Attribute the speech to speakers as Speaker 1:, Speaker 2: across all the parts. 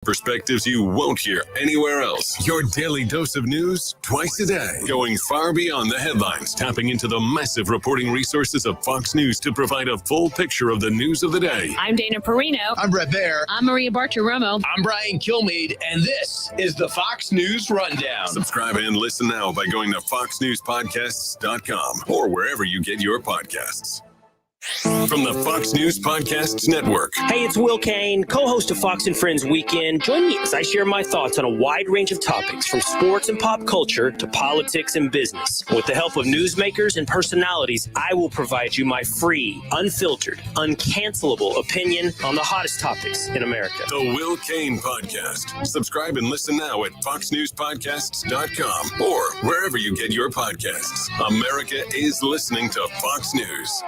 Speaker 1: Perspectives you won't hear anywhere else. Your daily dose of news twice a day. Going far beyond the headlines. Tapping into the massive reporting resources of Fox News to provide a full picture of the news of the day.
Speaker 2: I'm Dana Perino.
Speaker 3: I'm Brett Baer.
Speaker 2: I'm Maria Bartiromo.
Speaker 3: I'm Brian Kilmeade, and this is the Fox News Rundown.
Speaker 1: Subscribe and listen now by going to foxnewspodcasts.com or wherever you get your podcasts. From the Fox News Podcasts Network.
Speaker 4: Hey, it's Will Kane, co-host of Fox and Friends Weekend. Join me as I share my thoughts on a wide range of topics, from sports and pop culture to politics and business. With the help of newsmakers and personalities, I will provide you my free, unfiltered, uncancelable opinion on the hottest topics in America.
Speaker 1: The Will Kane Podcast. Subscribe and listen now at foxnewspodcasts.com or wherever you get your podcasts. America is listening to Fox News.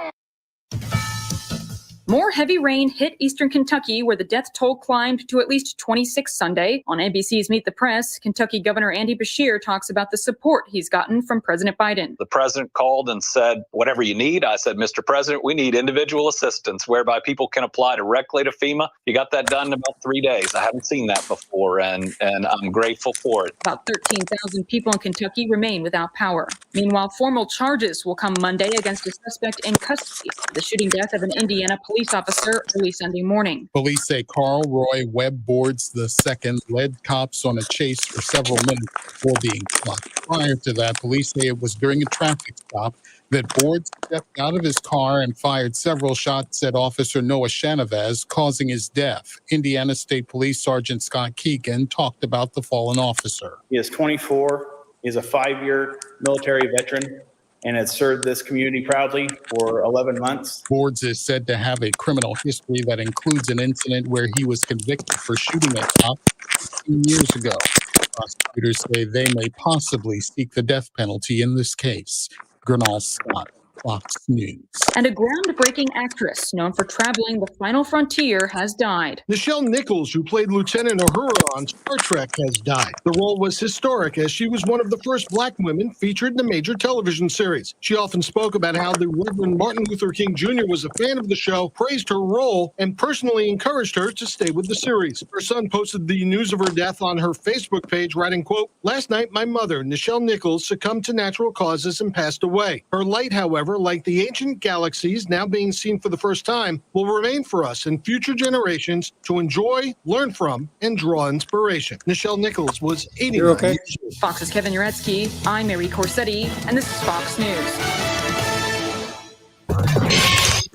Speaker 5: More heavy rain hit eastern Kentucky, where the death toll climbed to at least 26 Sunday. On NBC's Meet the Press, Kentucky Governor Andy Beshear talks about the support he's gotten from President Biden.
Speaker 6: The president called and said, whatever you need. I said, Mr. President, we need individual assistance whereby people can apply directly to FEMA. You got that done in about 3 days. I haven't seen that before, and I'm grateful for it.
Speaker 5: About 13,000 people in Kentucky remain without power. Meanwhile, formal charges will come Monday against a suspect in custody for the shooting death of an Indiana police officer early Sunday morning.
Speaker 7: Police say Carl Roy Webb Boards II led cops on a chase for several minutes before being shot. Prior to that, police say it was during a traffic stop that Boards stepped out of his car and fired several shots at Officer Noah Shanavaz, causing his death. Indiana State Police Sergeant Scott Keegan talked about the fallen officer.
Speaker 8: He is 24. He is a 5-year military veteran and has served this community proudly for 11 months.
Speaker 7: Boards is said to have a criminal history that includes an incident where he was convicted for shooting a cop 15 years ago. Prosecutors say they may possibly seek the death penalty in this case. Gernal Scott, Fox News.
Speaker 5: And a groundbreaking actress known for traveling the final frontier has died.
Speaker 9: Nichelle Nichols, who played Lieutenant Uhura on Star Trek, has died. The role was historic, as she was one of the first Black women featured in a major television series. She often spoke about how the Reverend Martin Luther King Jr. was a fan of the show, praised her role, and personally encouraged her to stay with the series. Her son posted the news of her death on her Facebook page, writing, quote, "Last night, my mother, Nichelle Nichols, succumbed to natural causes and passed away. Her light, however, like the ancient galaxies now being seen for the first time, will remain for us and future generations to enjoy, learn from, and draw inspiration." Nichelle Nichols was 89 years old.
Speaker 5: Fox's Kevin Uretsky, I'm Mary Corsetti, and this is Fox News.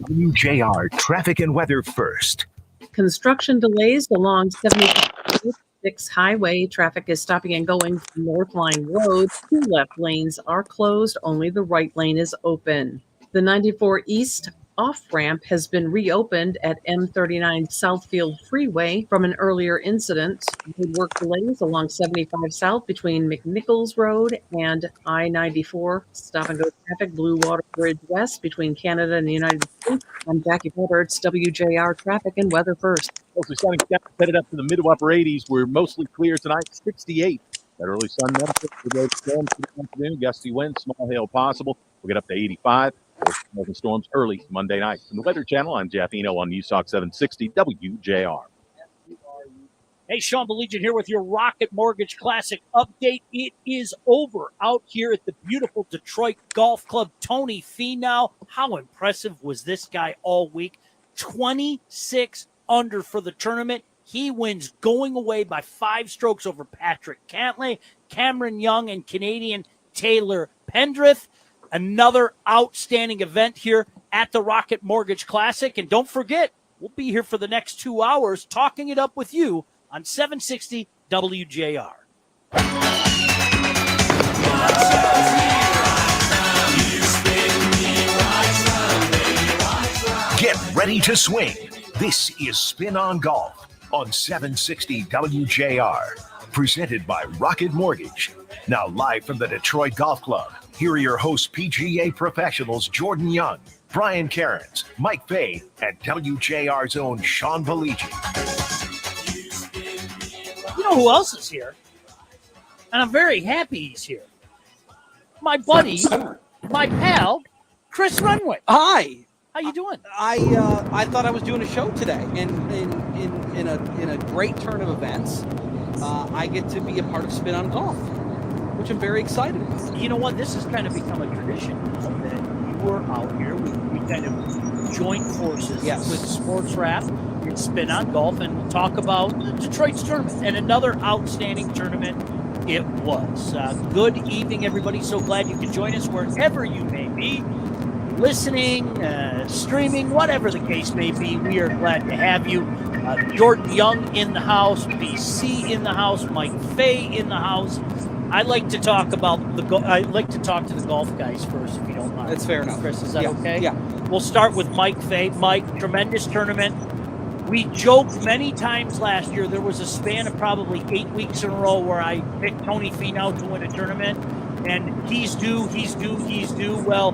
Speaker 10: WJR traffic and weather first.
Speaker 11: Construction delays along 76 highway. Traffic is stopping and going from North Line Road. 2 left lanes are closed. Only the right lane is open. The 94 East off-ramp has been reopened at M39 Southfield Freeway from an earlier incident. Road work delays along 75 South between McNichols Road and I-94. Stop and go traffic, Blue Water Bridge West between Canada and the United States. I'm Jackie Roberts, WJR traffic and weather first.
Speaker 12: Mostly sunny skies headed up to the mid to upper 80s. We're mostly clear tonight, 68. That early sun benefits the road storms for the afternoon. Gusty winds, small hail possible. We'll get up to 85. Smoking storms early Monday night. From the Weather Channel, I'm Jeff Eno on News Talk 760 WJR.
Speaker 13: Hey, Sean Baligian here with your Rocket Mortgage Classic update. It is over out here at the beautiful Detroit Golf Club. Tony Finau, how impressive was this guy all week? 26 under for the tournament. He wins going away by 5 strokes over Patrick Cantlay, Cameron Young, and Canadian Taylor Pendrith. Another outstanding event here at the Rocket Mortgage Classic. And don't forget, we'll be here for the next 2 hours talking it up with you on 760 WJR.
Speaker 10: Get ready to swing. This is Spin on Golf on 760 WJR. Presented by Rocket Mortgage. Now live from the Detroit Golf Club. Here are your hosts, PGA professionals Jordan Young, Brian Cairns, Mike Fay, and WJR's own Sean Baligian.
Speaker 13: You know who else is here? And I'm very happy he's here. My buddy, my pal, Chris Runway.
Speaker 14: Hi.
Speaker 13: How you doing?
Speaker 14: I thought I was doing a show today, and in a great turn of events, I get to be a part of Spin on Golf, which I'm very excited about.
Speaker 13: You know what? This has kind of become a tradition that you were out here. We kind of joined forces with Sports Wrap and Spin on Golf and talk about Detroit's tournament and another outstanding tournament it was. Good evening, everybody. So glad you could join us wherever you may be, listening, streaming, whatever the case may be. We are glad to have you. Jordan Young in the house, BC in the house, Mike Fay in the house. I like to talk about I like to talk to the golf guys first, if you don't mind.
Speaker 14: That's fair enough.
Speaker 13: Chris, is that okay?
Speaker 14: Yeah.
Speaker 13: We'll start with Mike Fay. Mike, tremendous tournament. We joked many times last year. There was a span of probably 8 weeks in a row where I picked Tony Finau to win a tournament, and he's due. Well,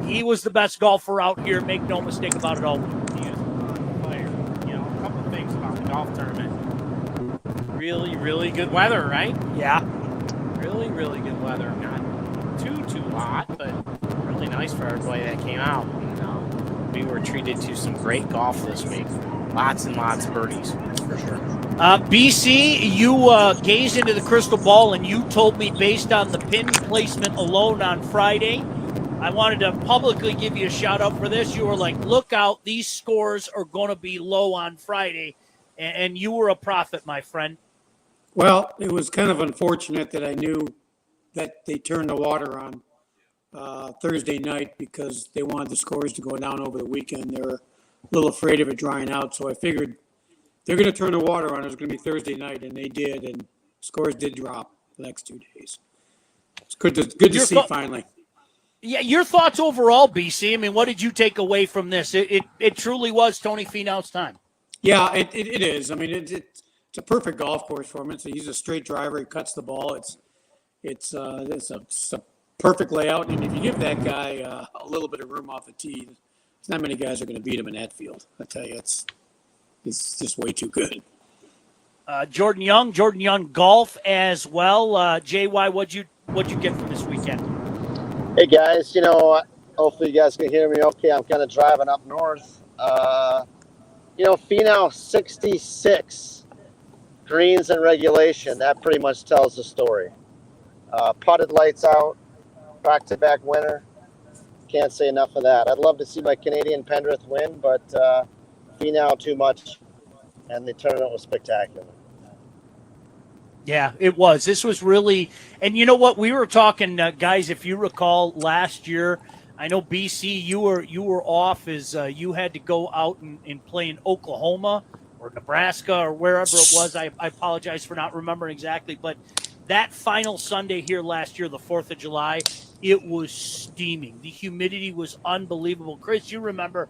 Speaker 13: he was the best golfer out here. Make no mistake about it all.
Speaker 15: He is a player. You know, a couple of things about the golf tournament. Really, really good weather, right?
Speaker 13: Yeah.
Speaker 15: Really, really good weather. Not too hot, but really nice for everybody that came out. And, we were treated to some great golf this week. Lots and lots of birdies, for sure.
Speaker 13: BC, you gazed into the crystal ball and you told me based on the pin placement alone on Friday, I wanted to publicly give you a shout out for this. You were like, look out, these scores are going to be low on Friday. And you were a prophet, my friend.
Speaker 16: Well, it was kind of unfortunate that I knew that they turned the water on Thursday night because they wanted the scores to go down over the weekend. They were a little afraid of it drying out, so I figured they're going to turn the water on. It was going to be Thursday night, and they did, and scores did drop the next 2 days. It's good to see finally.
Speaker 13: Yeah, your thoughts overall, BC. I mean, what did you take away from this? It truly was Tony Finau's time.
Speaker 16: Yeah, it is. I mean, it's a perfect golf course for him. He's a straight driver. He cuts the ball. It's a perfect layout, and if you give that guy a little bit of room off the tee, not many guys are going to beat him in that field. I tell you, it's just way too good.
Speaker 13: Jordan Young golf as well. JY, what'd you get from this weekend?
Speaker 17: Hey guys, hopefully you guys can hear me okay. I'm kind of driving up north. Finau 66 greens in regulation. That pretty much tells the story. Putted lights out, back-to-back winner. Can't say enough of that. I'd love to see my Canadian Pendrith win, but Finau too much, and the tournament was spectacular.
Speaker 13: Yeah, it was. This was really, and you know what? We were talking, guys. If you recall, last year, I know BC, you were off as you had to go out and play in Oklahoma or Nebraska or wherever it was. I apologize for not remembering exactly, but that final Sunday here last year, the 4th of July, it was steaming. The humidity was unbelievable. Chris, you remember,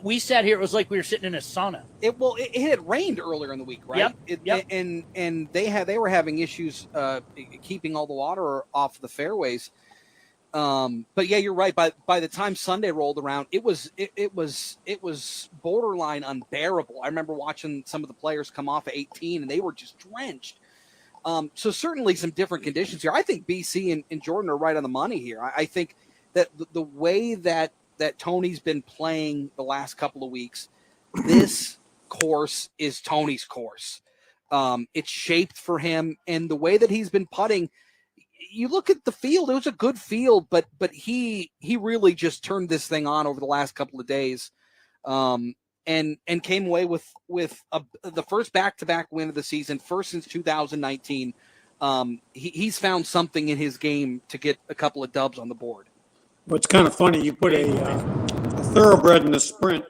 Speaker 13: we sat here, it was like we were sitting in a sauna.
Speaker 14: It had rained earlier in the week, right?
Speaker 13: Yep.
Speaker 14: And they were having issues keeping all the water off the fairways. But yeah, you're right. By the time Sunday rolled around, it was borderline unbearable. I remember watching some of the players come off at 18 and they were just drenched. So certainly some different conditions here. I think BC and Jordan are right on the money here. I think that the way that Tony's been playing the last couple of weeks, this course is Tony's course. It's shaped for him, and the way that he's been putting, you look at the field, it was a good field, but he really just turned this thing on over the last couple of days. And came away with the first back-to-back win of the season, first since 2019. He's found something in his game to get a couple of dubs on the board.
Speaker 16: Well, it's kind of funny. You put a thoroughbred in the sprint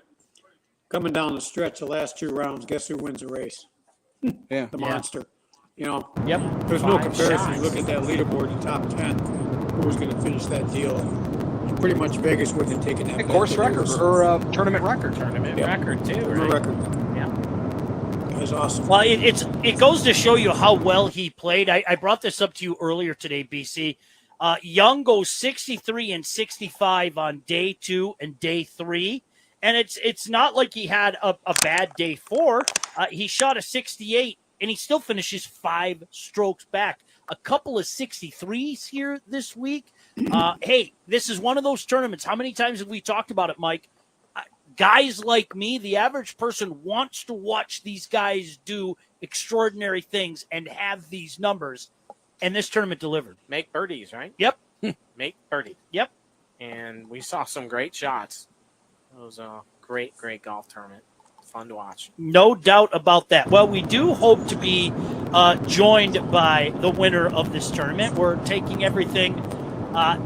Speaker 16: coming down the stretch the last 2 rounds. Guess who wins the race?
Speaker 14: Yeah,
Speaker 16: the monster.
Speaker 13: Yep.
Speaker 16: There's no comparison. You look at that leaderboard, the top 10. Who was going to finish that deal? Pretty much Vegas wouldn't have taken that.
Speaker 14: Course record or tournament record.
Speaker 15: Record too, right?
Speaker 16: Record.
Speaker 13: Yeah.
Speaker 16: It was awesome.
Speaker 13: Well, it goes to show you how well he played. I brought this up to you earlier today, BC. Young goes 63 and 65 on day 2 and day 3. And it's not like he had a bad day 4. He shot a 68 and he still finishes 5 strokes back. A couple of 63s here this week. Hey, this is one of those tournaments. How many times have we talked about it, Mike? guys like me, the average person, wants to watch these guys do extraordinary things and have these numbers. And this tournament delivered.
Speaker 15: Make birdies, right?
Speaker 13: Yep.
Speaker 15: Make birdie.
Speaker 13: Yep.
Speaker 15: And we saw some great shots. It was a great, great golf tournament. Fun to watch.
Speaker 13: No doubt about that. Well, we do hope to be joined by the winner of this tournament. We're taking everything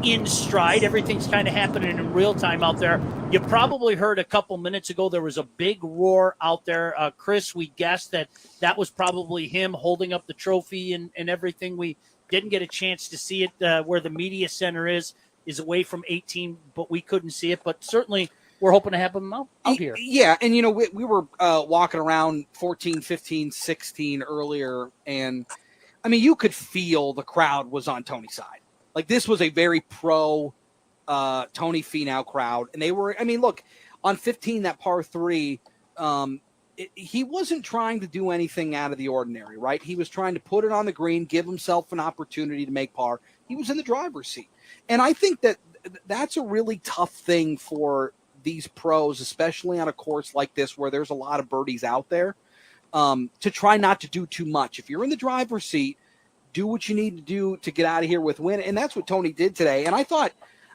Speaker 13: in stride. Everything's kind of happening in real time out there. You probably heard a couple minutes ago there was a big roar out there. Chris, we guessed that was probably him holding up the trophy and everything. We didn't get a chance to see it where the media center is away from 18, but we couldn't see it. But certainly we're hoping to have him out here.
Speaker 14: Yeah, and, we were walking around 14, 15, 16 earlier, and, you could feel the crowd was on Tony's side. Like, this was a very pro Tony Finau crowd. And they were, look, on 15, that par 3, he wasn't trying to do anything out of the ordinary, right? He was trying to put it on the green, give himself an opportunity to make par. He was in the driver's seat. And I think that's a really tough thing for these pros, especially on a course like this where there's a lot of birdies out there, to try not to do too much. If you're in the driver's seat, do what you need to do to get out of here with win. And that's what Tony did today. And I thought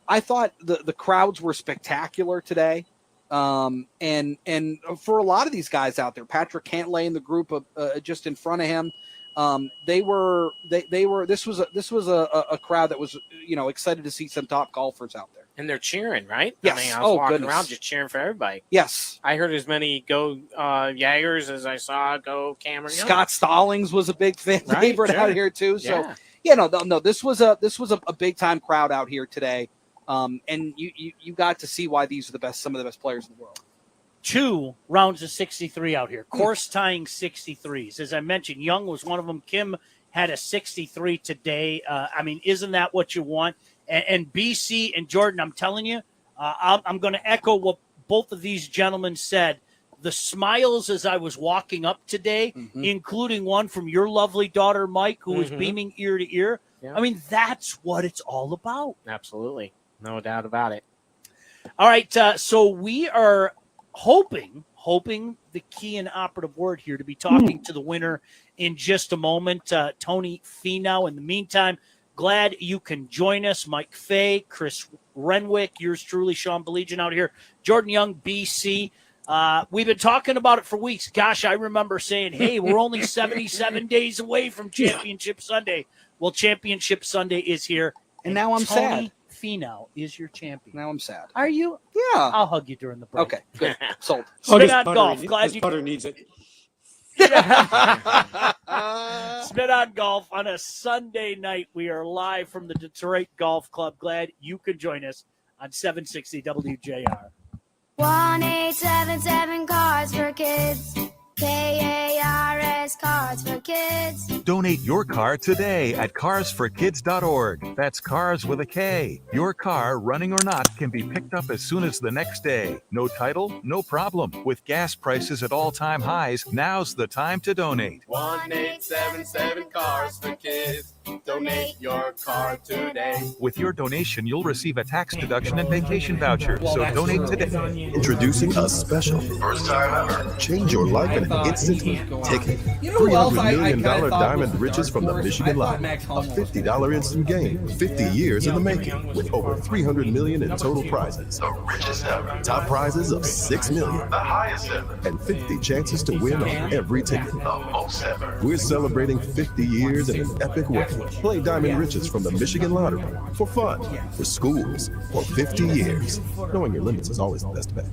Speaker 14: the crowds were spectacular today. And for a lot of these guys out there, Patrick Cantlay in the group just in front of him, this was a crowd that was, excited to see some top golfers out there.
Speaker 15: And they're cheering, right?
Speaker 14: Yes.
Speaker 15: I was walking around just cheering for everybody.
Speaker 14: Yes.
Speaker 15: I heard as many go Jaggers as I saw go Cameron Young.
Speaker 14: Scott Stallings was a big favorite out here too. So no, this was a big time crowd out here today. And you got to see why these are some of the best players in the world.
Speaker 13: 2 rounds of 63 out here, course tying 63s. As I mentioned, Young was one of them. Kim had a 63 today. Isn't that what you want? And BC and Jordan, I'm telling you, I'm going to echo what both of these gentlemen said. The smiles as I was walking up today, including one from your lovely daughter, Mike, who was beaming ear to ear. Yeah. That's what it's all about.
Speaker 15: Absolutely. No doubt about it.
Speaker 13: All right. So we are hoping the key and operative word here to be talking to the winner in just a moment, Tony Finau. In the meantime, glad you can join us. Mike Fay, Chris Renwick, yours truly, Sean Baligian out here, Jordan Young, BC. We've been talking about it for weeks. Gosh, I remember saying, hey, we're only 77 days away from Championship Sunday. Well, Championship Sunday is here.
Speaker 14: And now I'm sad.
Speaker 13: Tony Finau is your champion.
Speaker 14: Now I'm sad.
Speaker 13: Are you?
Speaker 14: Yeah.
Speaker 13: I'll hug you during the break.
Speaker 14: Okay, good. Sold.
Speaker 13: Spin on golf.
Speaker 16: Glad you butter needs it.
Speaker 13: Spin on golf on a Sunday night. We are live from the Detroit Golf Club. Glad you could join us on 760 WJR.
Speaker 18: 1-877 Cards for Kids. KARS Cards for Kids.
Speaker 19: Donate your car today at carsforkids.org. That's cars with a K. Your car, running or not, can be picked up as soon as the next day. No title, no problem. With gas prices at all-time highs, now's the time to donate.
Speaker 20: 1-877 Cars for Kids. Donate your car today.
Speaker 19: With your donation, you'll receive a tax deduction and vacation voucher. So donate today.
Speaker 21: Introducing a special first time ever. Change your life in an instant. Ticket. $300 million diamond riches from the Michigan Lottery. A $50 instant game. 50 years in the making. With over $300 million in total prizes. The richest ever. Top prizes of $6 million. The highest ever. And 50 chances to win on every ticket. The most ever. We're celebrating 50 years in an epic way. Play Diamond Riches from the Michigan Lottery. For fun. For schools. For 50 years. Knowing your limits is always the best bet.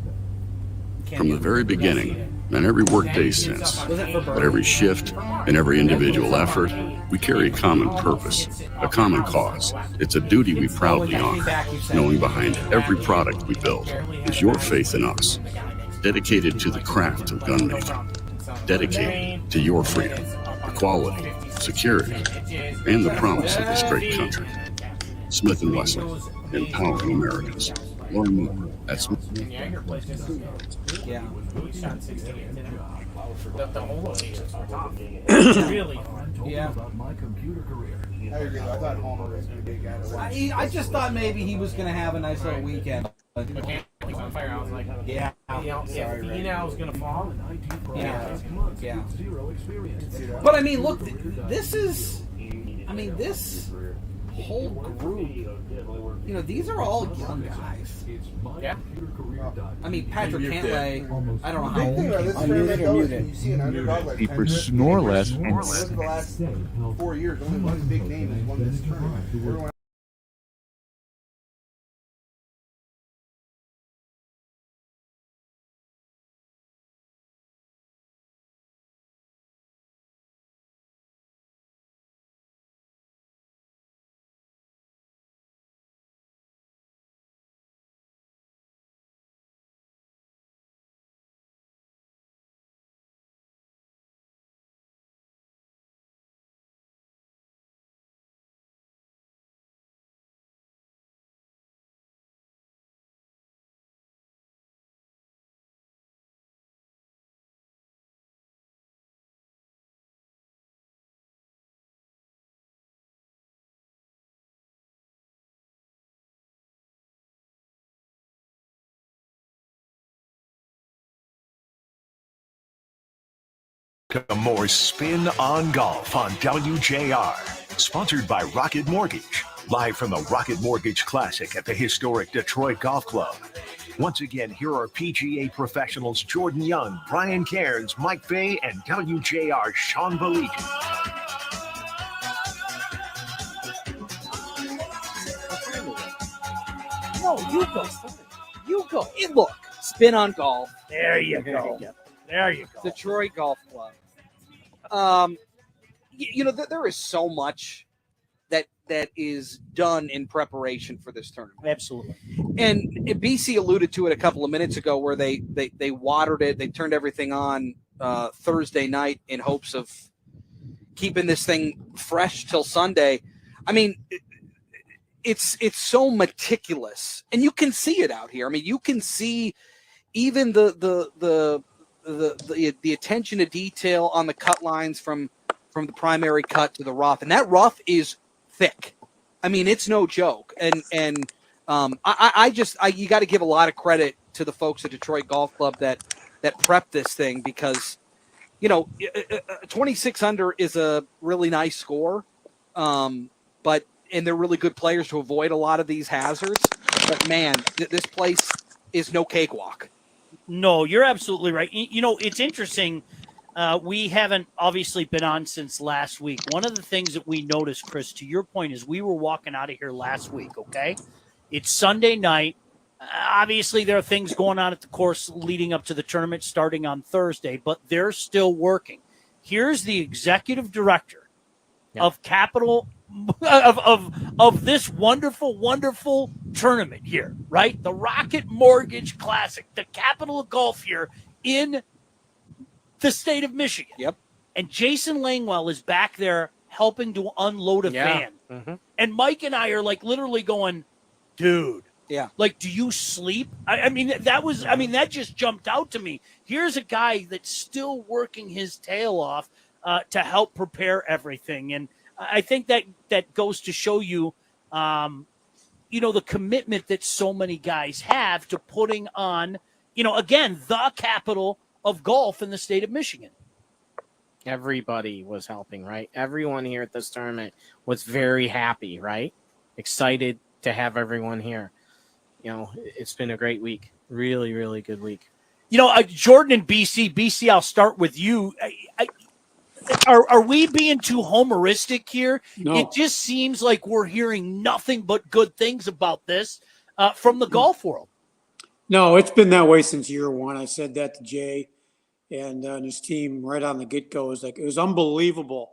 Speaker 22: From the very beginning, and every workday since, at every shift and every individual effort, we carry a common purpose, a common cause. It's a duty we proudly honor, knowing behind every product we build is your faith in us, dedicated to the craft of gun making, dedicated to your freedom, equality, security, and the promise of this great country. Smith & Wesson, empowering Americans. Learn more at Smith.
Speaker 14: Yeah.
Speaker 13: Really?
Speaker 14: Yeah. I just thought maybe he was going to have a nice little weekend.
Speaker 15: mechanically on fire. I was like,
Speaker 14: Yeah.
Speaker 15: If he now is going to fall.
Speaker 14: Yeah. But I mean, look, this whole group, these are all young guys.
Speaker 15: Yeah.
Speaker 14: I mean, Patrick Cantlay, I don't know how old.
Speaker 2: You see an underdog like
Speaker 3: Deeper, snore less, and
Speaker 2: the last 4 years, only one big name has won this tournament. Everyone
Speaker 10: More Spin on Golf on WJR. Sponsored by Rocket Mortgage. Live from the Rocket Mortgage Classic at the historic Detroit Golf Club. Once again, here are PGA professionals Jordan Young, Brian Cairns, Mike Fay, and WJR Sean Baligian.
Speaker 14: No, you go. You go. Hey, look, Spin on Golf.
Speaker 13: There you go. There you go.
Speaker 14: Detroit Golf Club. There is so much that is done in preparation for this tournament.
Speaker 13: Absolutely.
Speaker 14: And BC alluded to it a couple of minutes ago where they watered it. They turned everything on Thursday night in hopes of keeping this thing fresh till Sunday. I mean, it's so meticulous, and you can see it out here. I mean, you can see even the attention to detail on the cut lines from the primary cut to the rough, and that rough is thick. I mean, it's no joke. And you got to give a lot of credit to the folks at Detroit Golf Club that prepped this thing, because 26 under is a really nice score, and they're really good players to avoid a lot of these hazards. But man, this place is no cakewalk.
Speaker 13: No, you're absolutely right. It's interesting. We haven't obviously been on since last week. One of the things that we noticed, Chris, to your point, is we were walking out of here last week, okay? It's Sunday night. Obviously, there are things going on at the course leading up to the tournament starting on Thursday, but they're still working. Here's the executive director of Capital of this wonderful tournament here, right? The Rocket Mortgage Classic, the capital of golf here in the state of Michigan.
Speaker 14: Yep.
Speaker 13: And Jason Langwell is back there helping to unload a van.
Speaker 15: Mm-hmm.
Speaker 13: And Mike and I are like literally going, dude.
Speaker 14: Yeah.
Speaker 13: Like, do you sleep? That just jumped out to me. Here's a guy that's still working his tail off to help prepare everything. And I think that goes to show you, the commitment that so many guys have to putting on, again, the capital of golf in the state of Michigan.
Speaker 15: Everybody was helping, right? Everyone here at this tournament was very happy, right? Excited to have everyone here. It's been a great week. Really, really good week.
Speaker 13: Jordan and BC, I'll start with you. Are we being too homeristic here?
Speaker 16: No.
Speaker 13: It just seems like we're hearing nothing but good things about this from the golf world.
Speaker 16: No, it's been that way since year one. I said that to Jay and his team right on the get-go. It was unbelievable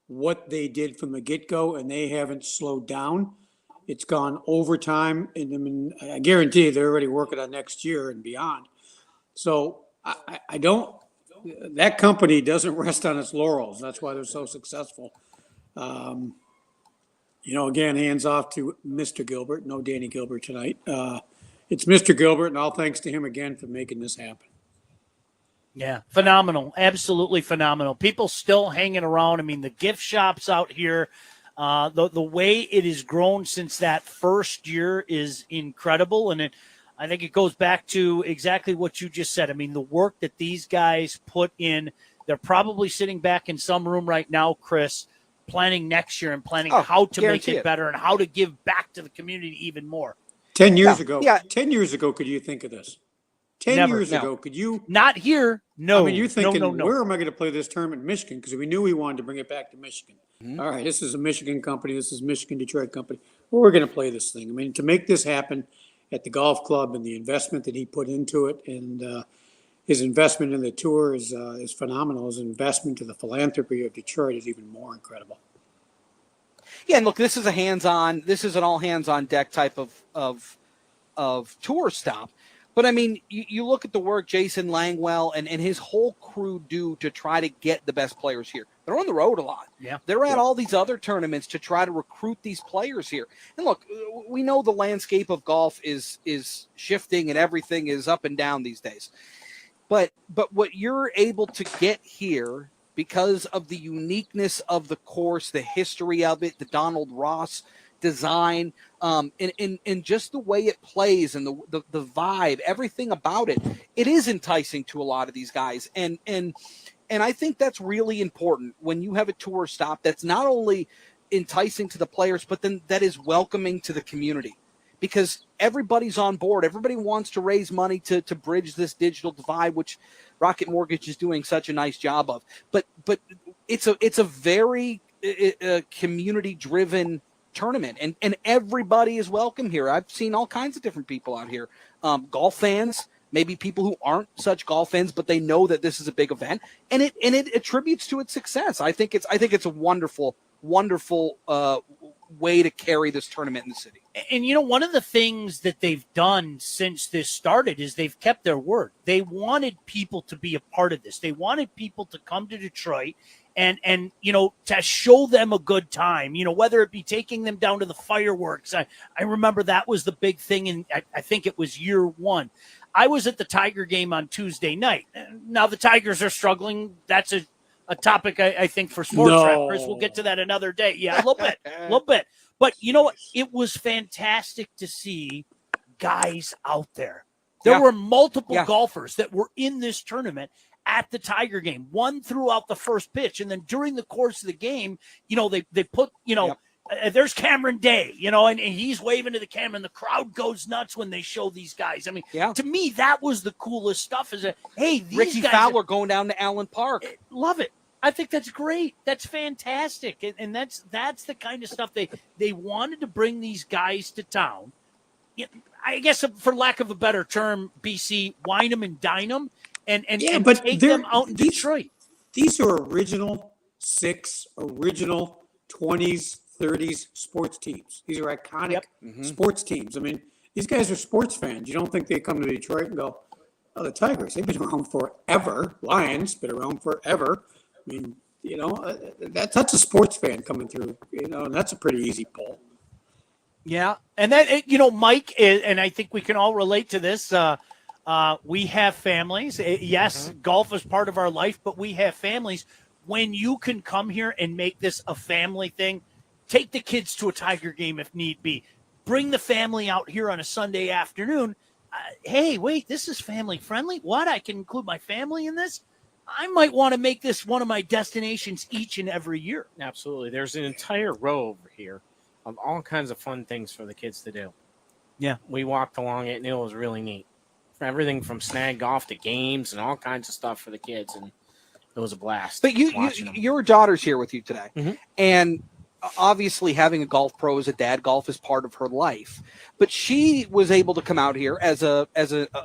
Speaker 16: what they did from the get-go, and they haven't slowed down. It's gone overtime, and I guarantee you they're already working on next year and beyond. So I don't – that company doesn't rest on its laurels. That's why they're so successful. Again, hands off to Mr. Gilbert. No Danny Gilbert tonight. It's Mr. Gilbert, and all thanks to him again for making this happen.
Speaker 13: Yeah, phenomenal. Absolutely phenomenal. People still hanging around. I mean, the gift shops out here, the way it has grown since that first year is incredible. And I think it goes back to exactly what you just said. I mean, the work that these guys put in, they're probably sitting back in some room right now, Chris, planning next year and planning how to make it better and how to give back to the community even more.
Speaker 16: 10 years ago. Yeah. 10 years ago, could you think of this? 10 years ago, could you?
Speaker 13: Not here. No.
Speaker 16: I mean, you're thinking,
Speaker 13: no.
Speaker 16: where am I going to play this tournament in Michigan? Because we knew we wanted to bring it back to Michigan. All right, this is a Michigan company. This is Michigan Detroit company. Well, we're going to play this thing. I mean, to make this happen at the golf club and the investment that he put into it and his investment in the tour is phenomenal. His investment to the philanthropy of Detroit is even more incredible.
Speaker 14: Yeah, and look, this is an all hands on deck type of tour stop. But I mean, you look at the work Jason Langwell and his whole crew do to try to get the best players here. They're on the road a lot.
Speaker 13: Yeah.
Speaker 14: They're at all these other tournaments to try to recruit these players here. And look, we know the landscape of golf is shifting and everything is up and down these days. But what you're able to get here because of the uniqueness of the course, the history of it, the Donald Ross design, and just the way it plays and the vibe, everything about it, it is enticing to a lot of these guys. And I think that's really important when you have a tour stop that's not only enticing to the players, but then that is welcoming to the community. Because everybody's on board. Everybody wants to raise money to bridge this digital divide, which Rocket Mortgage is doing such a nice job of. But it's a very community-driven tournament, and everybody is welcome here. I've seen all kinds of different people out here. Golf fans, maybe people who aren't such golf fans, but they know that this is a big event, and it attributes to its success. I think it's a wonderful way to carry this tournament in the city.
Speaker 13: And, you know, one of the things that they've done since this started is they've kept their word. They wanted people to be a part of this. They wanted people to come to Detroit and you know, to show them a good time, you know, whether it be taking them down to the fireworks. I remember that was the big thing, and I think it was year one. I was at the Tiger game on Tuesday night. Now the Tigers are struggling. That's a topic, I think, for sports writers. We'll get to that another day. Yeah, a little bit. But you know what? It was fantastic to see guys out there. There were multiple golfers that were in this tournament at the Tiger game. One threw out the first pitch, and then during the course of the game, you know, they put, you know, there's Cameron Day, you know, and he's waving to the camera, and the crowd goes nuts when they show these guys. I mean, to me, that was the coolest stuff. Is that, hey, these
Speaker 14: Ricky
Speaker 13: guys
Speaker 14: Fowler going down to Allen Park.
Speaker 13: Love it. I think that's great. That's fantastic. And that's the kind of stuff they wanted to bring these guys to town. I guess, for lack of a better term, BC, wine them and dine them and take them out in Detroit.
Speaker 16: These are original 20s, 30s sports teams. These are iconic sports teams. I mean, these guys are sports fans. You don't think they come to Detroit and go, oh, the Tigers, they've been around forever. Lions, been around forever. I mean, you know, that's a sports fan coming through, you know, and that's a pretty easy pull.
Speaker 13: Yeah. And that, you know, Mike, and I think we can all relate to this. We have families. Yes, golf is part of our life, but we have families. When you can come here and make this a family thing, take the kids to a Tiger game if need be. Bring the family out here on a Sunday afternoon. Hey, wait, this is family friendly. What? I can include my family in this? I might want to make this one of my destinations each and every year.
Speaker 15: Absolutely. There's an entire row over here of all kinds of fun things for the kids to do.
Speaker 13: Yeah.
Speaker 15: We walked along it, and it was really neat. For everything from snag golf to games and all kinds of stuff for the kids, and it was a blast.
Speaker 14: But your daughter's here with you today, and obviously having a golf pro as a dad, golf is part of her life. But she was able to come out here as an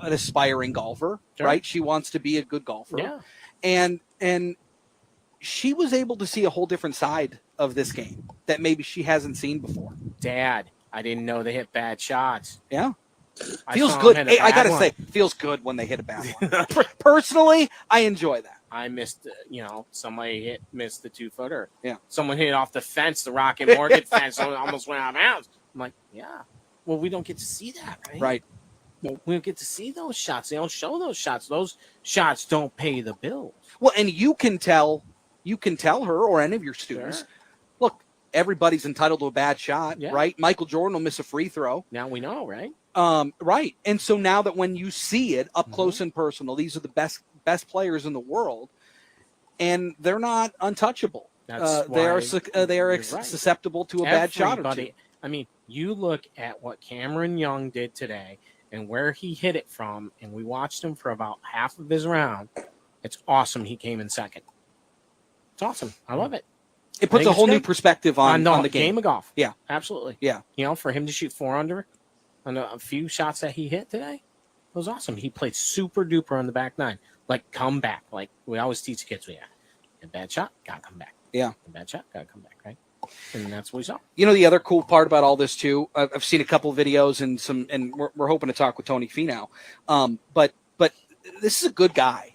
Speaker 14: aspiring golfer, right? She wants to be a good golfer.
Speaker 15: Yeah.
Speaker 14: And she was able to see a whole different side of this game that maybe she hasn't seen before.
Speaker 15: Dad, I didn't know they hit bad shots.
Speaker 14: Yeah. Feels good. Hey, I got to say, feels good when they hit a bad one. Personally, I enjoy that.
Speaker 15: I missed, somebody missed the 2-footer.
Speaker 14: Yeah.
Speaker 15: Someone hit off the fence, the Rocket Mortgage fence, almost went out of bounds. I'm like, yeah. Well, we don't get to see that, right?
Speaker 14: Right.
Speaker 15: We don't get to see those shots. They don't show those shots. Those shots don't pay the bills.
Speaker 14: Well, and you can tell her or any of your students, look, everybody's entitled to a bad shot, right? Michael Jordan will miss a free throw.
Speaker 15: Now we know, right?
Speaker 14: Right. And so now that when you see it up close and personal, these are the best players in the world, and they're not untouchable. They are susceptible to a bad shot or two.
Speaker 15: I mean, you look at what Cameron Young did today and where he hit it from, and we watched him for about half of his round. It's awesome he came in second. It's awesome. I love it.
Speaker 14: It puts a whole new perspective on the
Speaker 15: game of golf.
Speaker 14: Yeah.
Speaker 15: Absolutely.
Speaker 14: Yeah.
Speaker 15: You know, for him to shoot 4 under on a few shots that he hit today, it was awesome. He played super duper on the back nine. Like, come back. Like we always teach kids, a bad shot, gotta come back.
Speaker 14: Yeah.
Speaker 15: A bad shot, gotta come back, right? And that's what we saw.
Speaker 14: You know, the other cool part about all this too, I've seen a couple of videos and we're hoping to talk with Tony Finau. But this is a good guy,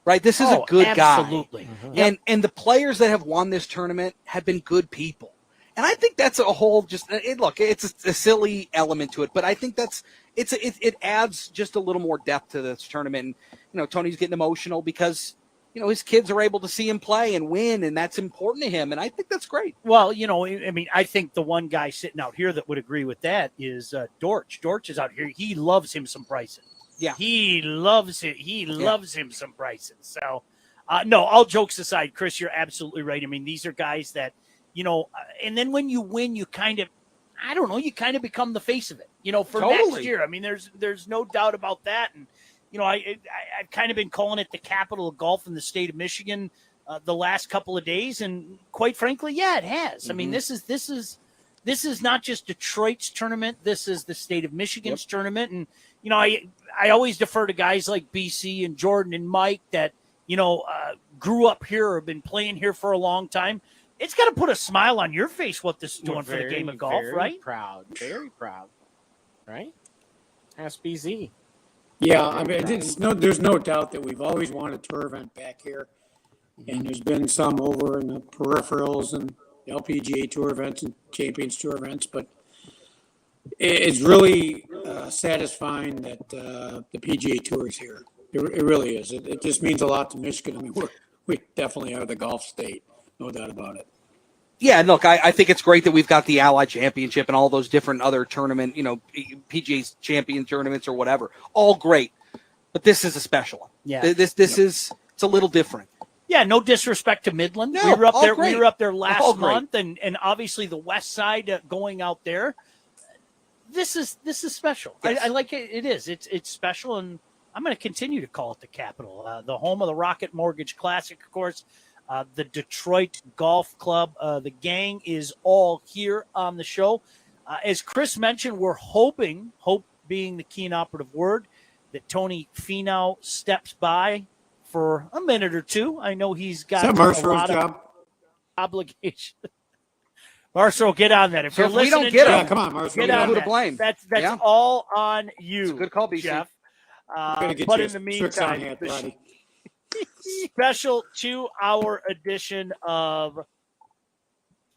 Speaker 14: right? This is a good
Speaker 13: absolutely.
Speaker 14: guy. And the players that have won this tournament have been good people. And I think that's a whole it's a silly element to it, but I think it adds just a little more depth to this tournament. And, you know, Tony's getting emotional because, you know, his kids are able to see him play and win, and that's important to him. And I think that's great.
Speaker 13: Well, you know, I mean, I think the one guy sitting out here that would agree with that is Dortch. Dortch is out here. He loves him some Bryson.
Speaker 14: Yeah.
Speaker 13: He loves it. He loves him some Bryson. So, no, all jokes aside, Chris, you're absolutely right. I mean, these are guys that, you know, and then when you win, you kind of, I don't know, you kind of become the face of it, you know, for next year. I mean, there's no doubt about that. And, you know, I've kind of been calling it the capital of golf in the state of Michigan the last couple of days, and quite frankly, yeah, it has. I mean, this is not just Detroit's tournament. This is the state of Michigan's tournament, and you know, I always defer to guys like BC and Jordan and Mike that you know grew up here or have been playing here for a long time. It's got to put a smile on your face what this is doing for the game of golf, right?
Speaker 15: Very proud, right? Ask BZ.
Speaker 16: Yeah, I mean, there's no doubt that we've always wanted a tour event back here, and there's been some over in the peripherals and LPGA tour events and Champions Tour events, but it's really satisfying that the PGA Tour is here. It really is. It just means a lot to Michigan. I mean, we definitely are the golf state, no doubt about it.
Speaker 14: Yeah, and look, I think it's great that we've got the Allied Championship and all those different other tournament, you know, PGA's champion tournaments or whatever. All great, but this is a special one.
Speaker 13: Yeah,
Speaker 14: this is it's a little different.
Speaker 13: Yeah, no disrespect to Midland.
Speaker 14: No,
Speaker 13: we were up there.
Speaker 14: great.
Speaker 13: We were up there last
Speaker 14: All great.
Speaker 13: month, and obviously the West Side going out there. This is special.
Speaker 14: Yes.
Speaker 13: I like it. It is. It's special, and I'm going to continue to call it the capital, the home of the Rocket Mortgage Classic, of course. The Detroit Golf Club. The gang is all here on the show. As Chris mentioned, we're hoping, hope being the key and operative word, that Tony Finau steps by for a minute or two. I know he's got a lot of obligation. Marcel, get on that. If you're listening,
Speaker 14: we don't get him,
Speaker 16: come on, Marcel.
Speaker 14: Get on who to blame.
Speaker 13: That's all on you.
Speaker 14: It's a good call, BC.
Speaker 13: Jeff.
Speaker 16: Get
Speaker 13: But
Speaker 16: you
Speaker 13: in the
Speaker 16: tricks on
Speaker 13: meantime,
Speaker 16: hand, buddy.
Speaker 13: special 2-hour edition of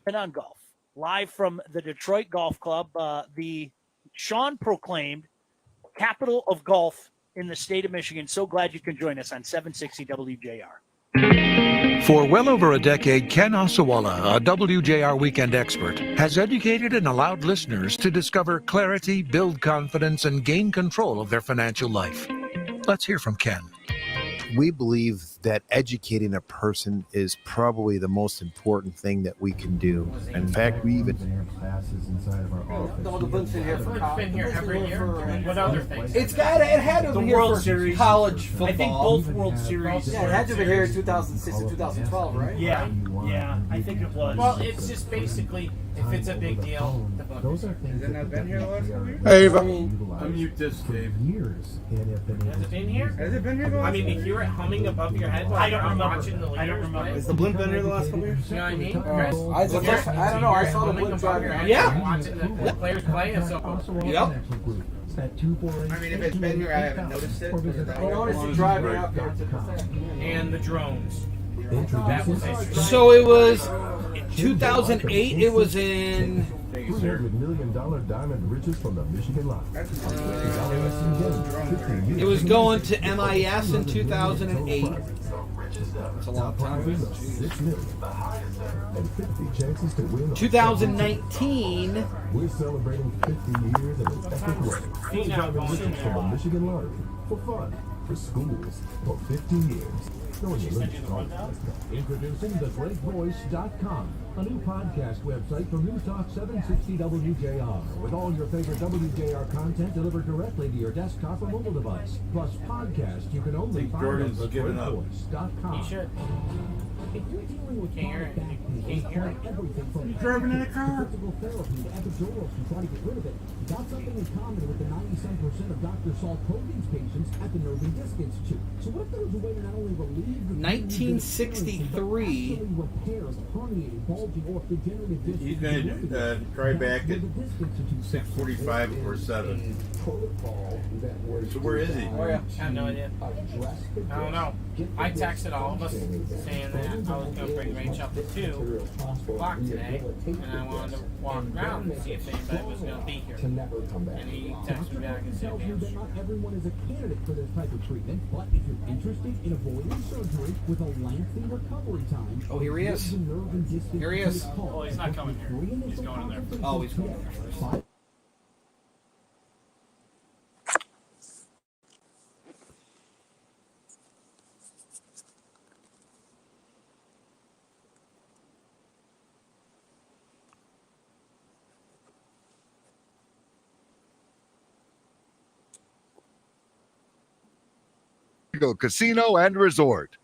Speaker 13: Spin on Golf, live from the Detroit Golf Club, the Sean proclaimed capital of golf in the state of Michigan. So glad you can join us on 760 WJR.
Speaker 3: For well over a decade, Ken Osawala, a WJR weekend expert, has educated and allowed listeners to discover clarity, build confidence, and gain control of their financial life. Let's hear from Ken.
Speaker 4: We believe that educating a person is probably the most important thing that we can do. In fact, we even
Speaker 15: Been here every year. What other things?
Speaker 2: It had to
Speaker 15: The
Speaker 2: be here
Speaker 15: World
Speaker 2: for
Speaker 15: Series.
Speaker 2: college football.
Speaker 13: I think both World Series.
Speaker 2: Yeah, it had to be here in 2006 and 2012, right?
Speaker 13: Yeah, I think it was.
Speaker 15: Well, it's just basically, if it's a big deal, the book.
Speaker 2: Has it not been here the last couple years?
Speaker 16: Hey,
Speaker 23: Unmute this, Dave.
Speaker 15: Has it been here?
Speaker 2: Has it been here the last
Speaker 15: I mean, to hear it humming above your head while
Speaker 13: I don't
Speaker 15: you're
Speaker 13: remember.
Speaker 15: watching the leaders
Speaker 13: I don't remember.
Speaker 15: play.
Speaker 2: Has the blimp been here the last couple years?
Speaker 15: You know what I mean, Chris?
Speaker 2: I don't know. I saw the blimp driving around.
Speaker 15: Yeah. Watching the players play, and so
Speaker 2: Yep. I mean, if it's been here, I haven't noticed it. I noticed it driving up here.
Speaker 15: and the drones. That was interesting.
Speaker 2: So it was 2008. It was in.
Speaker 21: $300 million diamond riches from the Michigan Lot.
Speaker 2: It was going to MIS in 2008.
Speaker 14: That's a long time.
Speaker 1: 2019.
Speaker 21: We're celebrating 50 years of an epic run. From a Michigan lottery for fun, for schools, for 50 years. Introducing thegreatvoice.com, a new podcast website from News Talk 760 WJR, with all your favorite WJR content delivered directly to your desktop or mobile device. Plus podcasts you can only find on thegreatvoice.com.
Speaker 15: He should.
Speaker 21: If you're dealing with everything from
Speaker 2: driving in a car.
Speaker 21: physical therapy to epidurals to try to get rid of it, you got something in common with the 97% of Dr. Saul Kogan's patients at the Nerve and Disc Institute. So what if there was a way to not only relieve the
Speaker 1: 1963.
Speaker 21: repairs herniated, bulging, or degenerative discs?
Speaker 23: He's going to try back at 6:45 or 7. So where is he?
Speaker 15: I have no idea. I don't know. I texted all of us saying that I was going to bring Rach up to 2 o'clock today, and I wanted to walk around and see if anybody was going to be here. And he texted me back and said,
Speaker 21: that not everyone is a candidate for this type of treatment, but if you're interested in avoiding surgery with a lengthy recovery time,
Speaker 14: Oh, here he is. Here he is.
Speaker 15: oh, he's not coming here. He's going in there first.
Speaker 14: Oh, he's going there first.
Speaker 3: Casino and Resort.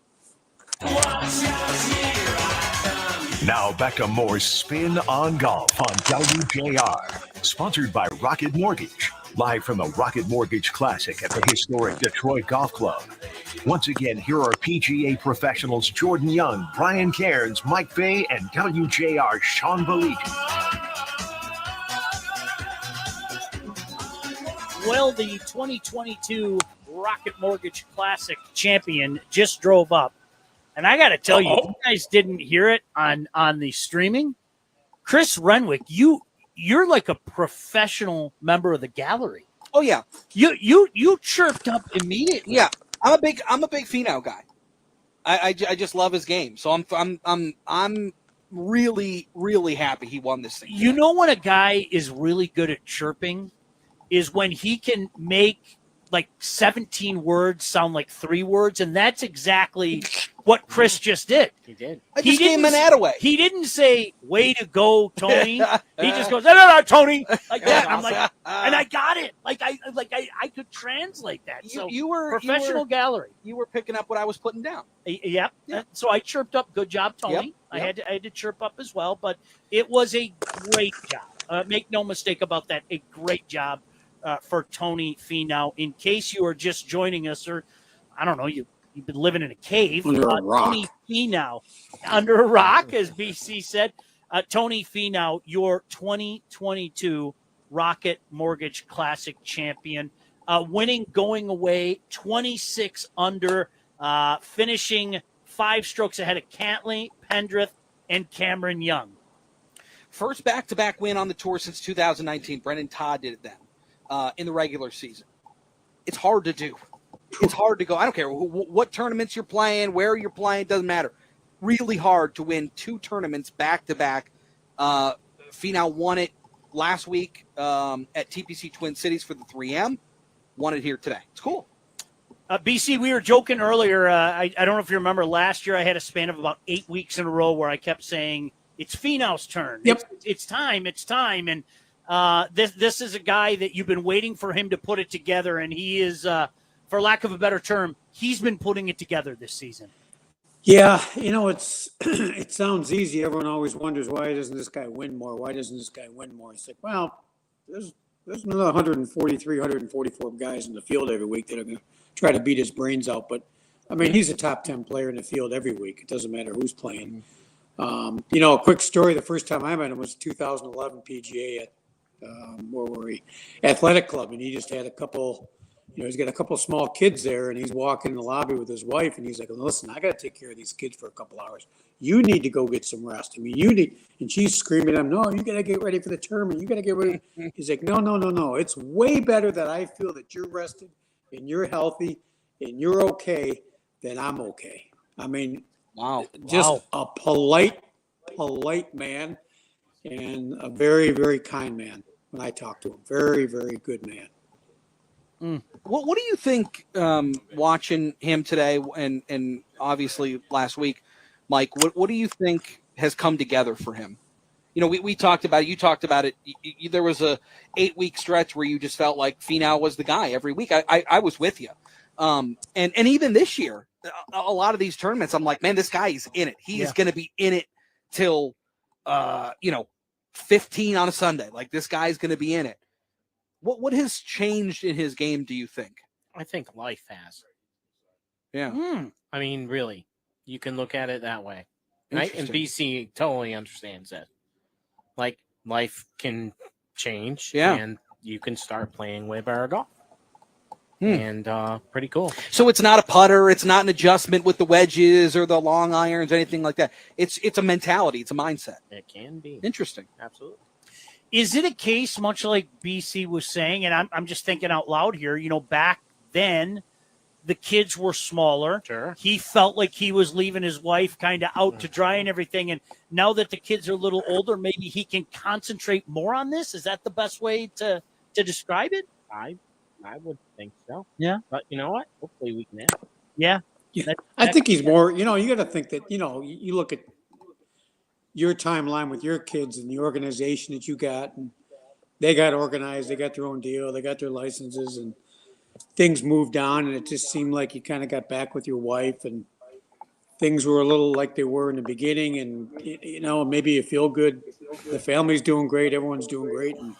Speaker 10: Now back to more Spin on Golf on WJR. Sponsored by Rocket Mortgage. Live from the Rocket Mortgage Classic at the historic Detroit Golf Club. Once again, here are PGA professionals Jordan Young, Brian Cairns, Mike Fay, and WJR Sean Baligian.
Speaker 13: Well, the 2022 Rocket Mortgage Classic champion just drove up. And I got to tell you, you guys didn't hear it on the streaming. Chris Renwick, you're like a professional member of the gallery.
Speaker 14: Oh yeah,
Speaker 13: you chirped up immediately.
Speaker 14: Yeah, I'm a big Finau guy. I just love his game. So I'm really really happy he won this thing.
Speaker 13: You know when a guy is really good at chirping is when he can make like 17 words sound like 3 words, and that's exactly what Chris just did.
Speaker 15: He did.
Speaker 14: I just gave him an ad away.
Speaker 13: He didn't say, "Way to go, Tony." He just goes, "No, Tony," like that. I'm like, and I got it. I could translate that. So
Speaker 14: you were
Speaker 13: professional gallery.
Speaker 14: You were picking up what I was putting down.
Speaker 13: Yep. So I chirped up. Good job, Tony.
Speaker 14: Yep.
Speaker 13: I had to chirp up as well, but it was a great job. Make no mistake about that. A great job. For Tony Finau. In case you are just joining us, or I don't know, you've been living in a cave.
Speaker 16: Under a rock.
Speaker 13: Tony Finau, under a rock, as BC said. Tony Finau, your 2022 Rocket Mortgage Classic champion, winning going away 26 under, finishing 5 strokes ahead of Cantley, Pendrith, and Cameron Young.
Speaker 14: First back-to-back win on the tour since 2019. Brendan Todd did it then. In the regular season. It's hard to do. It's hard to go. I don't care what tournaments you're playing, where you're playing, doesn't matter. Really hard to win 2 tournaments back-to-back. Finau won it last week at TPC Twin Cities for the 3M. Won it here today. It's cool.
Speaker 13: BC, we were joking earlier. I don't know if you remember last year I had a span of about 8 weeks in a row where I kept saying, it's Finau's turn.
Speaker 16: Yep.
Speaker 13: It's time. And this is a guy that you've been waiting for him to put it together, and he is, for lack of a better term, he's been putting it together this season.
Speaker 16: Yeah, it sounds easy. Everyone always wonders, why doesn't this guy win more? Why doesn't this guy win more? It's like, well, there's another 143, 144 guys in the field every week that are going to try to beat his brains out. But, I mean, he's a top 10 player in the field every week. It doesn't matter who's playing. A quick story, the first time I met him was 2011 PGA at where were we? Athletic Club, and he just had a couple, he's got a couple small kids there, and he's walking in the lobby with his wife, and he's like, listen, I got to take care of these kids for a couple hours. You need to go get some rest. I mean, and she's screaming at him, no, you got to get ready for the tournament. You got to get ready. He's like, no. It's way better that I feel that you're rested and you're healthy and you're okay than I'm okay. I mean,
Speaker 14: wow,
Speaker 16: just a polite man, and a very, very kind man. When I talk to him, very, very good man.
Speaker 14: What do you think, watching him today and obviously last week, Mike? What do you think has come together for him? You know, we talked about it. You talked about it. There was a 8-week stretch where you just felt like Finau was the guy every week. I was with you. And even this year, a lot of these tournaments, I'm like, man, this guy is in it. He's going to be in it till, 15 on a Sunday. Like, this guy's going to be in it. What has changed in his game, do you think?
Speaker 15: I think life has.
Speaker 14: Yeah.
Speaker 15: I mean, really, you can look at it that way. Right? And BC totally understands that. Like, life can change.
Speaker 14: Yeah.
Speaker 15: And you can start playing way better golf. And pretty cool.
Speaker 14: So it's not a putter. It's not an adjustment with the wedges or the long irons or anything like that. It's a mentality. It's a mindset.
Speaker 15: It can be.
Speaker 14: Interesting.
Speaker 15: Absolutely.
Speaker 13: Is it a case, much like BC was saying, and I'm just thinking out loud here, back then the kids were smaller.
Speaker 15: Sure.
Speaker 13: He felt like he was leaving his wife kind of out to dry and everything. And now that the kids are a little older, maybe he can concentrate more on this. Is that the best way to describe it?
Speaker 15: I would think so.
Speaker 13: Yeah.
Speaker 15: But you know what? Hopefully we can have it.
Speaker 13: Yeah.
Speaker 16: I think he's more, you got to think that, you look at your timeline with your kids and the organization that you got, and they got organized, they got their own deal, they got their licenses, and things moved on, and it just seemed like you kind of got back with your wife, and things were a little like they were in the beginning, and, maybe you feel good. The family's doing great. Everyone's doing great. And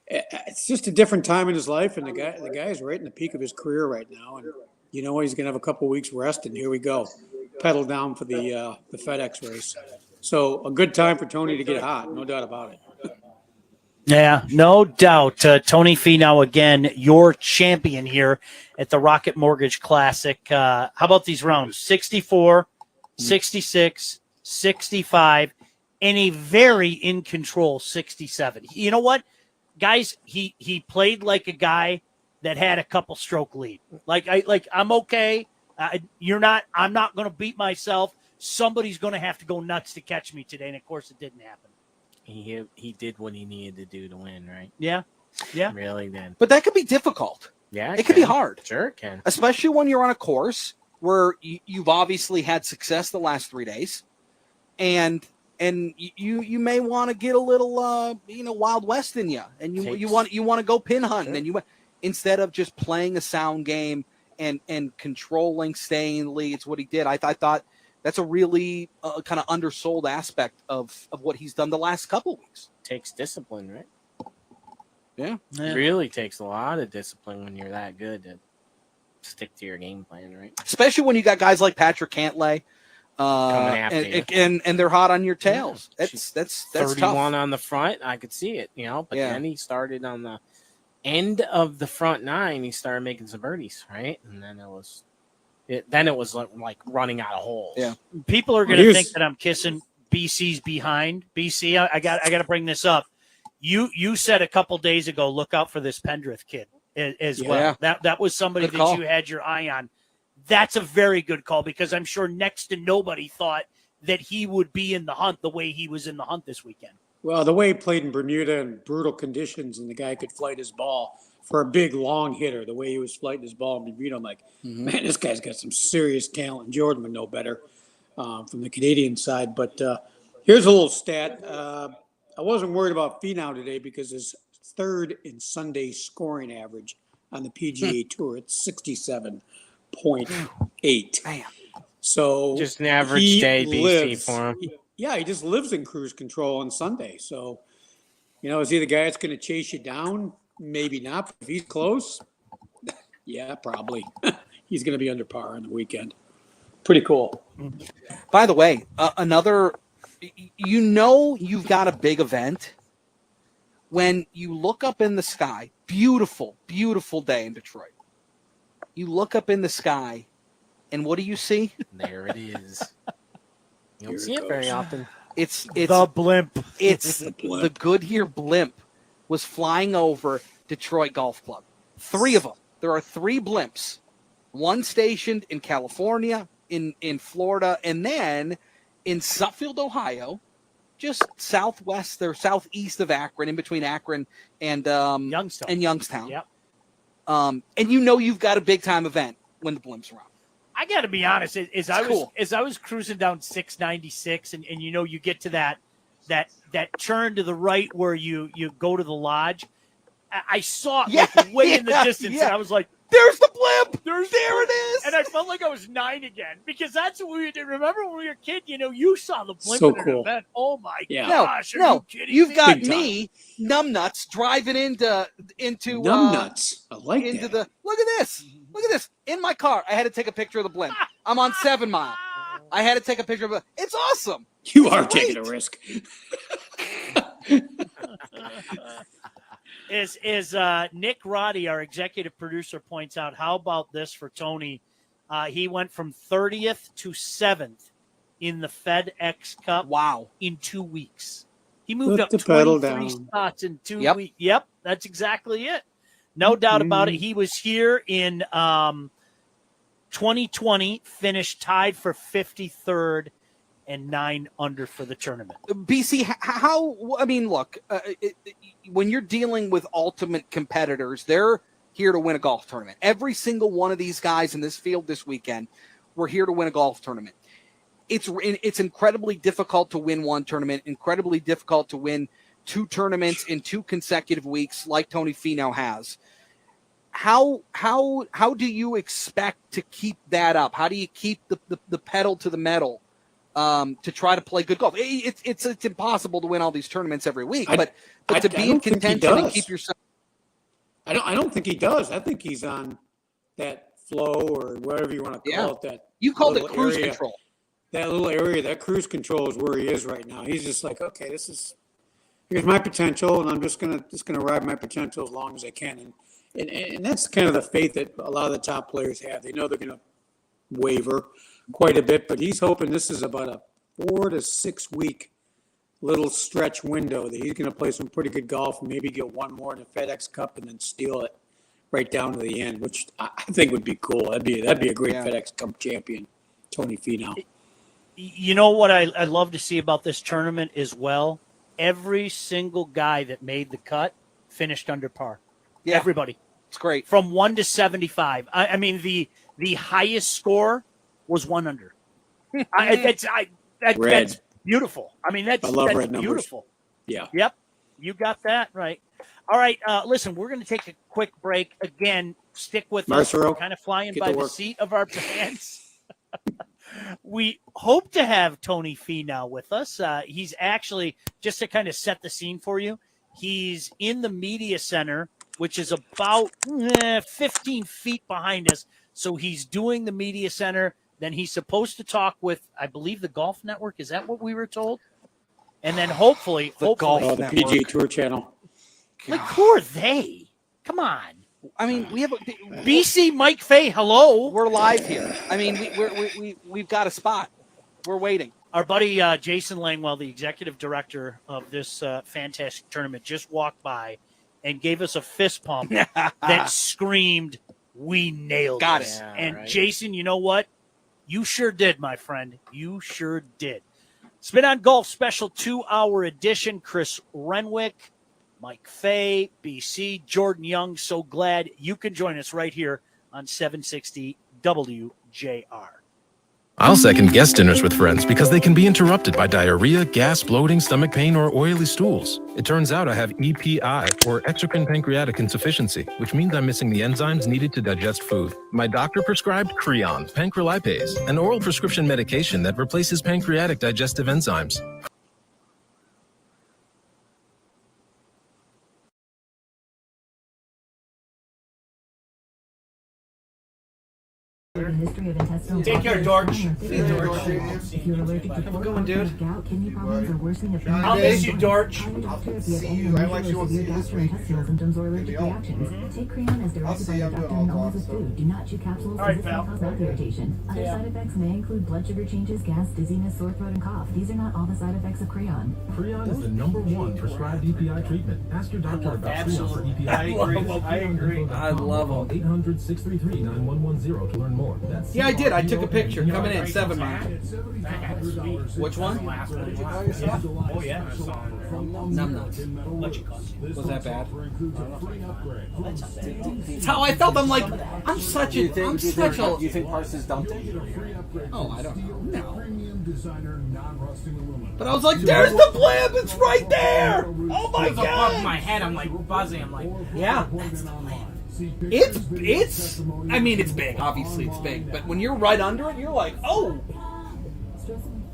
Speaker 16: it's just a different time in his life, and the guy is right in the peak of his career right now, and he's going to have a couple of weeks rest, and here we go, pedal down for the FedEx race. So a good time for Tony to get hot, no doubt about it.
Speaker 13: Yeah, no doubt. Tony Finau, again, your champion here at the Rocket Mortgage Classic. How about these rounds? 64, 66, 65, and a very in-control 67. You know what? Guys, he played like a guy that had a couple stroke lead. I'm okay. I'm not going to beat myself. Somebody's going to have to go nuts to catch me today. And of course it didn't happen.
Speaker 15: He did what he needed to do to win, right?
Speaker 13: Yeah. Yeah.
Speaker 15: Really did.
Speaker 14: But that could be difficult.
Speaker 15: Yeah.
Speaker 14: It could be hard.
Speaker 15: Sure it can.
Speaker 14: Especially when you're on a course where you've obviously had success the last 3 days. And you may want to get a little Wild West in you, and you want to go pin hunting, and you instead of just playing a sound game and controlling, staying leads. What he did, I thought that's a really kind of undersold aspect of what he's done the last couple of weeks.
Speaker 15: Takes discipline, right?
Speaker 14: Yeah.
Speaker 15: It really takes a lot of discipline when you're that good to stick to your game plan, right?
Speaker 14: Especially when you got guys like Patrick Cantlay.
Speaker 15: Coming after you.
Speaker 14: And they're hot on your tails. Yeah. That's
Speaker 15: 31
Speaker 14: tough.
Speaker 15: on the front. I could see it, but then he started on the end of the front nine. He started making some birdies, right? And then it was like running out of holes.
Speaker 14: Yeah,
Speaker 13: people are going to think that I'm kissing BC's behind. BC, I got to bring this up. You said a couple days ago, look out for this Pendrith kid as well. That was somebody that you had your eye on. That's a very good call, because I'm sure next to nobody thought that he would be in the hunt the way he was in the hunt this weekend.
Speaker 16: Well, the way he played in Bermuda in brutal conditions, and the guy could flight his ball for a big, long hitter, the way he was flighting his ball in Bermuda, I'm like, man, this guy's got some serious talent. Jordan would know better from the Canadian side. But here's a little stat. I wasn't worried about Finau today because his third in Sunday scoring average on the PGA Tour, it's 67.8.
Speaker 14: Man.
Speaker 16: So
Speaker 15: just an average day BC for him.
Speaker 16: He just lives in cruise control on Sunday. So, is he the guy that's going to chase you down? Maybe not. If he's close, yeah, probably. He's going to be under par on the weekend. Pretty cool.
Speaker 14: By the way, you've got a big event when you look up in the sky. Beautiful, beautiful day in Detroit. You look up in the sky, and what do you see?
Speaker 15: There it is. You don't see it very often.
Speaker 14: It's
Speaker 13: the blimp.
Speaker 14: It's the Goodyear blimp was flying over Detroit Golf Club. 3 of them. There are 3 blimps. One stationed in California, in Florida, and then in Suffield, Ohio, just southwest or southeast of Akron, in between Akron and Youngstown.
Speaker 13: Yep.
Speaker 14: And you've got a big time event when the blimp's around.
Speaker 13: I got to be honest. As I was cruising down 696, and you get to that turn to the right where you go to the lodge, I saw it way in the distance, and I was like,
Speaker 14: "There's the blimp!
Speaker 13: There it is!" And I felt like I was 9 again, because that's what we did. Remember when we were a kid? You saw the blimp
Speaker 16: So
Speaker 13: at
Speaker 16: cool.
Speaker 13: an event. Oh my
Speaker 14: No,
Speaker 13: gosh! Are you kidding
Speaker 14: you've
Speaker 13: me?
Speaker 14: got me, numbnuts, driving into
Speaker 16: Numbnuts. I like
Speaker 14: into
Speaker 16: that.
Speaker 14: Look at this. Look at this. In my car, I had to take a picture of the blimp. I'm on 7 Mile. I had to take a picture of it. It's awesome.
Speaker 16: You are taking a risk.
Speaker 13: As Nick Roddy, our executive producer, points out, how about this for Tony? He went from 30th to 7th in the FedEx Cup.
Speaker 14: Wow.
Speaker 13: In 2 weeks. He moved up
Speaker 16: Put the pedal
Speaker 13: 23
Speaker 16: down.
Speaker 13: spots in 2 weeks. Yep, that's exactly it. No doubt about it. He was here in 2020, finished tied for 53rd and 9 under for the tournament.
Speaker 14: BC, look, when you're dealing with ultimate competitors, they're here to win a golf tournament. Every single one of these guys in this field this weekend were here to win a golf tournament. It's incredibly difficult to win one tournament, incredibly difficult to win 2 tournaments in 2 consecutive weeks like Tony Finau has. How do you expect to keep that up? How do you keep the pedal to the metal to try to play good golf? It's impossible to win all these tournaments every week, but to be in contention and keep yourself.
Speaker 16: I don't think he does. I think he's on that flow, or whatever you want to call it. That
Speaker 14: you called it
Speaker 16: little
Speaker 14: cruise
Speaker 16: area.
Speaker 14: control.
Speaker 16: That little area, that cruise control is where he is right now. He's just like, okay, here's my potential, and I'm just gonna ride my potential as long as I can. And that's kind of the faith that a lot of the top players have. They know they're gonna waver quite a bit, but he's hoping this is about a 4 to 6 week little stretch window that he's going to play some pretty good golf and maybe get one more in the FedEx Cup and then steal it right down to the end, which I think would be cool. That'd be a great FedEx Cup champion, Tony Finau.
Speaker 13: You know what I love to see about this tournament as well? Every single guy that made the cut finished under par.
Speaker 14: Yeah.
Speaker 13: Everybody.
Speaker 14: It's great.
Speaker 13: From 1 to 75. I mean, the highest score was 1 under. That's beautiful. I mean, that's
Speaker 16: red
Speaker 13: beautiful.
Speaker 16: Yeah.
Speaker 13: Yep. You got that right. All right. Listen, we're going to take a quick break. Again, stick with us. We're kind of flying by the seat of our pants. We hope to have Tony Finau with us. He's actually, just to kind of set the scene for you, he's in the media center, which is about 15 feet behind us. So he's doing the media center. Then he's supposed to talk with, I believe, the Golf Network. Is that what we were told? And then hopefully
Speaker 16: the PGA Tour channel.
Speaker 13: Like, who are they? Come on.
Speaker 14: I mean, we have
Speaker 13: BC Mike Fay. Hello,
Speaker 14: we're live here. I mean, we've got a spot. We're waiting.
Speaker 13: Our buddy Jason Langwell, the executive director of this fantastic tournament, just walked by and gave us a fist pump that screamed, "We nailed
Speaker 14: Got
Speaker 13: this."
Speaker 14: it.
Speaker 13: Yeah, and right. Jason, you know what? You sure did, my friend. You sure did. Spin on Golf special 2-hour edition. Chris Renwick, Mike Fay, BC, Jordan Young. So glad you can join us right here on 760 WJR.
Speaker 6: I'll second guest dinners with friends because they can be interrupted by diarrhea, gas, bloating, stomach pain, or oily stools. It turns out I have EPI, or exocrine pancreatic insufficiency, which means I'm missing the enzymes needed to digest food. My doctor prescribed Creon, pancrelipase, an oral prescription medication that replaces pancreatic digestive enzymes.
Speaker 13: Take care, George.
Speaker 7: If you're allergic to pork, gout, kidney problems, or worsening of
Speaker 13: I'll miss you, George.
Speaker 7: gastrointestinal symptoms or allergic reactions. Take Creon as directed by your doctor and always with food. Do not chew capsules as this may cause mouth irritation. Other side effects may include blood sugar changes, gas, dizziness, sore throat, and cough. These are not all the side effects of Creon.
Speaker 8: Creon is the #1 prescribed EPI treatment. Ask your doctor about Creon for EPI.
Speaker 1: I agree. I love them.
Speaker 8: 800-633-9110 to learn more.
Speaker 1: Yeah, I did. I took a picture coming in 7 mile. Which one?
Speaker 13: Oh yeah.
Speaker 1: Was that bad? That's how I felt. I'm like, I'm such a.
Speaker 5: Do you think Parsons dumped it?
Speaker 1: Oh, I don't know. No. But I was like, there's the blimp. It's right there. Oh my
Speaker 5: It was
Speaker 1: god.
Speaker 5: above my head. I'm like buzzing. I'm like,
Speaker 1: Yeah.
Speaker 5: that's the blimp.
Speaker 1: It's. I mean, it's big. Obviously, it's big. But when you're right under it, you're like, oh,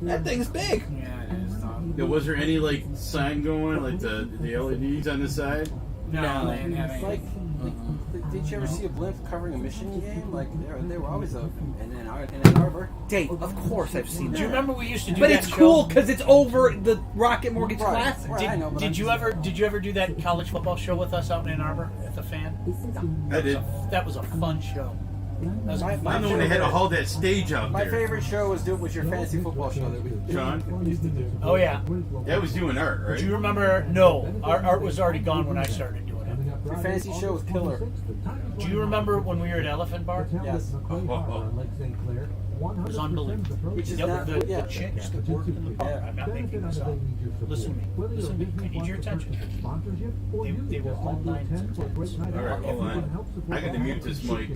Speaker 1: that thing's big.
Speaker 23: Yeah, was there any like sign going, like the LEDs on the side?
Speaker 5: No, they didn't have any.
Speaker 9: Like, did you ever see a blimp covering a Michigan game? Like, they were always in Ann Arbor.
Speaker 1: Dave, of course I've seen that.
Speaker 13: Do you remember we used to do
Speaker 1: but
Speaker 13: that
Speaker 1: it's
Speaker 13: show?
Speaker 1: cool because it's over the Rocket Mortgage Classic.
Speaker 13: Did you ever do that college football show with us out in Ann Arbor at the Fan?
Speaker 23: I did.
Speaker 13: That was a fun show. That was a
Speaker 23: I
Speaker 13: fun
Speaker 23: know
Speaker 13: show.
Speaker 23: when they had to hold that stage out
Speaker 9: My
Speaker 23: there.
Speaker 9: favorite show was your fantasy football show that we
Speaker 23: Sean?
Speaker 9: used to do.
Speaker 13: Oh yeah.
Speaker 23: That was doing art, right?
Speaker 13: Do you remember? No, our art was already gone when I started doing it.
Speaker 9: Your fantasy show was killer.
Speaker 13: Do you remember when we were at Elephant Bar?
Speaker 9: Yes.
Speaker 13: It was unbelievable.
Speaker 9: Which is
Speaker 13: Yep,
Speaker 9: not-
Speaker 13: the
Speaker 9: yeah.
Speaker 13: chicks that worked in the bar. I'm not making this up. Listen to me. Listen to me. I need your attention. They were all 9s and 10s.
Speaker 23: All right, hold on. I got to mute this mic.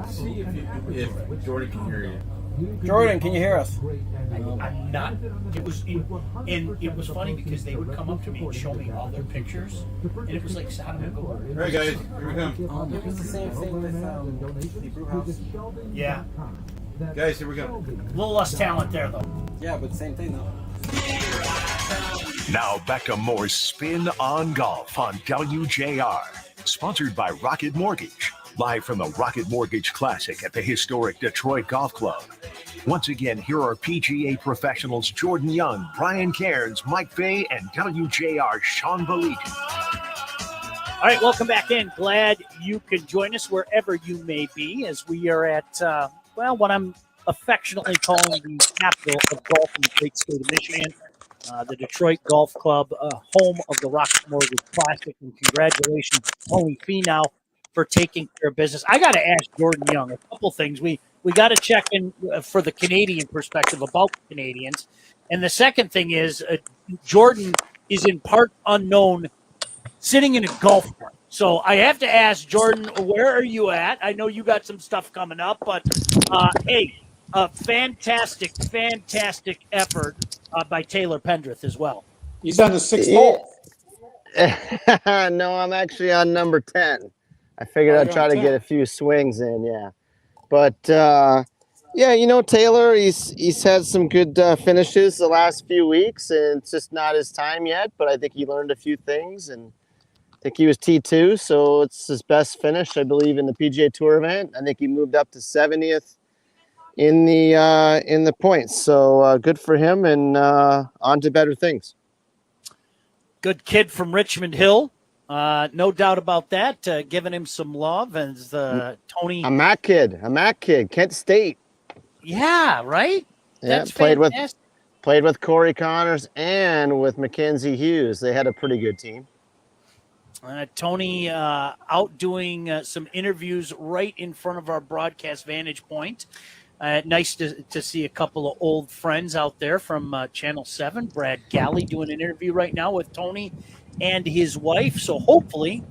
Speaker 23: See if Jordan can hear you.
Speaker 9: Jordan, can you hear us?
Speaker 13: I'm not. It was, and it was funny because they would come up to me and show me all their pictures, and it was like Sodom and Gomorrah.
Speaker 23: All right, guys, here we come.
Speaker 9: It was the same thing with the brew house.
Speaker 13: Yeah.
Speaker 23: Guys, here we go.
Speaker 13: A little less talent there, though.
Speaker 9: Yeah, but same thing though.
Speaker 10: Now back to more Spin on Golf on WJR. Sponsored by Rocket Mortgage. Live from the Rocket Mortgage Classic at the historic Detroit Golf Club. Once again, here are PGA professionals Jordan Young, Brian Cairns, Mike Fay, and WJR Sean Baligian.
Speaker 13: All right, welcome back in. Glad you could join us wherever you may be as we are at, what I'm affectionately calling the capital of golf in the great state of Michigan, the Detroit Golf Club, home of the Rocket Mortgage Classic. And congratulations to Tony Finau for taking care of business. I got to ask Jordan Young a couple things. We got to check in for the Canadian perspective about the Canadians. And the second thing is Jordan is in part unknown sitting in a golf cart. So I have to ask Jordan, where are you at? I know you got some stuff coming up, but hey, a fantastic effort by Taylor Pendrith as well.
Speaker 16: He's on the sixth hole.
Speaker 17: No, I'm actually on number 10. I figured I'd try to get a few swings in, yeah. But yeah, Taylor, he's had some good finishes the last few weeks, and it's just not his time yet. But I think he learned a few things, and I think he was T2, so it's his best finish, I believe, in the PGA Tour event. I think he moved up to 70th in the points, so good for him, and on to better things.
Speaker 13: Good kid from Richmond Hill. No doubt about that. Giving him some love as Tony.
Speaker 17: A Mac kid, Kent State.
Speaker 13: Yeah, right.
Speaker 17: Yeah,
Speaker 13: That's
Speaker 17: played
Speaker 13: fantastic.
Speaker 17: with Corey Connors and with Mackenzie Hughes. They had a pretty good team.
Speaker 13: Tony out doing some interviews right in front of our broadcast vantage point. Nice to see a couple of old friends out there from Channel 7. Brad Galley doing an interview right now with Tony and his wife. So hopefully,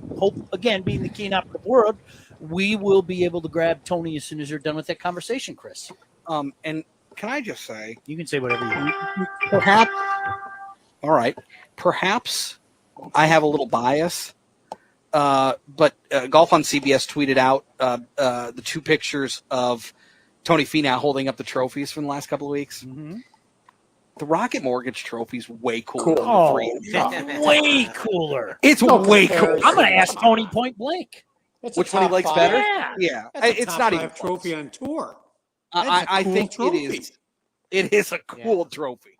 Speaker 13: again, being the keen operative world, we will be able to grab Tony as soon as you're done with that conversation, Chris.
Speaker 14: And can I just say,
Speaker 13: you can say whatever you want.
Speaker 14: Perhaps, all right, perhaps I have a little bias, but Golf on CBS tweeted out the two pictures of Tony Finau holding up the trophies from the last couple of weeks.
Speaker 13: Mm-hmm.
Speaker 14: The Rocket Mortgage trophy's way cooler. Than
Speaker 13: Oh,
Speaker 14: the
Speaker 13: way cooler.
Speaker 14: It's way cooler.
Speaker 13: I'm going to ask Tony point blank.
Speaker 14: Which one he likes better?
Speaker 13: Yeah.
Speaker 14: Yeah.
Speaker 16: That's a
Speaker 14: It's
Speaker 16: top
Speaker 14: not
Speaker 16: five
Speaker 14: even
Speaker 16: trophy on tour.
Speaker 14: I
Speaker 16: cool
Speaker 14: think
Speaker 16: trophy.
Speaker 14: it is. It is a cool trophy.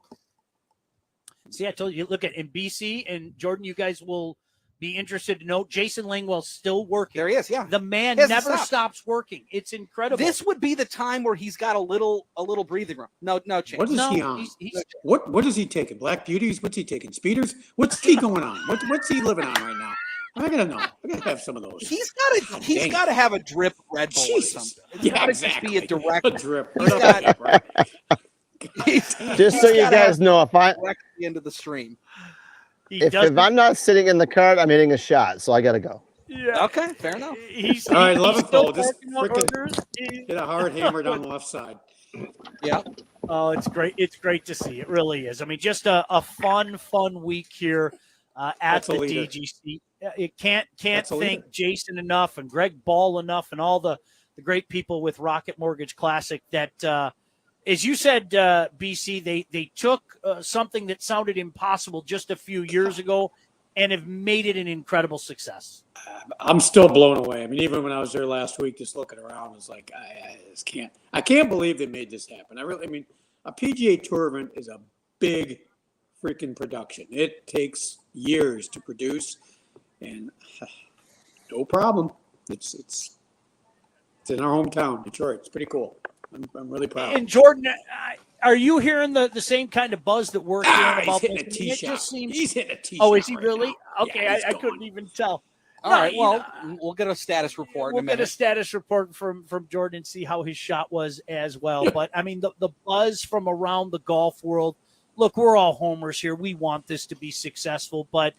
Speaker 13: See, I told you, look at in BC and Jordan, you guys will be interested to know Jason Langwell's still working.
Speaker 14: There he is. Yeah,
Speaker 13: the man
Speaker 14: He hasn't
Speaker 13: never
Speaker 14: stopped.
Speaker 13: stops working. It's incredible.
Speaker 14: This would be the time where he's got a little breathing room. No chance.
Speaker 16: What is he on?
Speaker 13: He's
Speaker 16: What is he taking? Black Beauties? What's he taking? Speeders? What's he going on? What's he living on right now? I gotta know. I gotta have some of those.
Speaker 14: He's
Speaker 16: dang
Speaker 14: got to have a drip Red Bull or
Speaker 16: Jesus.
Speaker 14: something. It's
Speaker 16: Yeah,
Speaker 14: gotta
Speaker 16: exactly.
Speaker 14: Just be a direct
Speaker 16: A drip.
Speaker 14: He's got,
Speaker 17: Just so you guys know, if
Speaker 14: directly into the stream.
Speaker 17: if I'm not sitting in the cart, I'm hitting a shot, so I gotta go.
Speaker 13: Yeah.
Speaker 14: Okay, fair enough.
Speaker 16: All right, love
Speaker 13: he's
Speaker 16: it
Speaker 13: still
Speaker 16: though. Just
Speaker 13: parking out
Speaker 16: freaking
Speaker 13: orders.
Speaker 16: get a hard hammer down the left side.
Speaker 14: Yeah.
Speaker 13: Oh, it's great. It's great to see. It really is. I mean, just a fun at
Speaker 16: That's a
Speaker 13: the
Speaker 16: leader.
Speaker 13: DGC. It can't
Speaker 16: That's a
Speaker 13: thank
Speaker 16: leader.
Speaker 13: Jason enough and Greg Ball enough and all the great people with Rocket Mortgage Classic that, as you said, BC, they took something that sounded impossible just a few years ago and have made it an incredible success.
Speaker 16: I'm still blown away. I mean, even when I was there last week, just looking around, it's like I just can't. I can't believe they made this happen. I mean, a PGA Tour event is a big freaking production. It takes years to produce, and no problem. It's in our hometown, Detroit. It's pretty cool. I'm really proud.
Speaker 13: And Jordan, are you hearing the same kind of buzz that we're hearing about
Speaker 16: he's hitting
Speaker 13: this?
Speaker 16: a tee
Speaker 13: It
Speaker 16: shot.
Speaker 13: just seems.
Speaker 16: He's hitting a tee
Speaker 13: Oh,
Speaker 16: shot
Speaker 13: is he
Speaker 16: right
Speaker 13: really?
Speaker 16: now.
Speaker 13: Okay,
Speaker 16: Yeah, he's
Speaker 13: I couldn't
Speaker 16: going.
Speaker 13: even tell.
Speaker 14: All
Speaker 13: No,
Speaker 14: right.
Speaker 13: you
Speaker 14: Well,
Speaker 13: know,
Speaker 14: we'll get a status report
Speaker 13: we'll
Speaker 14: in a
Speaker 13: get a
Speaker 14: minute.
Speaker 13: status report from Jordan and see how his shot was as well. But I mean, the buzz from around the golf world. Look, we're all homers here. We want this to be successful, but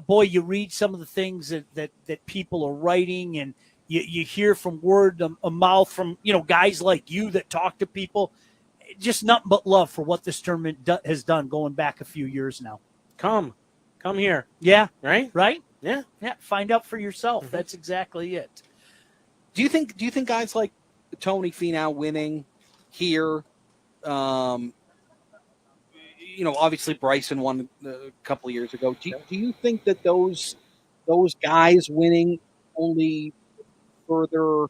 Speaker 13: boy, you read some of the things that people are writing, and you hear from word of mouth from guys like you that talk to people. Just nothing but love for what this tournament has done going back a few years now.
Speaker 15: Come here.
Speaker 13: Yeah.
Speaker 15: Right?
Speaker 13: Yeah. Find out for yourself. That's exactly it.
Speaker 14: Do you think guys like Tony Finau winning here, obviously Bryson won a couple of years ago. Do you think that those guys winning only further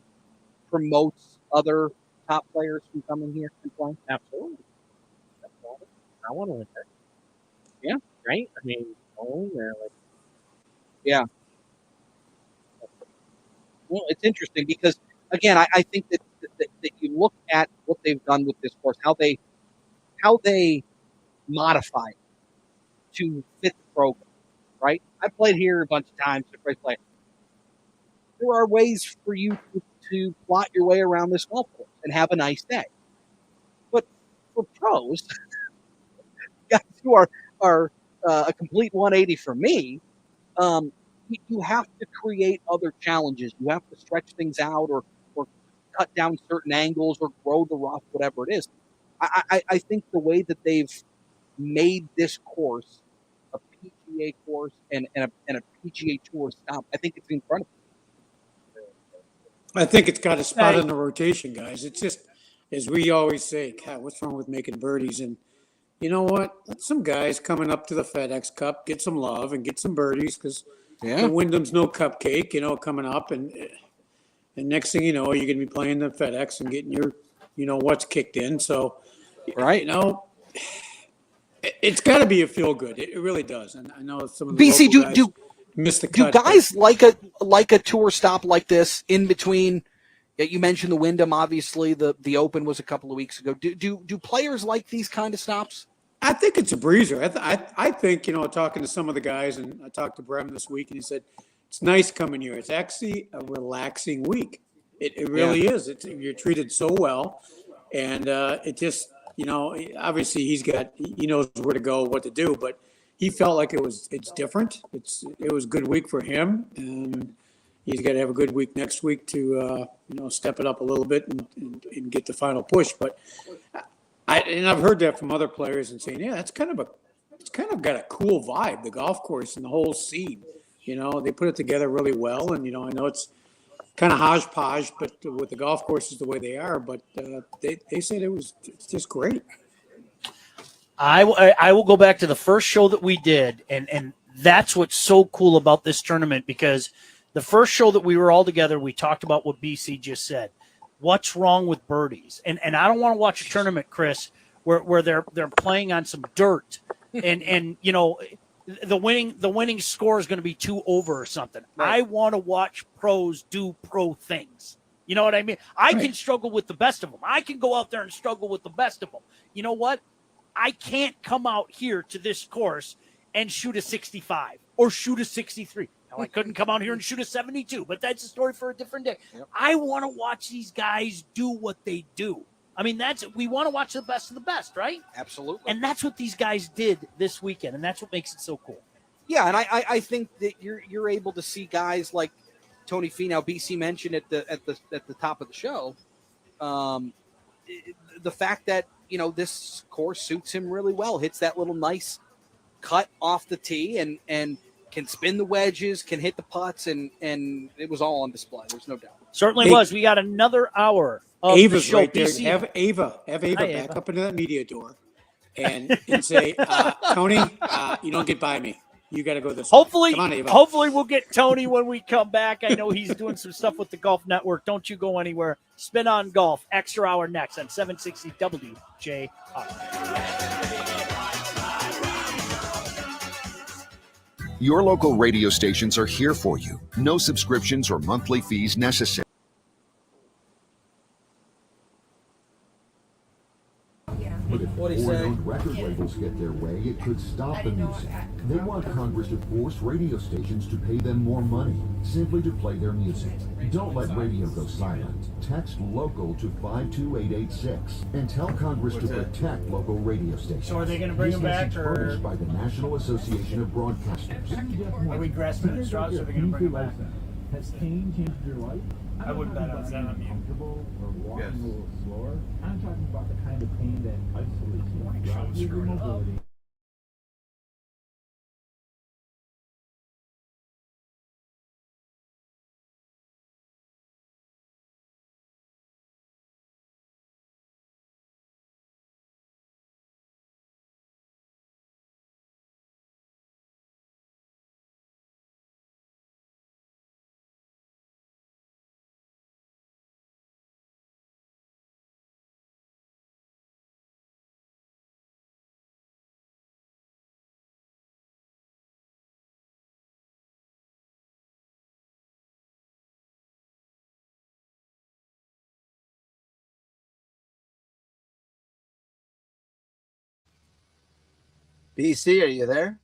Speaker 14: promotes other top players from coming here and playing?
Speaker 15: Absolutely. I want to win there.
Speaker 14: Yeah.
Speaker 15: Right? I mean, there.
Speaker 14: Yeah. Well, it's interesting because, again, I think that you look at what they've done with this course, how they modify it to fit the program, right? I played here a bunch of times. It's a great play. There are ways for you to plot your way around this golf course and have a nice day. But for pros, guys who are a complete 180 for me, you have to create other challenges. You have to stretch things out or cut down certain angles or grow the rough, whatever it is. I think the way that they've made this course a PGA course and a PGA Tour stop, I think it's incredible.
Speaker 16: I think it's got a spot in the rotation, guys. It's just, as we always say, God, what's wrong with making birdies? And you know what? Let some guys coming up to the FedEx Cup get some love and get some birdies because the Wyndham's no cupcake, coming up. And next thing you know, you're going to be playing the FedEx and getting your, what's kicked in. So,
Speaker 14: right.
Speaker 16: It's got to be a feel good. It really does. And I know some of the
Speaker 14: BC,
Speaker 16: local guys miss the cut.
Speaker 14: Do guys like a tour stop like this in between? You mentioned the Wyndham, obviously. The Open was a couple of weeks ago. Do players like these kind of stops?
Speaker 16: I think it's a breezer. I think, talking to some of the guys, and I talked to Brem this week, and he said, it's nice coming here. It's actually a relaxing week. It really is. You're treated so well. And it just, obviously he knows where to go, what to do, but he felt like it's different. It was a good week for him. And he's got to have a good week next week to, step it up a little bit and get the final push. But I've heard that from other players and saying, yeah, it's kind of got a cool vibe, the golf course and the whole scene. They put it together really well. And, I know it's kind of hodgepodge, but with the golf courses the way they are, but they said it's just great.
Speaker 13: I will go back to the first show that we did, and that's what's so cool about this tournament, because the first show that we were all together, we talked about what BC just said. What's wrong with birdies? And I don't want to watch a tournament, Chris, where they're playing on some dirt, and the winning score is going to be 2 over or something.
Speaker 14: Right.
Speaker 13: I want to watch pros do pro things. You know what I mean? I can struggle with the best of them. I can go out there and struggle with the best of them. You know what? I can't come out here to this course and shoot a 65 or shoot a 63. Now, I couldn't come out here and shoot a 72, but that's a story for a different day.
Speaker 14: Yep.
Speaker 13: I want to watch these guys do what they do. I mean, we want to watch the best of the best, right?
Speaker 14: Absolutely.
Speaker 13: And that's what these guys did this weekend, and that's what makes it so cool.
Speaker 14: Yeah, and I think that you're able to see guys like Tony Finau, BC mentioned at the top of the show. The fact that this course suits him really well, hits that little nice cut off the tee, and can spin the wedges, can hit the putts, and it was all on display. There's no doubt.
Speaker 13: Certainly was. We got another hour of
Speaker 16: Ava's
Speaker 13: the show.
Speaker 16: right there.
Speaker 13: BC.
Speaker 16: Have Ava
Speaker 13: Hi,
Speaker 16: back
Speaker 13: Ava.
Speaker 16: up into that media door and say, Tony, you don't get by me. You got to go this way.
Speaker 13: Hopefully,
Speaker 16: Come on, Ava.
Speaker 13: hopefully we'll get Tony when we come back. I know he's doing some stuff with the Golf Network. Don't you go anywhere. Spin on Golf, extra hour next on 760 WJR.
Speaker 11: Your local radio stations are here for you. No subscriptions or monthly fees necessary.
Speaker 8: But if
Speaker 9: What'd he say?
Speaker 8: foreign record labels get their way, it could stop the music. They want Congress to force radio stations to pay them more money, simply to play their music. Don't let radio go silent. Text LOCAL to 52886 and tell Congress to protect local radio stations.
Speaker 5: So are they gonna bring
Speaker 8: This
Speaker 5: them back,
Speaker 8: message
Speaker 5: or-
Speaker 8: furnished by the National Association of Broadcasters.
Speaker 5: Are we grasping at straws, or are they going to bring it back?
Speaker 12: Has pain changed your life?
Speaker 5: I wouldn't bet on that.
Speaker 12: Comfortable or walking
Speaker 23: Yes.
Speaker 12: a little slower? I'm talking about the kind of pain that isolates you and robs you of your mobility.
Speaker 17: BC, are you there?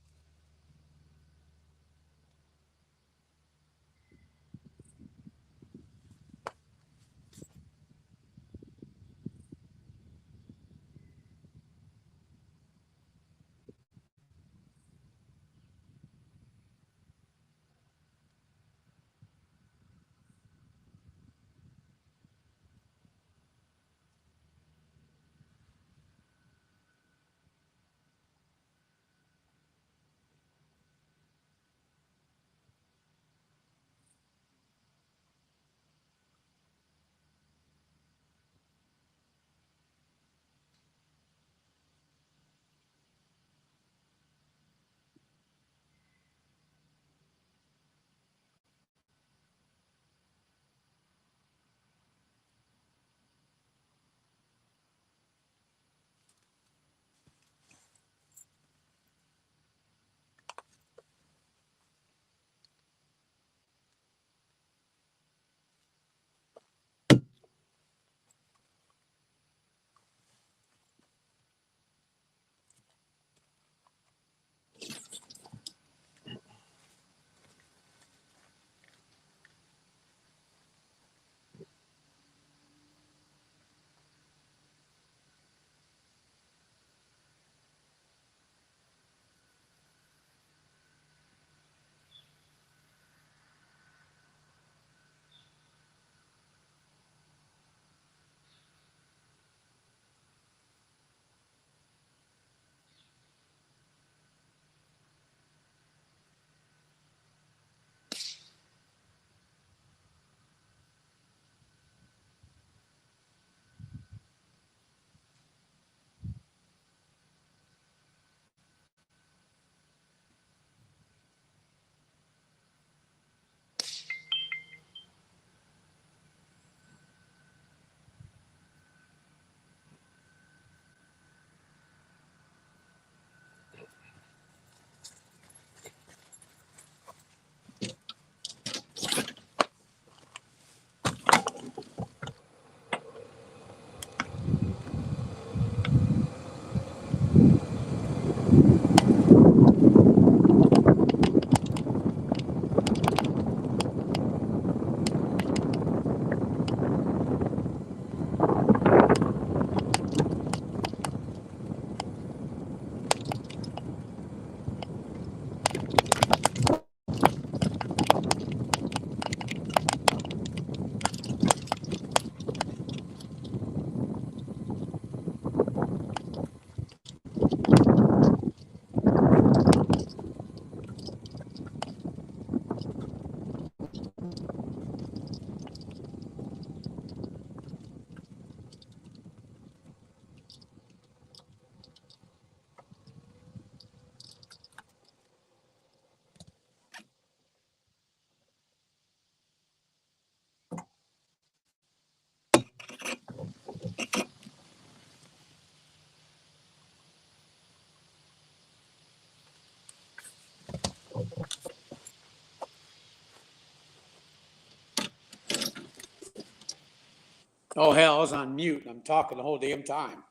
Speaker 16: Oh, hell, I was on mute. I'm talking the whole damn time.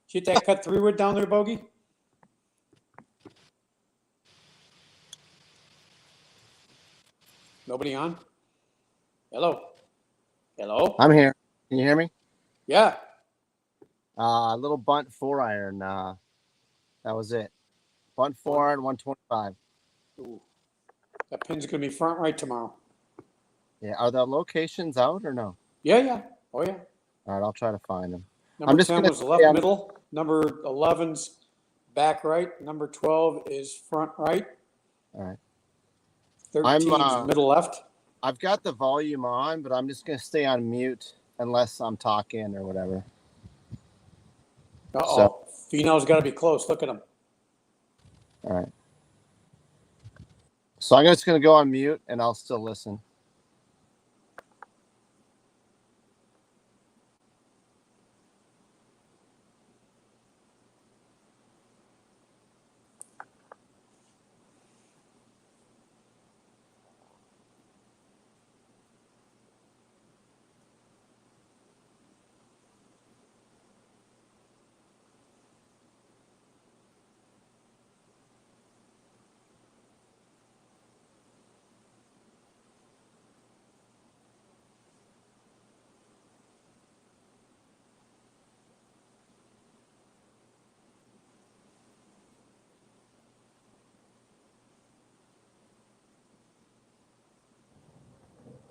Speaker 16: Hit that cut 3 wood down there, Bogey? Nobody on? Hello? Hello?
Speaker 17: I'm here. Can you hear me?
Speaker 16: Yeah.
Speaker 17: Little bunt 4-iron. That was it. Bunt 4-iron, 125.
Speaker 16: Ooh. That pin's going to be front right tomorrow.
Speaker 17: Yeah. Are the locations out or no?
Speaker 16: Yeah. Oh, yeah.
Speaker 17: All right, I'll try to find them.
Speaker 16: Number 10 was left middle. Number 11's back right. Number 12 is front right.
Speaker 17: All right.
Speaker 16: 13's middle left.
Speaker 17: I've got the volume on, but I'm just going to stay on mute unless I'm talking or whatever.
Speaker 16: Uh-oh.
Speaker 17: So,
Speaker 16: Finau's got to be close. Look at him.
Speaker 17: all right. So I'm just going to go on mute, and I'll still listen.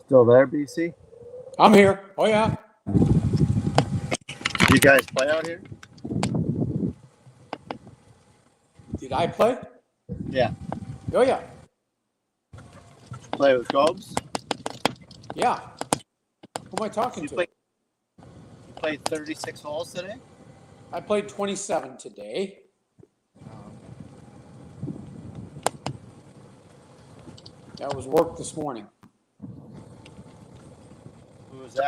Speaker 17: Still there, BC?
Speaker 16: I'm here. Oh, yeah.
Speaker 17: You guys play out here?
Speaker 16: Did I play?
Speaker 17: Yeah.
Speaker 16: Oh, yeah.
Speaker 17: Play with Gobes?
Speaker 16: Yeah. Who am I talking to?
Speaker 17: You played 36 holes today?
Speaker 16: I played 27 today. That was work this morning.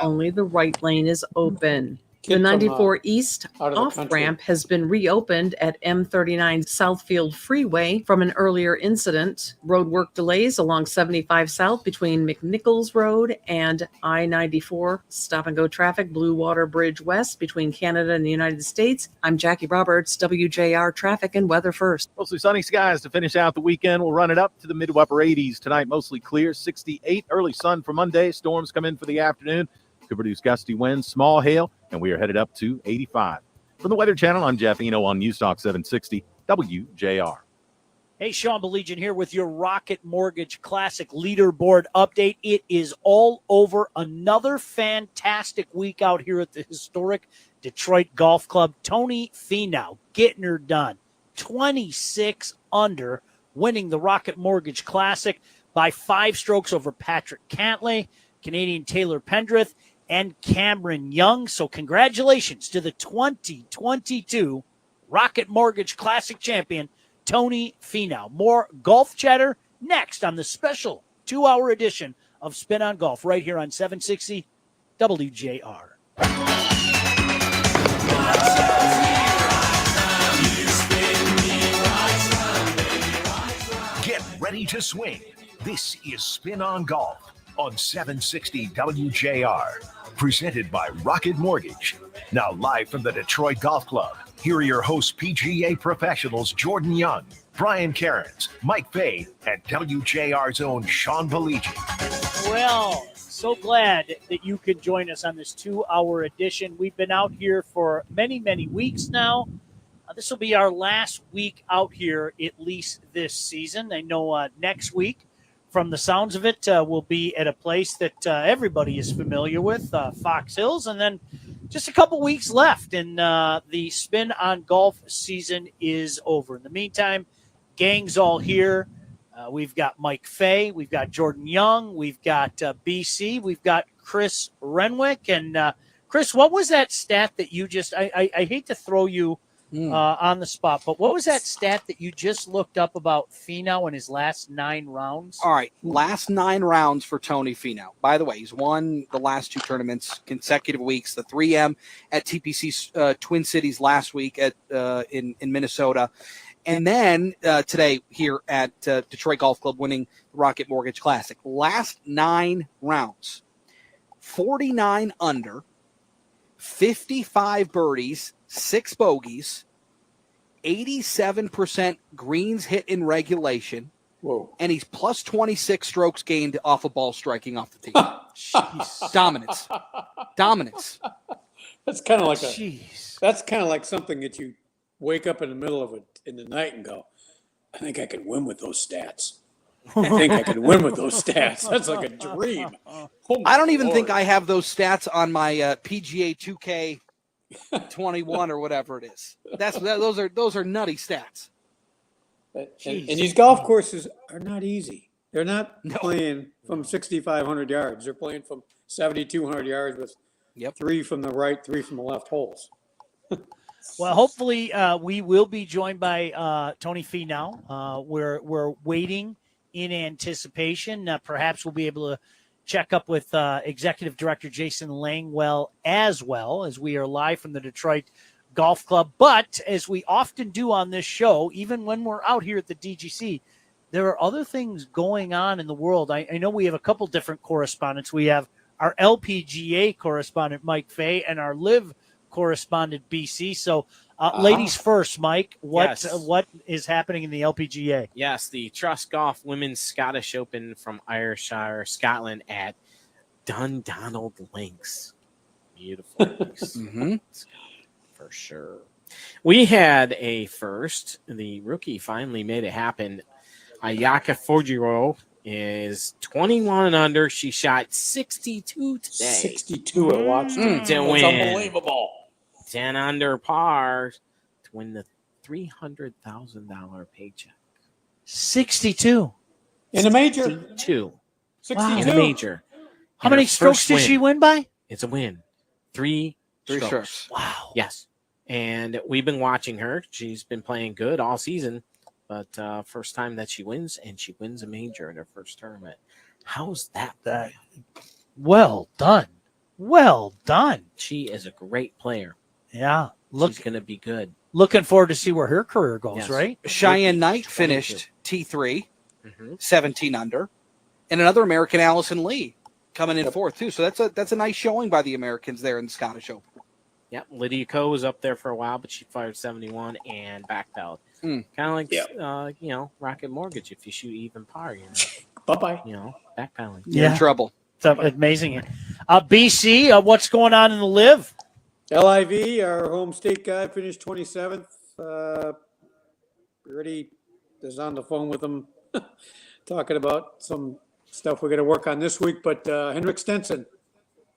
Speaker 18: Only the right lane is open.
Speaker 16: Kid
Speaker 18: The
Speaker 16: from,
Speaker 18: 94 East
Speaker 16: out of the country.
Speaker 18: off-ramp has been reopened at M39 Southfield Freeway from an earlier incident. Road work delays along 75 South between McNichols Road and I-94. Stop-and-go traffic, Blue Water Bridge West between Canada and the United States. I'm Jackie Roberts, WJR Traffic and Weather First.
Speaker 19: Mostly sunny skies to finish out the weekend. We'll run it up to the mid to upper 80s tonight. Mostly clear, 68. Early sun for Monday. Storms come in for the afternoon. Could produce gusty winds, small hail, and we are headed up to 85. From the Weather Channel, I'm Jeff Eno on News Talk 760 WJR.
Speaker 13: Hey, Sean Baligian here with your Rocket Mortgage Classic leaderboard update. It is all over. Another fantastic week out here at the historic Detroit Golf Club. Tony Finau getting her done. 26 under, winning the Rocket Mortgage Classic by 5 strokes over Patrick Cantlay, Canadian Taylor Pendrith, and Cameron Young. So congratulations to the 2022 Rocket Mortgage Classic champion, Tony Finau. More golf chatter next on the special 2-hour edition of Spin on Golf right here on 760 WJR.
Speaker 10: Get ready to swing. This is Spin on Golf on 760 WJR, presented by Rocket Mortgage. Now live from the Detroit Golf Club, here are your hosts, PGA professionals Jordan Young, Brian Cairns, Mike Fay, and WJR's own Sean Baligian.
Speaker 13: Well, so glad that you could join us on this 2-hour edition. We've been out here for many, many weeks now. This will be our last week out here, at least this season. I know next week, from the sounds of it, we'll be at a place that everybody is familiar with, Fox Hills. And then just a couple weeks left, and the Spin on Golf season is over. In the meantime, gang's all here. We've got Mike Fay. We've got Jordan Young. We've got BC. We've got Chris Renwick. And Chris, what was that stat that you just – I hate to throw you on the spot, but what was that stat that you just looked up about Finau in his last 9 rounds?
Speaker 14: All right, last 9 rounds for Tony Finau. By the way, he's won the last 2 tournaments consecutive weeks. The 3M at TPC Twin Cities last week at in Minnesota, and then today here at Detroit Golf Club, winning the Rocket Mortgage Classic. Last 9 rounds, 49 under, 55 birdies, 6 bogeys, 87% greens hit in regulation.
Speaker 16: Whoa.
Speaker 14: And he's plus 26 strokes gained off of ball striking off the tee. Jeez. Dominance.
Speaker 16: That's kind of like
Speaker 14: Jeez.
Speaker 16: That's kind of like something that you wake up in the middle of it in the night and go, I think I could win with those stats. I think I could win with those stats. That's like a dream.
Speaker 14: I don't even think I have those stats on my PGA 2K 21 or whatever it is. Those are nutty stats.
Speaker 16: And these golf courses are not easy. They're not playing from 6,500 yards. They're playing from 7,200 yards with 3 from the right, 3 from the left holes.
Speaker 13: Well, hopefully we will be joined by Tony Finau. We're waiting in anticipation. Perhaps we'll be able to check up with Executive Director Jason Langwell as well, as we are live from the Detroit Golf Club. But as we often do on this show, even when we're out here at the DGC, there are other things going on in the world. I know we have a couple different correspondents. We have our LPGA correspondent, Mike Fay, and our LIV correspondent, BC. So ladies first, Mike, what is happening in the LPGA?
Speaker 15: Yes, the Trust Golf Women's Scottish Open from Ayrshire, Scotland at Dundonald Links. Beautiful links. For sure. We had a first. The rookie finally made it happen. Ayaka Fujiro is 21 under. She shot 62 today.
Speaker 16: 62 I watched.
Speaker 15: To
Speaker 16: It's
Speaker 15: win.
Speaker 16: unbelievable.
Speaker 15: 10 under par to win the $300,000 paycheck.
Speaker 13: 62.
Speaker 16: In a major?
Speaker 15: 62.
Speaker 16: 62.
Speaker 15: In a major.
Speaker 13: How many strokes did she win by?
Speaker 15: It's a win. Three strokes.
Speaker 13: Wow.
Speaker 15: Yes. And we've been watching her. She's been playing good all season, but first time that she wins, and she wins a major in her first tournament. How's that?
Speaker 13: Well done. Well done.
Speaker 15: She is a great player.
Speaker 13: Yeah.
Speaker 15: She's going to be good.
Speaker 13: Looking forward to see where her career goes,
Speaker 15: Yes.
Speaker 13: right?
Speaker 14: Cheyenne Knight finished T3, 17 under, and another American, Allison Lee, coming in fourth too. So that's a nice showing by the Americans there in the Scottish Open.
Speaker 15: Yep, Lydia Ko was up there for a while, but she fired 71 and backpedaled. Kind of like, Rocket Mortgage. If you shoot even par,
Speaker 16: bye-bye.
Speaker 15: Backpedaling.
Speaker 13: Yeah.
Speaker 14: In trouble.
Speaker 13: It's amazing. BC, what's going on in the LIV?
Speaker 16: LIV, our home state guy, finished 27th. Already is on the phone with him talking about some stuff we're going to work on this week. But Henrik Stenson,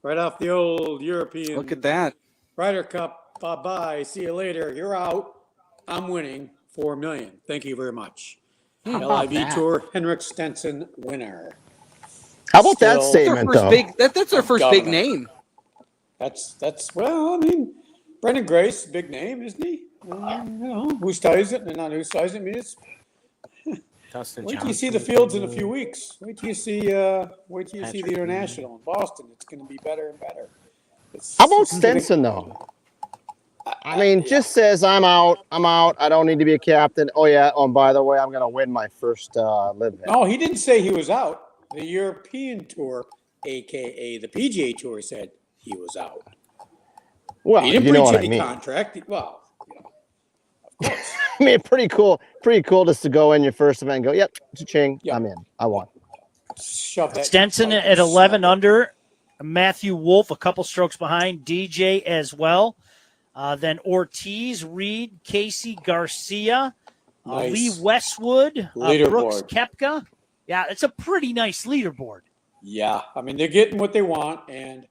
Speaker 16: right off the old European.
Speaker 14: Look at that.
Speaker 16: Ryder Cup. Bye-bye. See you later. You're out. I'm winning $4 million. Thank you very much. LIV Tour, Henrik Stenson, winner.
Speaker 17: How about that statement, though?
Speaker 14: That's our first big name.
Speaker 16: That's well, I mean, Brendan Grace, big name, isn't he? Who studies it and not who studies it. I mean, it's. Wait till you see the fields in a few weeks. Wait till you see the International in Boston. It's going to be better and better.
Speaker 17: How about Stenson, though? I mean, just says, I'm out. I don't need to be a captain. Oh, yeah. Oh, and by the way, I'm going to win my first LIV.
Speaker 16: No, he didn't say he was out. The European Tour, a.k.a. the PGA Tour, said he was out.
Speaker 17: Well,
Speaker 16: he didn't
Speaker 17: you know
Speaker 16: breach
Speaker 17: what
Speaker 16: any
Speaker 17: I mean.
Speaker 16: contract. Well, of course.
Speaker 17: I mean, pretty cool just to go in your first event and go, yep, cha-ching, I'm in. I won.
Speaker 16: Shove that.
Speaker 13: Stenson at 11 under. Matthew Wolf, a couple strokes behind. DJ as well. Then Ortiz, Reed, Casey Garcia,
Speaker 16: Nice.
Speaker 13: Lee Westwood,
Speaker 16: Leaderboard.
Speaker 13: Brooks Koepka. Yeah, it's a pretty nice leaderboard.
Speaker 16: Yeah, I mean, they're getting what they want, and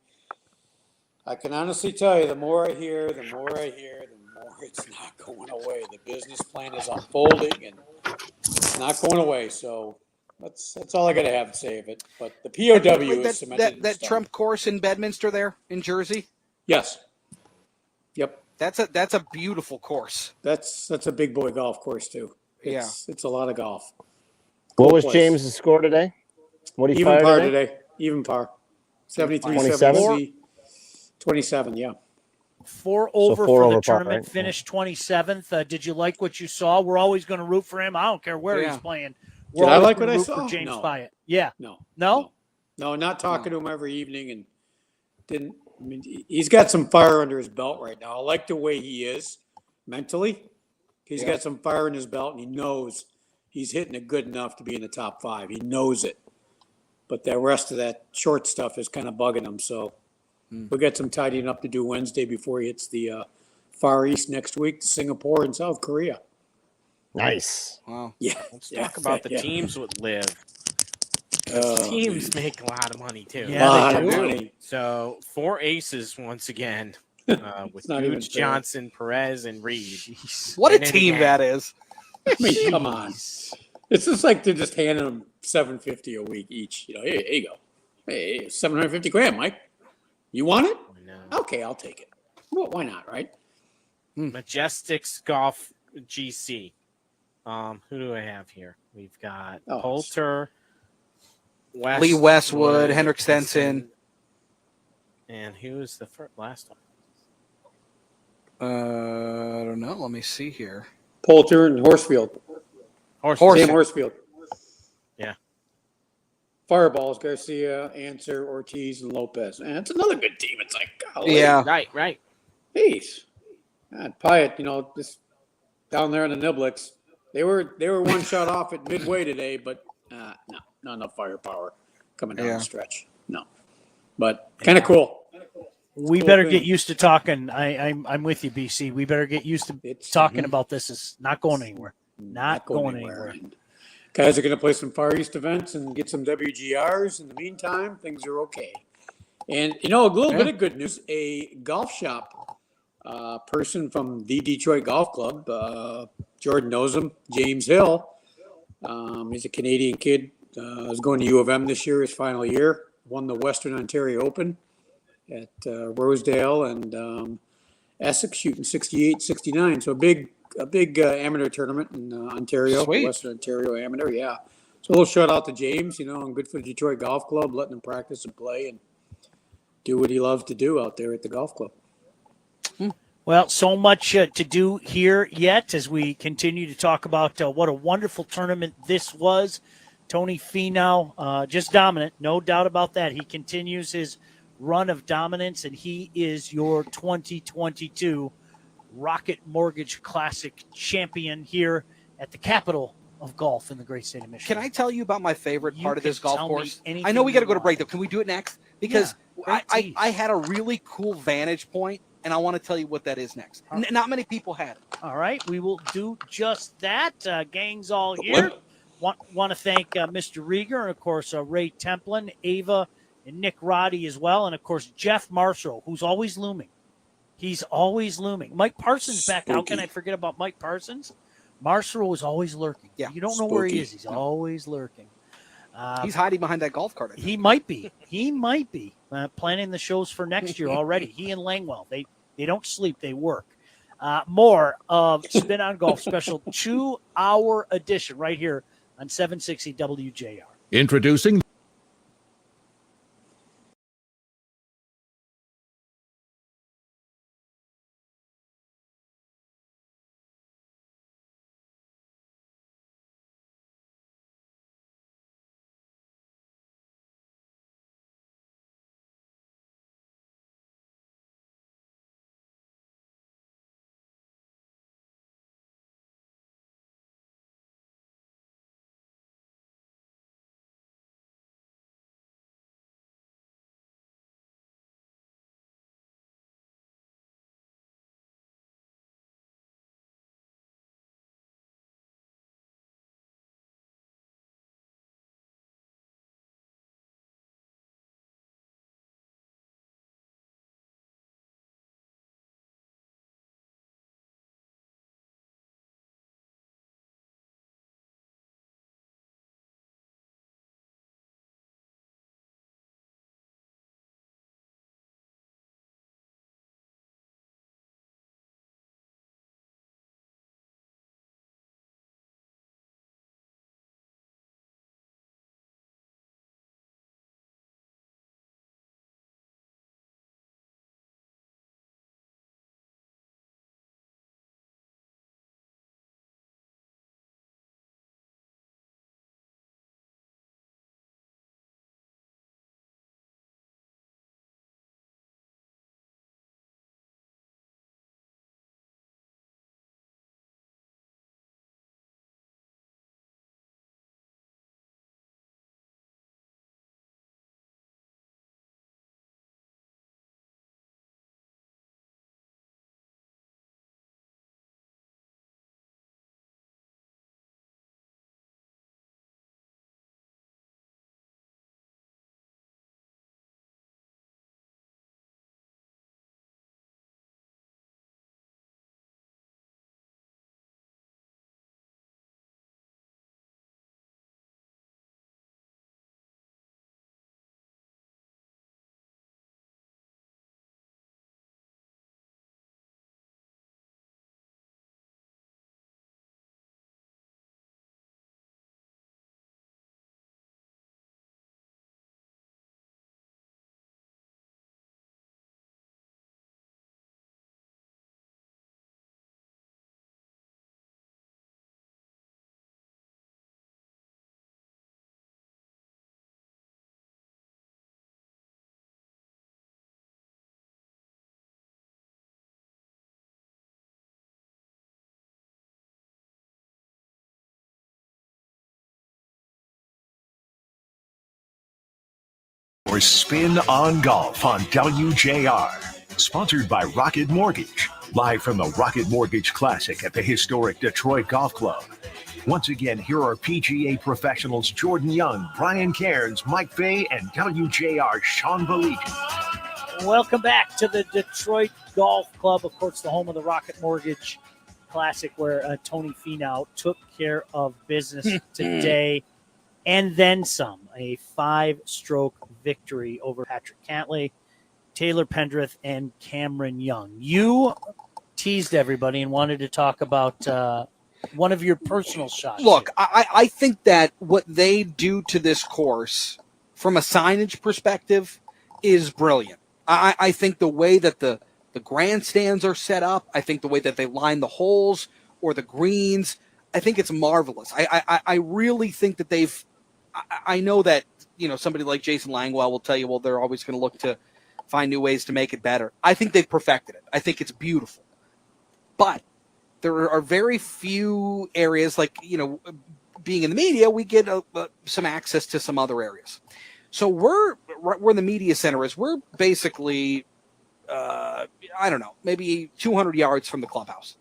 Speaker 16: I can honestly tell you, the more I hear, the more it's not going away. The business plan is unfolding, and it's not going away. So that's all I got to have to say of it. But the POW is cemented.
Speaker 14: That Trump course in Bedminster there in Jersey.
Speaker 16: Yes. Yep.
Speaker 14: That's a beautiful course.
Speaker 16: That's a big boy golf course too. It's a lot of golf.
Speaker 17: What
Speaker 16: Cool
Speaker 17: was
Speaker 16: place.
Speaker 17: James' score today? What did he
Speaker 16: Even
Speaker 17: fire
Speaker 16: par
Speaker 17: today?
Speaker 16: today. Even par. 73,
Speaker 17: 27?
Speaker 16: 70, 27, yeah.
Speaker 13: 4 over
Speaker 17: four
Speaker 13: for
Speaker 17: over
Speaker 13: the
Speaker 17: par,
Speaker 13: tournament,
Speaker 17: right?
Speaker 13: finished 27th. Did you like what you saw? We're always going to root for him. I don't care where he's playing. We're
Speaker 16: Did I
Speaker 13: always
Speaker 16: like
Speaker 13: gonna
Speaker 16: what I
Speaker 13: root
Speaker 16: saw?
Speaker 13: for James
Speaker 16: No.
Speaker 13: Pyatt. Yeah.
Speaker 16: No.
Speaker 13: No?
Speaker 16: No, not talking to him every evening and I mean, he's got some fire under his belt right now. I like the way he is mentally. He's got some fire in his belt, and he knows he's hitting it good enough to be in the top 5. He knows it. But the rest of that short stuff is kind of bugging him. So we'll get some tidying up to do Wednesday before he hits the Far East next week to Singapore and South Korea.
Speaker 17: Nice.
Speaker 14: Wow.
Speaker 16: Yeah.
Speaker 15: Let's talk about the teams with Live. Teams make a lot of money too.
Speaker 16: Yeah, they do. Money.
Speaker 15: So 4 aces once again with
Speaker 16: not even
Speaker 15: Gooch,
Speaker 16: fair.
Speaker 15: Johnson, Perez, and Reed.
Speaker 14: What a team that is.
Speaker 16: I mean, come on. It's just like they're just handing them $750 a week each. You know, here you go. Hey, $750,000, Mike. You want it?
Speaker 15: No.
Speaker 16: Okay, I'll take it. Well, why not, right?
Speaker 15: Majestics Golf GC. Who do I have here? We've got Poulter,
Speaker 14: Lee Westwood, Henrik Stenson.
Speaker 15: And who is the last
Speaker 14: I
Speaker 15: one?
Speaker 14: don't know. Let me see here.
Speaker 16: Poulter and Horsfield. Sam Horsfield.
Speaker 15: Yeah.
Speaker 16: Fireballs, Garcia, Answer, Ortiz, and Lopez. And it's another good team. It's like, golly.
Speaker 14: Yeah.
Speaker 15: Right.
Speaker 16: Jeez. God, Pyatt, just down there in the Niblets, they were one shot off at midway today, but no, not enough firepower coming down the stretch. No. But kind of cool.
Speaker 13: We better get used to talking. I'm with you, BC. We better get used to talking about this. It's not going anywhere. Not going anywhere.
Speaker 16: Guys are going to play some Far East events and get some WGRs. In the meantime, things are okay. And, a little bit of good news. A golf shop person from the Detroit Golf Club, Jordan knows him, James Hill. He's a Canadian kid. Is going to U of M this year, his final year. Won the Western Ontario Open at Rosedale and Essex, shooting 68, 69. So a big amateur tournament in Ontario,
Speaker 14: Sweet.
Speaker 16: Western Ontario Amateur, yeah. So a little shout out to James, and good for the Detroit Golf Club, letting him practice and play and do what he loves to do out there at the golf club.
Speaker 13: Well, so much to do here yet as we continue to talk about what a wonderful tournament this was. Tony Finau, just dominant, no doubt about that. He continues his run of dominance, and he is your 2022 Rocket Mortgage Classic champion here at the capital of golf in the great state of Michigan.
Speaker 14: Can I tell you about my favorite part of this golf course?
Speaker 13: I
Speaker 14: I know we got to go to break, though. Can we do it next? Because I had a really cool vantage point, and I want to tell you what that is next. Not many people had it.
Speaker 13: All right, we will do just that. Gang's all here. Want to thank Mr. Rieger and, of course, Ray Templin, Ava, and Nick Roddy as well, and, of course, Jeff Marshall, who's always looming. He's always looming. Mike Parsons back. How can I forget about Mike Parsons? Marshall is always lurking.
Speaker 14: Yeah,
Speaker 13: you don't know where he is. He's always lurking.
Speaker 14: He's hiding behind that golf cart.
Speaker 13: He might be. Planning the shows for next year already. He and Langwell. They don't sleep. They work. More of Spin on Golf special 2-hour edition right here on 760 WJR.
Speaker 3: Introducing
Speaker 10: for Spin on Golf on WJR. Sponsored by Rocket Mortgage. Live from the Rocket Mortgage Classic at the historic Detroit Golf Club. Once again, here are PGA professionals Jordan Young, Brian Cairns, Mike Fay, and WJR Sean Baligian.
Speaker 13: Welcome back to the Detroit Golf Club, of course, the home of the Rocket Mortgage Classic, where Tony Finau took care of business today and then some. A 5-stroke victory over Patrick Cantlay, Taylor Pendrith, and Cameron Young. You teased everybody and wanted to talk about one of your personal shots.
Speaker 14: Look, I think that what they do to this course from a signage perspective is brilliant. I think the way that the grandstands are set up, I think the way that they line the holes or the greens, I think it's marvelous. I really think that they've – I know that, somebody like Jason Langwell will tell you, well, they're always going to look to find new ways to make it better. I think they've perfected it. I think it's beautiful. But there are very few areas like, being in the media, we get some access to some other areas. So where the media center is, we're basically, I don't know, maybe 200 yards from the clubhouse.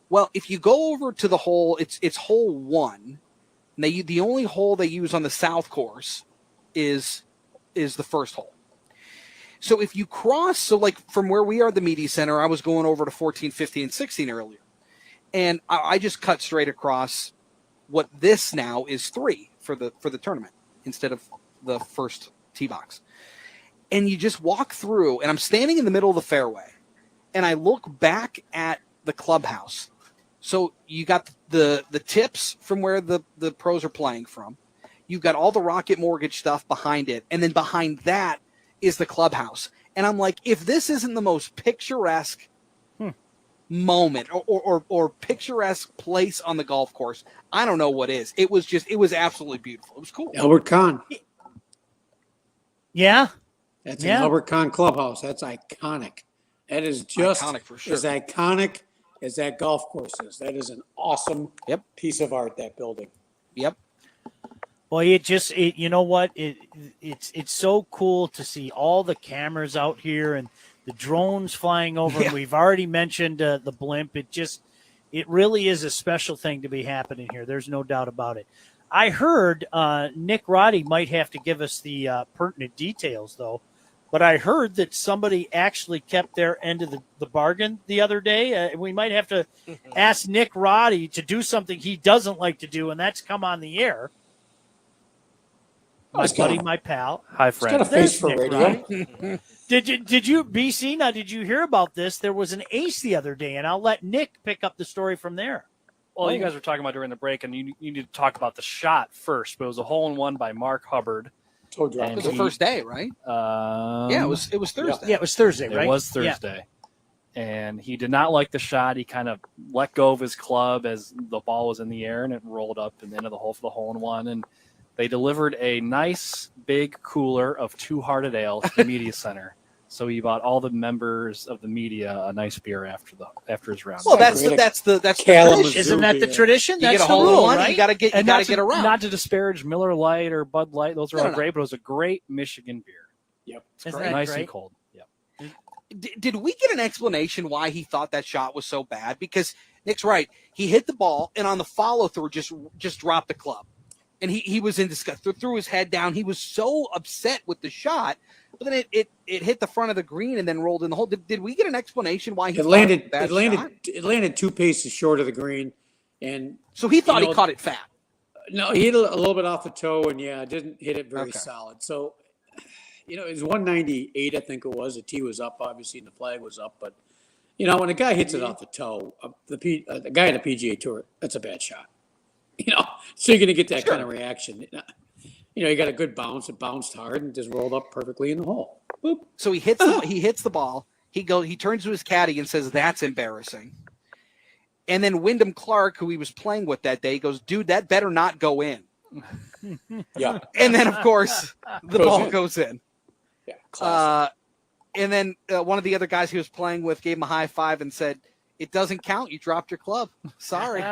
Speaker 14: Well, if you go over to the hole, it's hole 1. And the only hole they use on the south course is the first hole. So if you cross, so like from where we are at the media center, I was going over to 14, 15, and 16 earlier. And I just cut straight across what this now is 3 for the tournament instead of the first tee box. And you just walk through, and I'm standing in the middle of the fairway, and I look back at the clubhouse. So you got the tips from where the pros are playing from. You've got all the Rocket Mortgage stuff behind it. And then behind that is the clubhouse. And I'm like, if this isn't the most picturesque moment or picturesque place on the golf course, I don't know what is. It was absolutely beautiful. It was cool.
Speaker 16: Albert Kahn.
Speaker 13: Yeah.
Speaker 16: That's an Albert Kahn clubhouse. That's iconic. That is just
Speaker 14: iconic for sure.
Speaker 16: as iconic as that golf course is. That is an awesome piece of art, that building.
Speaker 14: Yep.
Speaker 13: Boy, you know what? It's so cool to see all the cameras out here and the drones flying over.
Speaker 14: Yeah.
Speaker 13: We've already mentioned the blimp. It really is a special thing to be happening here. There's no doubt about it. I heard Nick Roddy might have to give us the pertinent details, though. But I heard that somebody actually kept their end of the bargain the other day. We might have to ask Nick Roddy to do something he doesn't like to do, and that's come on the air. My buddy, my pal.
Speaker 5: Hi, friend.
Speaker 16: He's got a face for radio.
Speaker 13: Did you, BC, now did you hear about this? There was an ace the other day, and I'll let Nick pick up the story from there.
Speaker 5: Well, you guys were talking about during the break, and you need to talk about the shot first. But it was a hole-in-one by Mark Hubbard.
Speaker 14: It was the first day, right? Yeah, it was Thursday.
Speaker 13: Yeah, it was Thursday, right?
Speaker 5: It was Thursday. Yeah. And he did not like the shot. He kind of let go of his club as the ball was in the air, and it rolled up and into the hole for the hole-in-one. And they delivered a nice big cooler of 2 Hearted Ale to the media center. So he bought all the members of the media a nice beer after his round.
Speaker 14: Well, that's the tradition.
Speaker 13: Isn't that the tradition?
Speaker 14: You
Speaker 13: That's
Speaker 14: get a
Speaker 13: the
Speaker 14: hole in
Speaker 13: rule,
Speaker 14: one,
Speaker 13: right?
Speaker 14: you got to get around.
Speaker 5: Not to disparage Miller Lite or Bud Light; those are all great. But it was a great Michigan beer.
Speaker 16: Yep,
Speaker 5: it's
Speaker 13: great.
Speaker 5: Nice
Speaker 13: great?
Speaker 5: and cold. Yep.
Speaker 14: Did we get an explanation why he thought that shot was so bad? Because Nick's right. He hit the ball, and on the follow-through, just dropped the club. And he was in disgust, threw his head down. He was so upset with the shot, but then it hit the front of the green and then rolled in the hole. Did we get an explanation why he
Speaker 16: landed?
Speaker 14: It
Speaker 16: landed 2 paces short of the green, and
Speaker 14: so he thought he caught it fat.
Speaker 16: No, he hit a little bit off the toe, and didn't hit it very solid. So, it was 198, I think it was. The tee was up, obviously, and the flag was up. But when a guy hits it off the toe, the guy in the PGA Tour, that's a bad shot. So you're going to get that kind of reaction. You got a good bounce. It bounced hard and just rolled up perfectly in the hole. Boop.
Speaker 14: So he hits the ball. He turns to his caddy and says, "That's embarrassing." And then Wyndham Clark, who he was playing with that day, goes, "Dude, that better not go in."
Speaker 16: Yeah.
Speaker 14: And then, of course, the ball goes in.
Speaker 16: Yeah. Classic.
Speaker 14: And then one of the other guys he was playing with gave him a high five and said, "It doesn't count. You dropped your club. Sorry."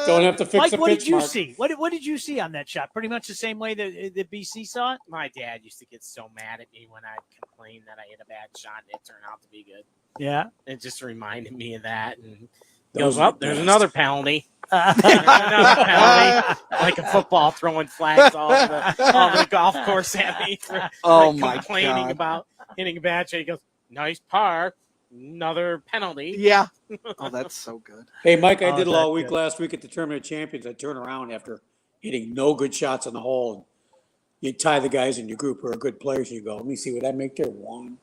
Speaker 16: Don't have to fix
Speaker 13: Mike,
Speaker 16: the
Speaker 13: what
Speaker 16: pitch
Speaker 13: did you
Speaker 16: mark.
Speaker 13: see? What did you see on that shot? Pretty much the same way that BC saw it?
Speaker 15: My dad used to get so mad at me when I'd complain that I hit a bad shot and it turned out to be good.
Speaker 13: Yeah.
Speaker 15: It just reminded me of that. And he
Speaker 16: Those
Speaker 15: goes,
Speaker 16: are
Speaker 15: oh,
Speaker 16: the
Speaker 15: there's
Speaker 16: best.
Speaker 15: another penalty. There's another penalty. Like a football throwing flags all the golf course at me for complaining about hitting a bad shot. He goes, nice par. Another penalty.
Speaker 14: Yeah. Oh, that's so good.
Speaker 16: Hey, Mike, I
Speaker 13: Oh,
Speaker 16: did it
Speaker 13: that's
Speaker 16: all week
Speaker 13: good.
Speaker 16: last week at the Tournament of Champions. I turn around after hitting no good shots on the hole. And you tie the guys in your group who are good players. And you go, let me see what I make there. 1,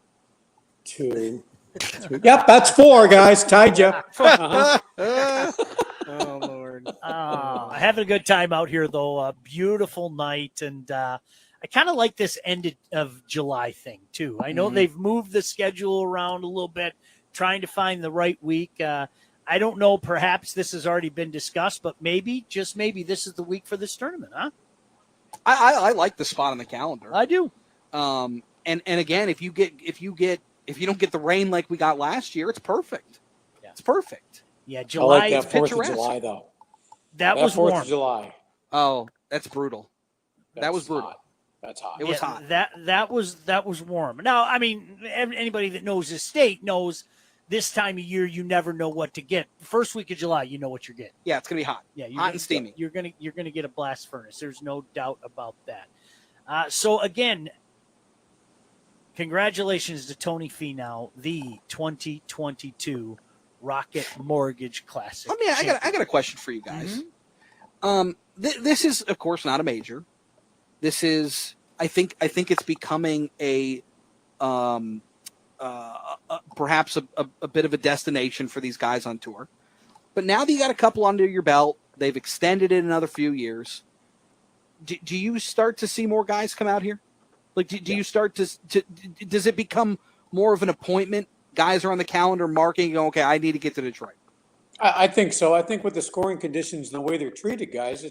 Speaker 16: 2, 3. Yep, that's 4, guys. Tied you. Uh-huh.
Speaker 15: Oh, Lord.
Speaker 13: Having a good time out here, though. A beautiful night. And I kind of like this end of July thing, too. I know they've moved the schedule around a little bit, trying to find the right week. I don't know. Perhaps this has already been discussed, but maybe, just maybe, this is the week for this tournament, huh?
Speaker 14: I like the spot on the calendar.
Speaker 13: I do.
Speaker 14: And again, if you don't get the rain like we got last year, it's perfect.
Speaker 13: Yeah.
Speaker 14: It's perfect.
Speaker 13: Yeah,
Speaker 16: I
Speaker 13: July.
Speaker 16: like that 4th of
Speaker 14: picturesque.
Speaker 16: July, though.
Speaker 13: That was
Speaker 16: 4th
Speaker 13: warm.
Speaker 16: of July.
Speaker 14: Oh, that's brutal. That was
Speaker 16: That's
Speaker 14: brutal.
Speaker 16: hot. That's hot.
Speaker 14: It was hot.
Speaker 13: That was warm. Now, I mean, anybody that knows this state knows this time of year you never know what to get. First week of July, you know what you're getting.
Speaker 14: Yeah, it's gonna be hot.
Speaker 13: Yeah,
Speaker 14: Hot and steamy.
Speaker 13: You're gonna get a blast furnace. There's no doubt about that. So again, congratulations to Tony Finau, the 2022 Rocket Mortgage Classic.
Speaker 14: I got a question for you guys. This is, of course, not a major. This is, I think it's becoming perhaps a bit of a destination for these guys on tour. But now that you got a couple under your belt, they've extended it another few years. Do you start to see more guys come out here? Like, do you start to does it become more of an appointment? Guys are on the calendar marking, going, okay, I need to get to Detroit.
Speaker 16: I think so. I think with the scoring conditions and the way they're treated, guys,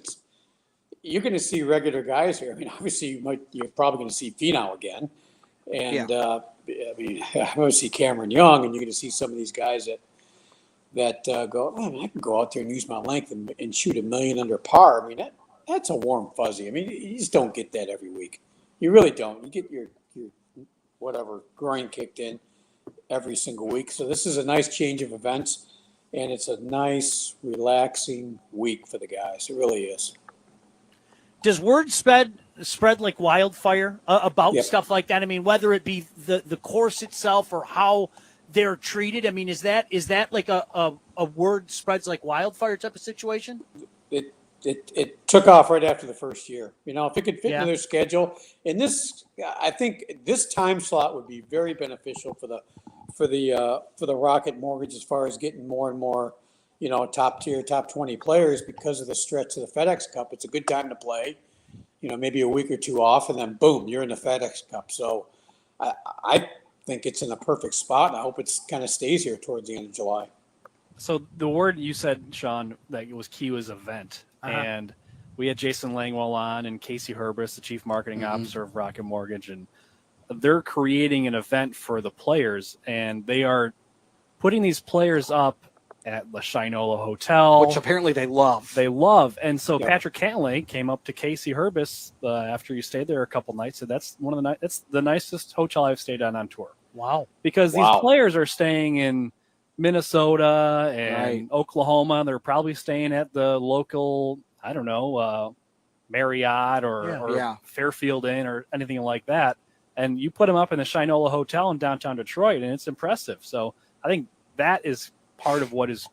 Speaker 16: you're going to see regular guys here. I mean, obviously, you're probably going to see Finau again, and I mean, I'm going to see Cameron Young, and you're going to see some of these guys that go, man, I can go out there and use my length and shoot $1 million under par. I mean, that's a warm fuzzy. I mean, you just don't get that every week. You really don't. You get your whatever groin kicked in every single week. So this is a nice change of events, and it's a nice, relaxing week for the guys. It really is.
Speaker 13: Does word spread like wildfire about
Speaker 16: Yep.
Speaker 13: stuff like that? I mean, whether it be the course itself or how they're treated. I mean, is that like a word spreads like wildfire type of situation?
Speaker 16: It took off right after the first year. You know, if it could fit
Speaker 13: Yeah.
Speaker 16: into their schedule, and I think this time slot would be very beneficial for the Rocket Mortgage as far as getting more and more, you know, top tier, top 20 players because of the stretch of the FedEx Cup. It's a good time to play. You know, maybe a week or two off, and then boom, you're in the FedEx Cup. So I think it's in the perfect spot, and I hope it kind of stays here towards the end of July.
Speaker 5: So the word you said, Sean, that it was key was event.
Speaker 13: Uh-huh.
Speaker 5: And we had Jason Langwell on and Casey Herbis, the chief marketing officer of Rocket Mortgage, and they're creating an event for the players, and they are putting these players up at the Shinola Hotel,
Speaker 14: Which apparently they love.
Speaker 5: And so
Speaker 16: Yep.
Speaker 5: Patrick Cantlay came up to Casey Herbis after you stayed there a couple nights, said that's that's the nicest hotel I've stayed on tour.
Speaker 13: Wow.
Speaker 5: Because these players are staying in Minnesota and
Speaker 14: Right.
Speaker 5: Oklahoma. They're probably staying at the local, I don't know, Marriott or Fairfield Inn or anything like that. And you put them up in the Shinola Hotel in downtown Detroit, and it's impressive. So I think that is part of what is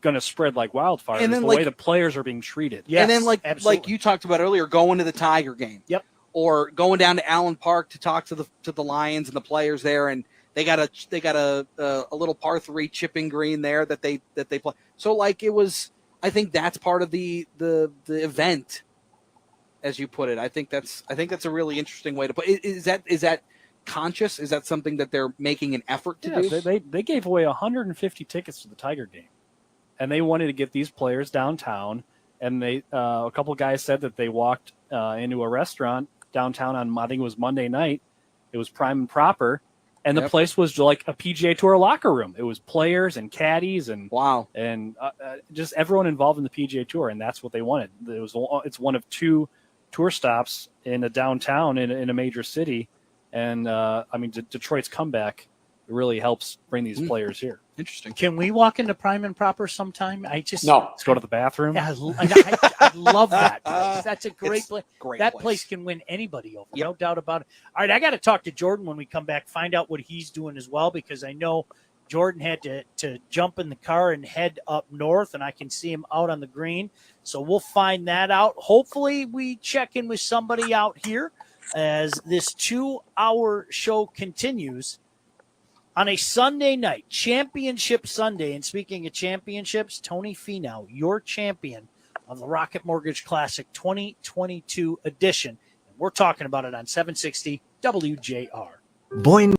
Speaker 5: going to spread like wildfire.
Speaker 14: And
Speaker 5: is
Speaker 14: then,
Speaker 5: the
Speaker 14: like-
Speaker 5: way the players are being treated.
Speaker 14: And then like you talked about earlier, going to the Tiger game.
Speaker 13: Yep.
Speaker 14: Or going down to Allen Park to talk to the Lions and the players there, and they got a little par 3 chipping green there that they play. So like it was, I think that's part of the event, as you put it. I think that's a really interesting way to put it. Is that conscious? Is that something that they're making an effort to do?
Speaker 5: They gave away 150 tickets to the Tiger game, and they wanted to get these players downtown. And they a couple of guys said that they walked into a restaurant downtown on, I think it was Monday night. It was prime and proper, And the place was like a PGA Tour locker room. It was players and caddies and just everyone involved in the PGA Tour, and that's what they wanted. It's one of 2 tour stops in a downtown in a major city, and Detroit's comeback really helps bring these players here.
Speaker 14: Interesting.
Speaker 13: Can we walk into Prime and Proper sometime?
Speaker 5: Let's go to the bathroom.
Speaker 13: Yeah, I love that place. That's a great place. That place can win anybody over, no doubt about it. All right, I got to talk to Jordan when we come back, find out what he's doing as well, because I know Jordan had to jump in the car and head up north, and I can see him out on the green. So we'll find that out. Hopefully we check in with somebody out here as this 2-hour show continues. On a Sunday night, Championship Sunday, and speaking of championships, Tony Finau, your champion of the Rocket Mortgage Classic 2022 edition. And we're talking about it on 760 WJR.
Speaker 4: Boy.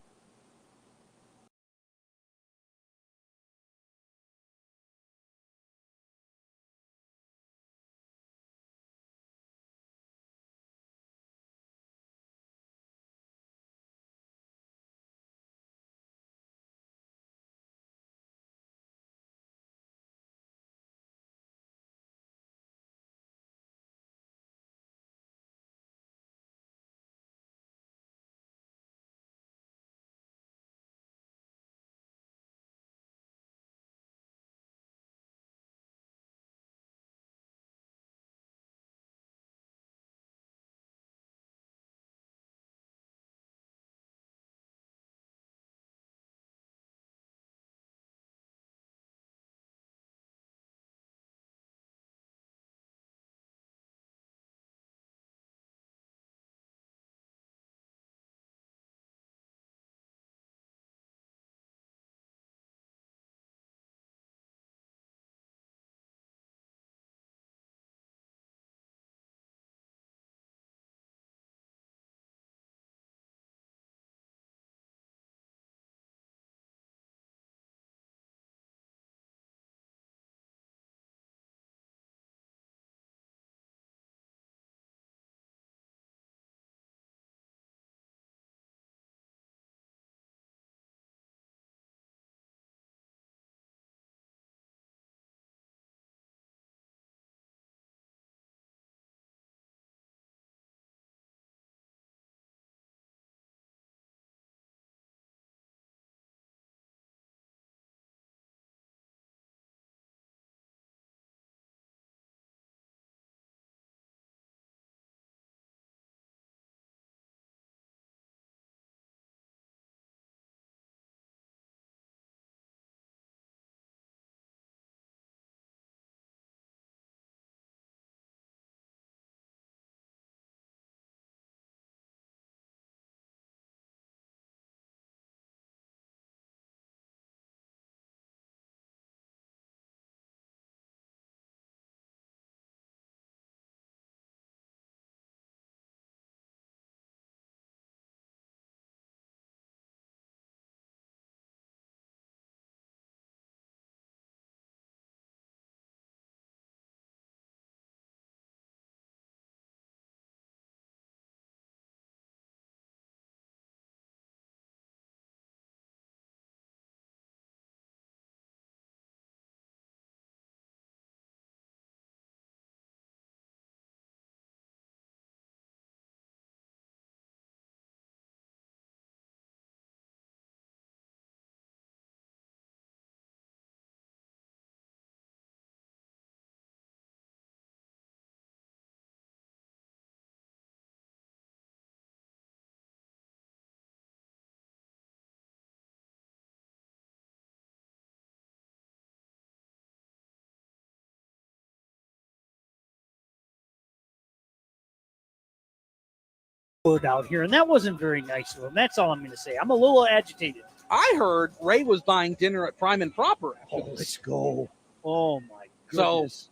Speaker 13: Out here, and that wasn't very nice of him. That's all I'm going to say. I'm a little agitated.
Speaker 14: I heard Ray was buying dinner at Prime and Proper.
Speaker 13: Let's go. Oh my
Speaker 14: goodness.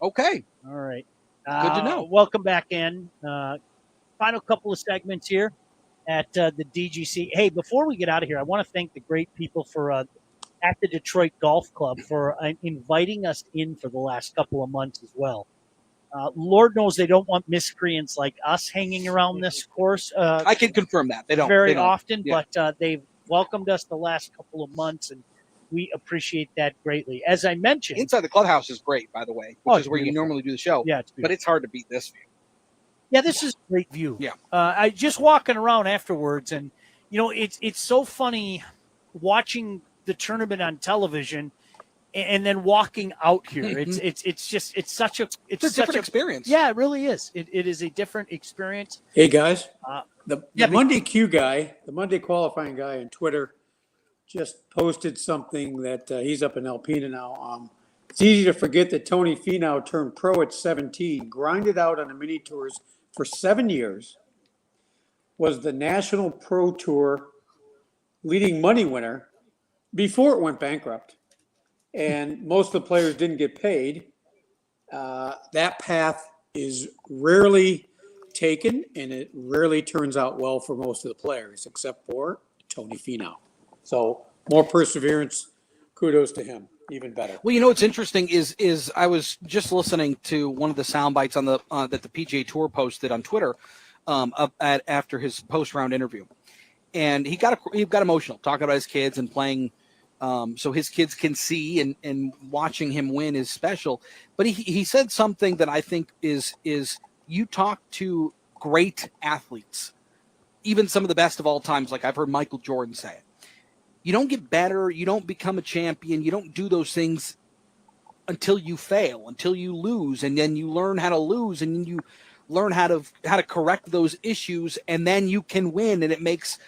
Speaker 14: So, okay.
Speaker 13: All right.
Speaker 14: Good to know.
Speaker 13: Welcome back in. Final couple of segments here at the DGC. Hey, before we get out of here, I want to thank the great people for at the Detroit Golf Club for inviting us in for the last couple of months as well. Lord knows they don't want miscreants like us hanging around this course.
Speaker 14: I can confirm that they don't
Speaker 13: very
Speaker 14: they don't.
Speaker 13: often,
Speaker 14: Yeah.
Speaker 13: but they've welcomed us the last couple of months, and we appreciate that greatly. As I mentioned,
Speaker 14: Inside the clubhouse is great, by the way, which is where you normally do the show.
Speaker 13: Yeah,
Speaker 14: but it's hard to beat this view.
Speaker 13: Yeah, this is a great view.
Speaker 14: Yeah.
Speaker 13: I just walking around afterwards, and it's so funny watching the tournament on television and then walking out here. It's such a
Speaker 14: different experience.
Speaker 13: Yeah, it really is. It is a different experience.
Speaker 16: Hey guys, the
Speaker 13: yeah,
Speaker 16: Monday Q guy, the Monday qualifying guy on Twitter, just posted something that he's up in Alpena now. It's easy to forget that Tony Finau turned pro at 17, grinded out on the mini tours for 7 years, was the National Pro Tour leading money winner before it went bankrupt. And most of the players didn't get paid. That path is rarely taken, and it rarely turns out well for most of the players, except for Tony Finau. So more perseverance, kudos to him, even better.
Speaker 14: Well, what's interesting is I was just listening to one of the sound bites on the that the PGA Tour posted on Twitter after his post round interview, and he got emotional talking about his kids and playing. So his kids can see and watching him win is special. But he said something that I think is you talk to great athletes, even some of the best of all times, like I've heard Michael Jordan say it. You don't get better, you don't become a champion, you don't do those things until you fail, until you lose, and then you learn how to lose, and then you learn how to correct those issues, and then you can win, and it makes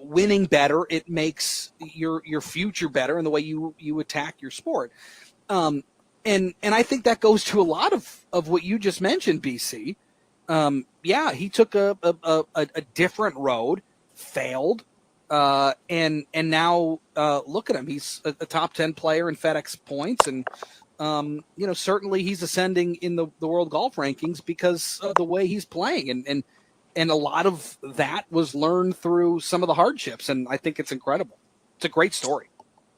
Speaker 14: winning better. It makes your future better in the way you attack your sport. And I think that goes to a lot of what you just mentioned, BC. He took a different road, failed, and now look at him. He's a top 10 player in FedEx points, and certainly he's ascending in the world golf rankings because of the way he's playing, and a lot of that was learned through some of the hardships, and I think it's incredible. It's a great story.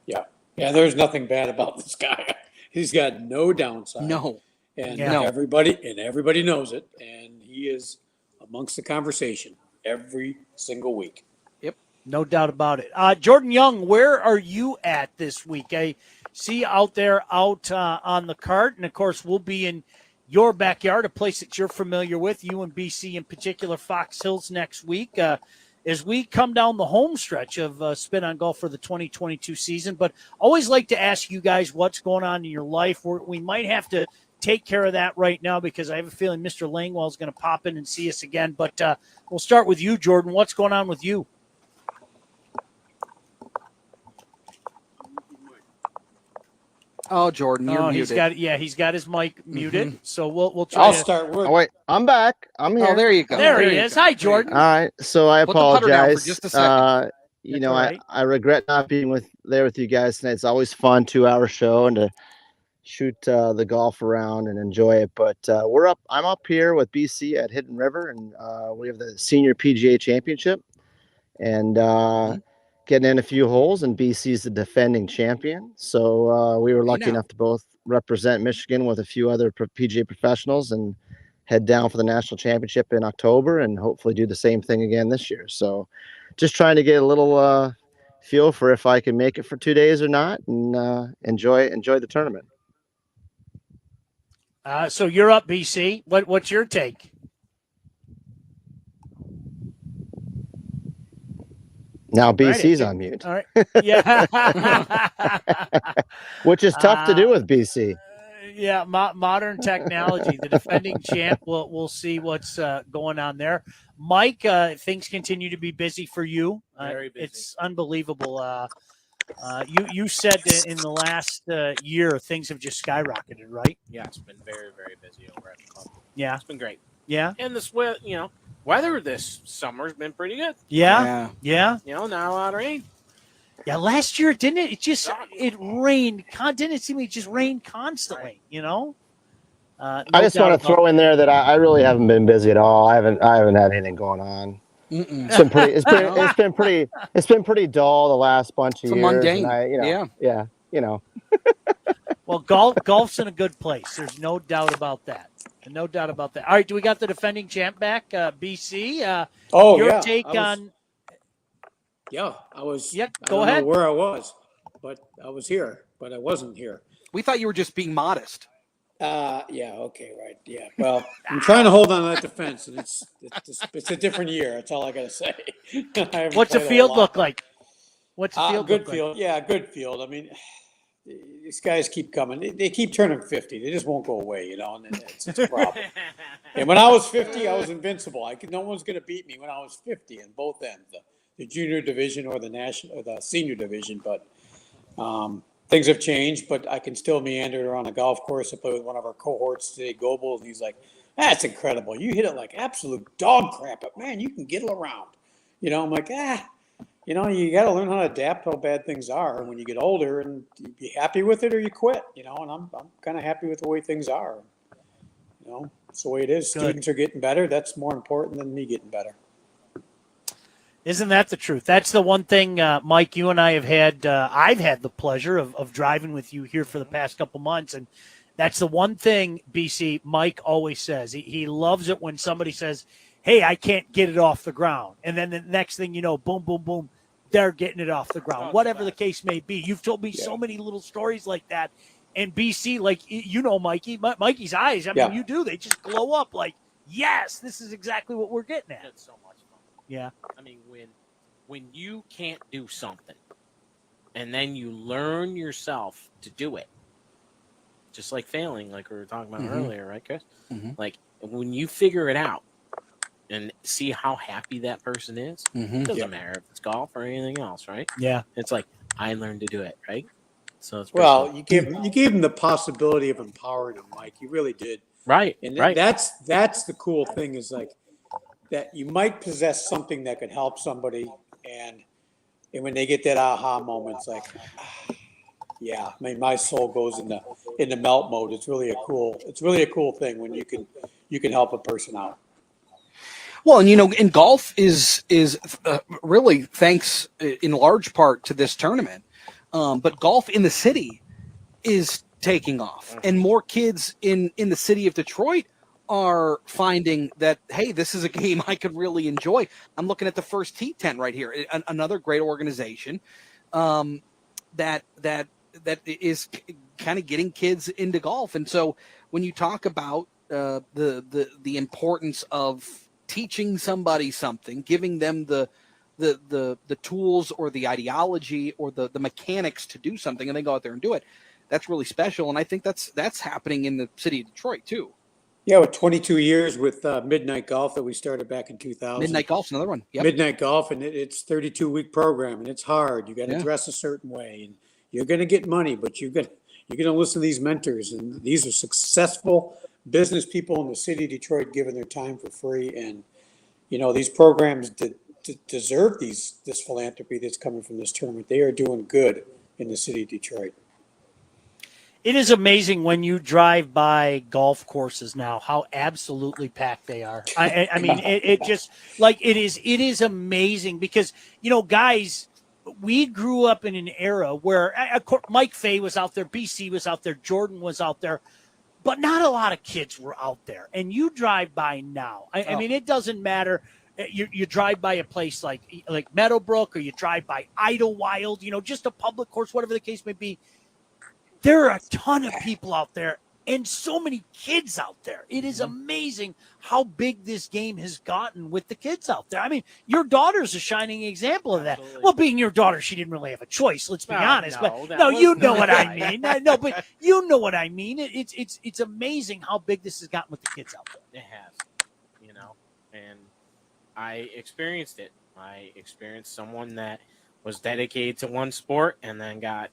Speaker 16: Yeah, there's nothing bad about this guy. He's got no downside.
Speaker 14: No.
Speaker 16: And everybody knows it, and he is amongst the conversation every single week.
Speaker 14: Yep.
Speaker 13: No doubt about it. Jordan Young, where are you at this week? I see you out there on the cart, and of course we'll be in your backyard, a place that you're familiar with, you and BC in particular, Fox Hills next week, as we come down the home stretch of Spin on Golf for the 2022 season. But always like to ask you guys what's going on in your life. We might have to take care of that right now because I have a feeling Mr. Langwell is going to pop in and see us again. But we'll start with you, Jordan. What's going on with you?
Speaker 14: Oh, Jordan, you're muted.
Speaker 13: He's got his mic muted.
Speaker 14: Mm-hmm.
Speaker 13: So we'll try.
Speaker 4: I'll start with. Oh, wait, I'm back. I'm here.
Speaker 14: Oh, there you go.
Speaker 13: There he is. Hi, Jordan.
Speaker 4: All right. So I
Speaker 14: Put the putter down for
Speaker 4: apologize.
Speaker 14: just a second.
Speaker 4: All right. I regret not being there with you guys tonight. It's always fun, 2-hour show, and to shoot the golf around and enjoy it. But I'm up here with BC at Hidden River, and we have the Senior PGA Championship, and getting in a few holes, and BC's the defending champion. So we were lucky enough to both represent Michigan with a few other PGA professionals and head down for the national championship in October and hopefully do the same thing again this year. So just trying to get a little feel for if I can make it for 2 days or not, and enjoy the tournament.
Speaker 13: So you're up, BC. What's your take?
Speaker 4: Now BC's on mute.
Speaker 13: All right. Yeah.
Speaker 4: Which is tough to do with BC.
Speaker 13: Yeah, modern technology. The defending champ. We'll see what's going on there. Mike, things continue to be busy for you.
Speaker 15: Very busy.
Speaker 13: It's unbelievable. You said that in the last year things have just skyrocketed, right?
Speaker 15: Yeah, it's been very, very busy over at the club.
Speaker 13: Yeah,
Speaker 15: it's been great.
Speaker 13: Yeah,
Speaker 15: and this weather this summer's been pretty good.
Speaker 13: Yeah.
Speaker 15: Not a lot of rain.
Speaker 13: Yeah, last year didn't it? It rained. Didn't it seem like it just rained constantly? No
Speaker 4: I just want to throw in there that I really haven't been busy at all. I haven't had anything going on.
Speaker 14: Mm-mm.
Speaker 4: It's been pretty dull the last bunch of years.
Speaker 14: Mundane.
Speaker 4: And
Speaker 13: Well, golf's in a good place. There's no doubt about that. No doubt about that. All right, do we got the defending champ back, BC? Your take on?
Speaker 16: Yeah, I was.
Speaker 13: Yeah,
Speaker 16: I
Speaker 13: go
Speaker 16: don't
Speaker 13: ahead.
Speaker 16: know where I was, but I was here, but I wasn't here.
Speaker 14: We thought you were just being modest.
Speaker 16: Yeah, okay, right. Yeah. Well, I'm trying to hold on to that defense, and it's a different year. That's all I got to say. I haven't
Speaker 13: What's the
Speaker 16: played a whole
Speaker 13: field
Speaker 16: lot,
Speaker 13: look
Speaker 16: but-
Speaker 13: like? What's the field
Speaker 16: good
Speaker 13: look like?
Speaker 16: field. Yeah, good field. I mean, these guys keep coming. They keep turning 50. They just won't go away, and it's a problem. And when I was 50, I was invincible. No one's going to beat me when I was 50 in both ends, the junior division or the national or the senior division. But things have changed. But I can still meander around a golf course. I play with one of our cohorts today, Goebel, and he's like, "That's incredible. You hit it like absolute dog crap, but man, you can get it around." I'm like, you got to learn how to adapt how bad things are when you get older, and you be happy with it or you quit. And I'm kind of happy with the way things are. It's the way it is.
Speaker 13: Good.
Speaker 16: Students are getting better. That's more important than me getting better.
Speaker 13: Isn't that the truth? That's the one thing, Mike, you and I have had, I've had the pleasure of driving with you here for the past couple months. And that's the one thing, BC, Mike always says. He loves it when somebody says, hey, I can't get it off the ground. And then the next thing you know, boom, boom, boom, they're getting it off the ground. Whatever the case may be. You've told me so many little stories like that. And BC, like, Mikey's eyes, I mean, you do. They just glow up like, yes, this is exactly what we're getting at.
Speaker 15: It's so much fun.
Speaker 13: Yeah.
Speaker 15: I mean, when you can't do something and then you learn yourself to do it, just like failing, like we were talking about earlier, right, Chris? Like, when you figure it out and see how happy that person is, it doesn't matter if it's golf or anything else, right?
Speaker 13: Yeah.
Speaker 15: It's like, I learned to do it, right? So it's
Speaker 16: Well, you gave him the possibility of empowering him, Mike. You really did.
Speaker 15: Right.
Speaker 16: And
Speaker 15: right.
Speaker 16: that's the cool thing is like that you might possess something that could help somebody, and when they get that aha moment, it's like, yeah, I mean, my soul goes into melt mode. It's really a cool thing when you can help a person out.
Speaker 14: Well, and golf is really thanks in large part to this tournament. But golf in the city is taking off, and more kids in the city of Detroit are finding that, hey, this is a game I could really enjoy. I'm looking at the First Tee tent right here, another great organization that is kind of getting kids into golf. And so when you talk about the importance of teaching somebody something, giving them the tools or the ideology or the mechanics to do something, and they go out there and do it, that's really special. And I think that's happening in the city of Detroit too.
Speaker 16: Yeah, with 22 years with Midnight Golf that we started back in 2000.
Speaker 14: Midnight Golf's another one. Yep.
Speaker 16: Midnight Golf, and it's 32-week program, and it's hard. You got to dress a certain way, and you're going to get money, but you're going to listen to these mentors, and these are successful business people in the city of Detroit giving their time for free. And these programs deserve this philanthropy that's coming from this tournament. They are doing good in the city of Detroit.
Speaker 13: It is amazing when you drive by golf courses now how absolutely packed they are. I mean, it just like it is amazing because guys, we grew up in an era where Mike Fay was out there, BC was out there, Jordan was out there, but not a lot of kids were out there. And you drive by now. I mean, it doesn't matter. You drive by a place like Meadowbrook, or you drive by Idlewild, just a public course, whatever the case may be. There are a ton of people out there and so many kids out there. It is amazing how big this game has gotten with the kids out there. I mean, your daughter's a shining example of that. Well, being your daughter, she didn't really have a choice, let's be honest. But you know what I mean. But you know what I mean. It's amazing how big this has gotten with the kids out there.
Speaker 15: It has, and I experienced it. I experienced someone that was dedicated to one sport and then got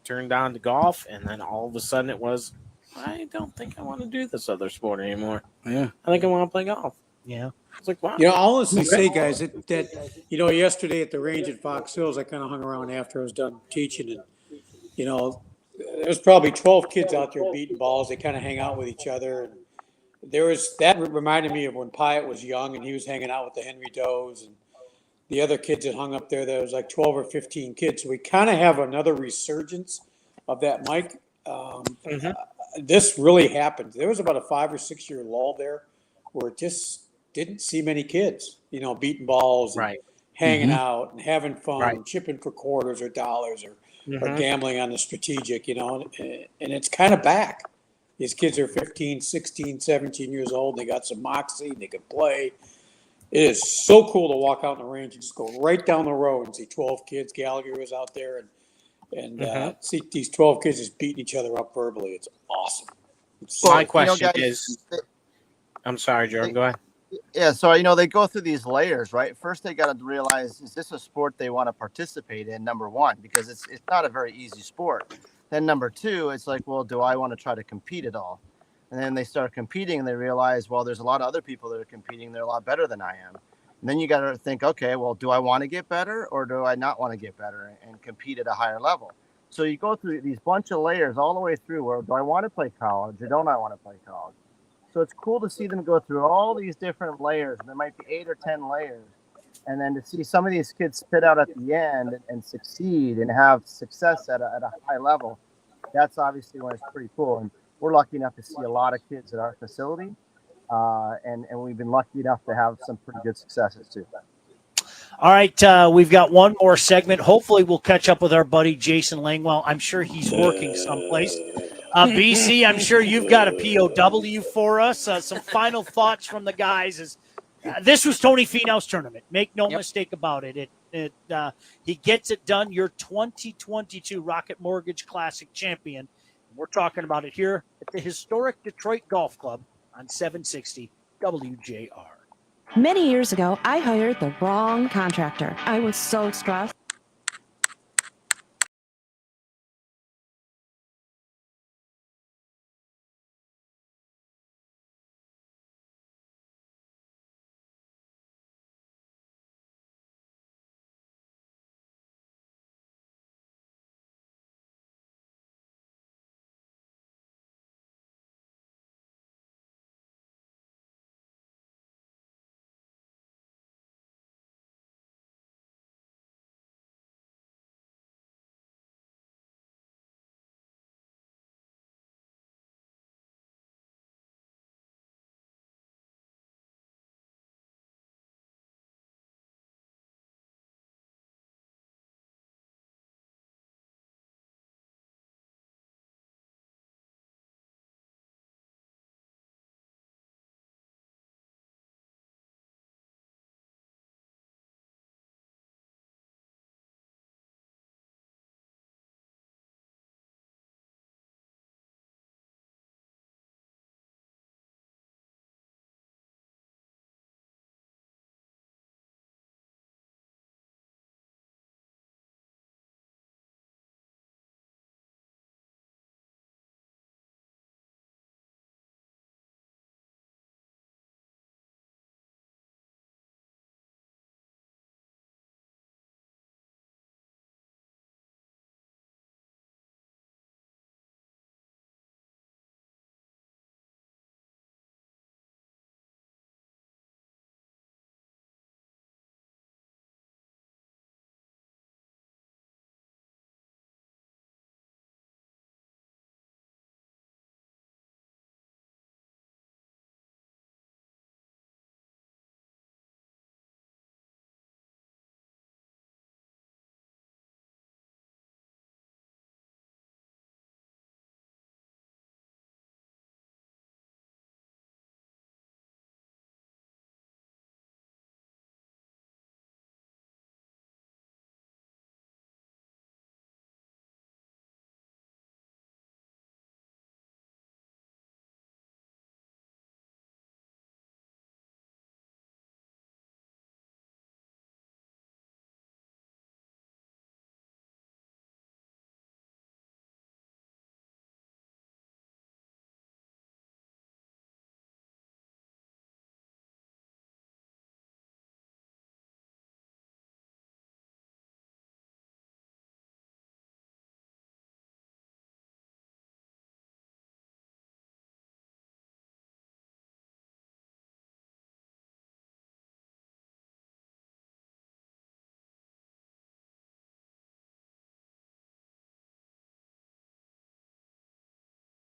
Speaker 15: turned on to golf, and then all of a sudden it was, I don't think I want to do this other sport anymore.
Speaker 14: Yeah,
Speaker 15: I think I want to play golf.
Speaker 13: Yeah,
Speaker 15: it's like, wow.
Speaker 16: I'll honestly say, guys, that yesterday at the range at Fox Hills, I kind of hung around after I was done teaching, and there's probably 12 kids out there beating balls. They kind of hang out with each other, and that reminded me of when Pyatt was young and he was hanging out with the Henry Does and the other kids that hung up there. There was like 12 or 15 kids. So we kind of have another resurgence of that, Mike. This really happened. There was about a 5 or 6 year lull there where it just didn't see many kids, beating balls.
Speaker 15: Right.
Speaker 16: hanging
Speaker 13: Mhm.
Speaker 16: out and having fun,
Speaker 13: Right.
Speaker 16: chipping for quarters or dollars or
Speaker 13: Mhm.
Speaker 16: gambling on the strategic, and it's kind of back. These kids are 15, 16, 17 years old. They got some moxie. They can play. It is so cool to walk out in the range and just go right down the road and see 12 kids. Gallagher was out there and see these 12 kids just beating each other up verbally. It's awesome.
Speaker 15: My question
Speaker 17: guys,
Speaker 15: is, I'm sorry, Jordan. Go ahead.
Speaker 17: Yeah, so they go through these layers, right? First, they got to realize, is this a sport they want to participate in? Number one, because it's not a very easy sport. Then number two, it's like, well, do I want to try to compete at all? And then they start competing, and they realize, well, there's a lot of other people that are competing. They're a lot better than I am. And then you got to think, okay, well, do I want to get better, or do I not want to get better and compete at a higher level? So you go through these bunch of layers all the way through. Where do I want to play college, or don't I want to play college? So it's cool to see them go through all these different layers. There might be 8 or 10 layers. And then to see some of these kids spit out at the end and succeed and have success at a high level, that's obviously when it's pretty cool. And we're lucky enough to see a lot of kids at our facility. And we've been lucky enough to have some pretty good successes too.
Speaker 13: All right, we've got one more segment. Hopefully we'll catch up with our buddy Jason Langwell. I'm sure he's working someplace. BC, I'm sure you've got a POW for us. Some final thoughts from the guys is this was Tony Finau's tournament. Make no mistake about it. He gets it done. You're 2022 Rocket Mortgage Classic champion. We're talking about it here at the historic Detroit Golf Club on 760 WJR.
Speaker 2: Many years ago, I hired the wrong contractor. I was so stressed.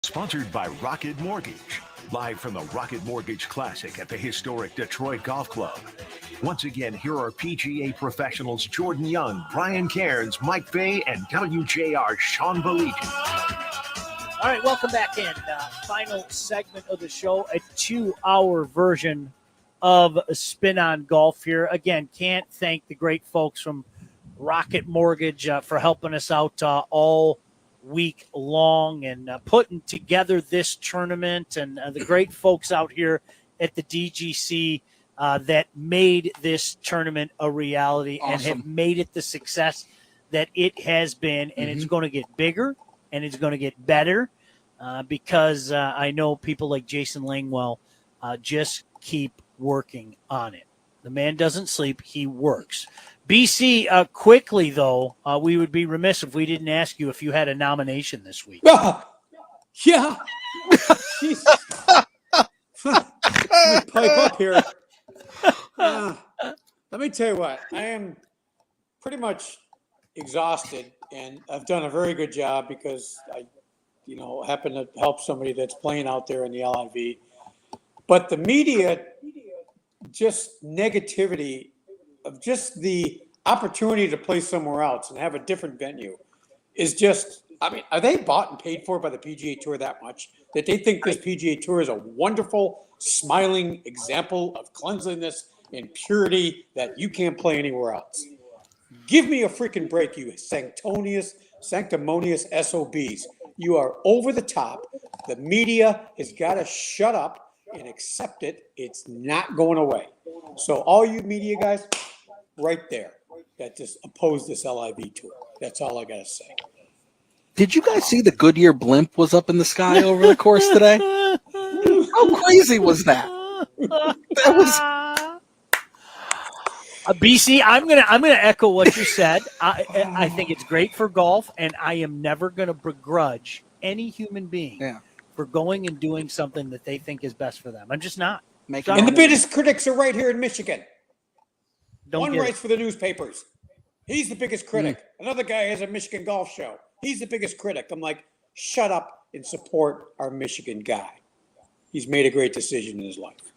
Speaker 10: Sponsored by Rocket Mortgage. Live from the Rocket Mortgage Classic at the historic Detroit Golf Club. Once again, here are PGA professionals Jordan Young, Brian Cairns, Mike Fay, and WJR Sean Baligian.
Speaker 13: All right, welcome back in. Final segment of the show, a 2-hour version of Spin on Golf here. Again, can't thank the great folks from Rocket Mortgage for helping us out all week long and putting together this tournament, and the great folks out here at the DGC that made this tournament a reality.
Speaker 14: Awesome.
Speaker 13: And have made it the success that it has been. And it's going to get bigger and it's going to get better because I know people like Jason Langwell just keep working on it. The man doesn't sleep. He works. BC, quickly, though, we would be remiss if we didn't ask you if you had a nomination this week.
Speaker 16: Yeah. Let me pipe up here. Let me tell you what. I am pretty much exhausted, and I've done a very good job because I, happen to help somebody that's playing out there in the LIV. But the media, just negativity of just the opportunity to play somewhere else and have a different venue is just, are they bought and paid for by the PGA Tour that much that they think this PGA Tour is a wonderful, smiling example of cleanliness and purity that you can't play anywhere else? Give me a freaking break, you sanctimonious SOBs. You are over the top. The media has got to shut up and accept it. It's not going away. So all you media guys, right there, that just oppose this LIV tour. That's all I got to say.
Speaker 14: Did you guys see the Goodyear blimp was up in the sky over the course today? How crazy was that? That was
Speaker 13: BC. I'm gonna echo what you said. I think it's great for golf, and I am never gonna begrudge any human being for going and doing something that they think is best for them. I'm just not.
Speaker 16: And the biggest critics are right here in Michigan. One
Speaker 13: get
Speaker 16: writes for the newspapers. He's the biggest critic. Another guy has a Michigan golf show. He's the biggest critic. I'm like, shut up and support our Michigan guy. He's made a great decision in his life.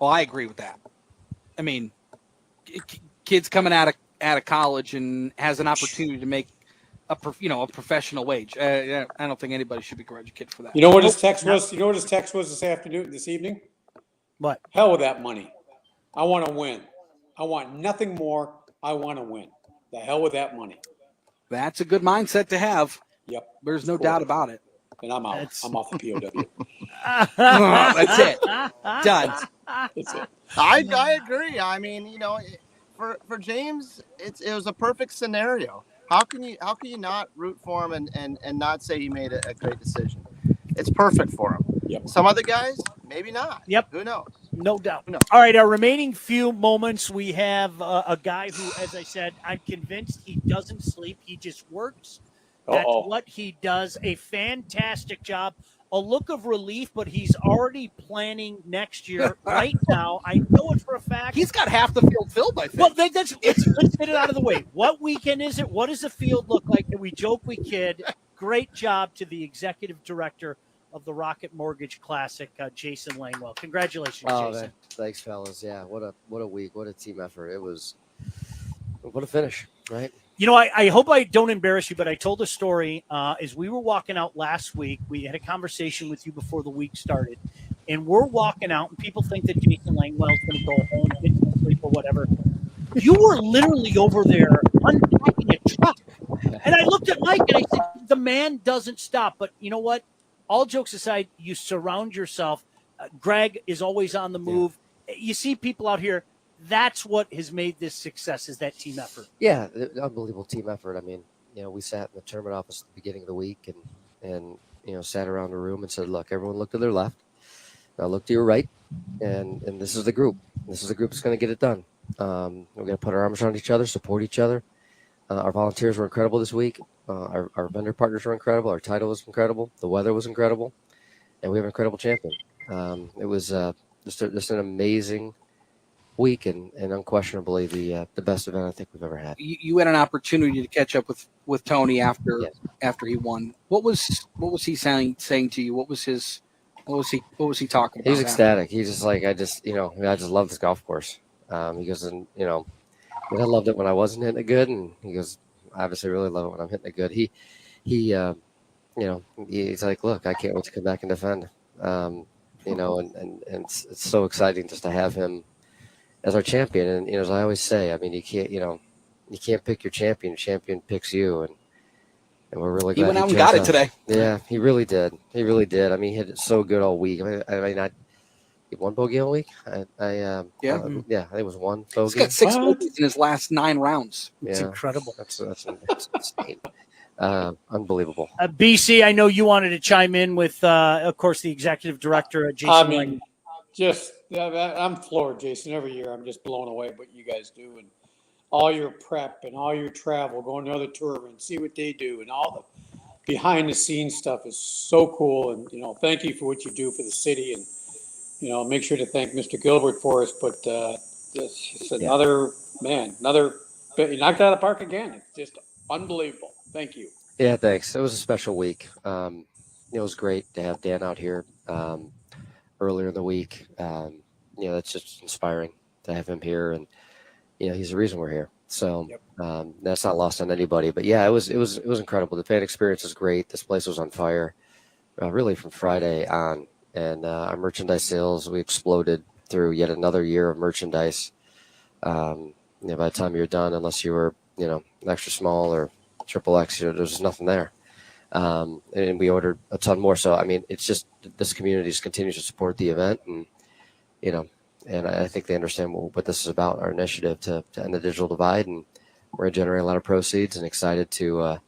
Speaker 14: Well, I agree with that. I mean, kids coming out of college and has an opportunity to make a professional wage. I don't think anybody should begrudge a kid for that.
Speaker 16: You know what his text was? You know what his text was this evening?
Speaker 13: What?
Speaker 16: Hell with that money. I want to win. I want nothing more. I want to win. The hell with that money.
Speaker 14: That's a good mindset to have.
Speaker 16: Yep.
Speaker 14: There's no doubt about it.
Speaker 16: And I'm out. I'm off the POW.
Speaker 14: That's it. Done.
Speaker 16: That's it.
Speaker 17: I agree. I mean, for James, it was a perfect scenario. How can you not root for him and not say he made a great decision? It's perfect for him.
Speaker 16: Yep.
Speaker 17: Some other guys, maybe not.
Speaker 13: Yep.
Speaker 17: Who knows?
Speaker 13: No doubt. All right, our remaining few moments, we have a guy who, as I said, I'm convinced he doesn't sleep. He just works. That's what he does. A fantastic job. A look of relief, but he's already planning next year right now. I know it for a fact.
Speaker 14: He's got half the field filled, I think.
Speaker 13: Well, let's get it out of the way. What weekend is it? What does the field look like? We joke, we kid. Great job to the executive director of the Rocket Mortgage Classic, Jason Langwell. Congratulations, Jason.
Speaker 20: Thanks, fellas. Yeah, what a week. What a team effort. What a finish, right?
Speaker 13: I hope I don't embarrass you, but I told a story as we were walking out last week. We had a conversation with you before the week started, and we're walking out, and people think that Jason Langwell is going to go home, get some sleep or whatever. You were literally over there unpacking a truck. And I looked at Mike, and I said, the man doesn't stop. But you know what? All jokes aside, you surround yourself. Greg is always on the move. Yeah. You see people out here. That's what has made this success, is that team effort.
Speaker 20: Yeah, unbelievable team effort. I mean, we sat in the tournament office at the beginning of the week and sat around the room and said, look, everyone look to their left. Now look to your right. And this is the group. This is the group that's going to get it done. We're going to put our arms around each other, support each other. Our volunteers were incredible this week. Our vendor partners were incredible. Our title was incredible. The weather was incredible. And we have an incredible champion. It was just an amazing week and unquestionably the best event I think we've ever had.
Speaker 14: You had an opportunity to catch up with Tony after he won. What was he saying to you? What was he talking about?
Speaker 20: He was ecstatic. He's just like, I just love this golf course. He goes, and I loved it when I wasn't hitting it good, and he goes, I obviously really love it when I'm hitting it good. He's like, look, I can't wait to come back and defend. And it's so exciting just to have him as our champion. And as I always say, I mean, you can't pick your champion. Your champion picks you, and we're really glad
Speaker 14: he went out and got it today.
Speaker 20: Yeah, he really did. He really did. I mean, he hit it so good all week. He won bogey all week. I think it was one bogey.
Speaker 14: He's got 6 bogeys in his last 9 rounds.
Speaker 13: It's incredible.
Speaker 20: That's insane. Unbelievable.
Speaker 13: BC, I know you wanted to chime in with, of course, the executive director, Jason.
Speaker 16: I mean, I'm floored, Jason. Every year, I'm just blown away what you guys do, and all your prep and all your travel, going to other tournaments, see what they do, and all the behind the scenes stuff is so cool. And thank you for what you do for the city, and make sure to thank Mr. Gilbert for us. But it's another you knocked it out of the park again. It's just unbelievable. Thank you.
Speaker 20: Yeah, thanks. It was a special week. It was great to have Dan out here earlier in the week. That's just inspiring to have him here, and he's the reason we're here. So that's not lost on anybody. But yeah, it was incredible. The fan experience was great. This place was on fire, really from Friday on, and our merchandise sales, we exploded through yet another year of merchandise. By the time you're done, unless you were extra small or XXX, there's nothing there. And we ordered a ton more. So, I mean, it's just this community just continues to support the event. And, and I think they understand what this is about, our initiative to end the digital divide. And we're going to generate a lot of proceeds, and excited to have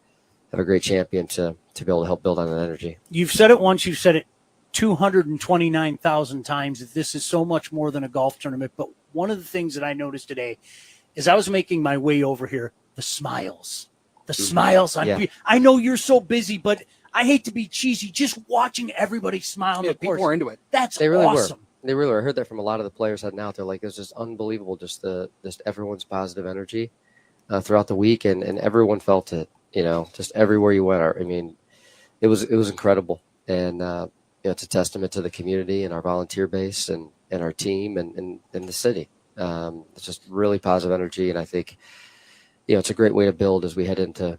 Speaker 20: a great champion to be able to help build on that energy.
Speaker 13: You've said it once, you've said it 229,000 times, that this is so much more than a golf tournament. But one of the things that I noticed today is I was making my way over here, the smiles. The smiles on I know you're so busy, but I hate to be cheesy. Just watching everybody smile on the course.
Speaker 14: People are into it.
Speaker 20: They really
Speaker 13: awesome.
Speaker 20: were. They really were. I heard that from a lot of the players heading out there. Like, it was just unbelievable, just everyone's positive energy throughout the week, and everyone felt it. Just everywhere you went. I mean, it was incredible, and it's a testament to the community and our volunteer base and our team and the city. It's just really positive energy, and I think it's a great way to build as we head into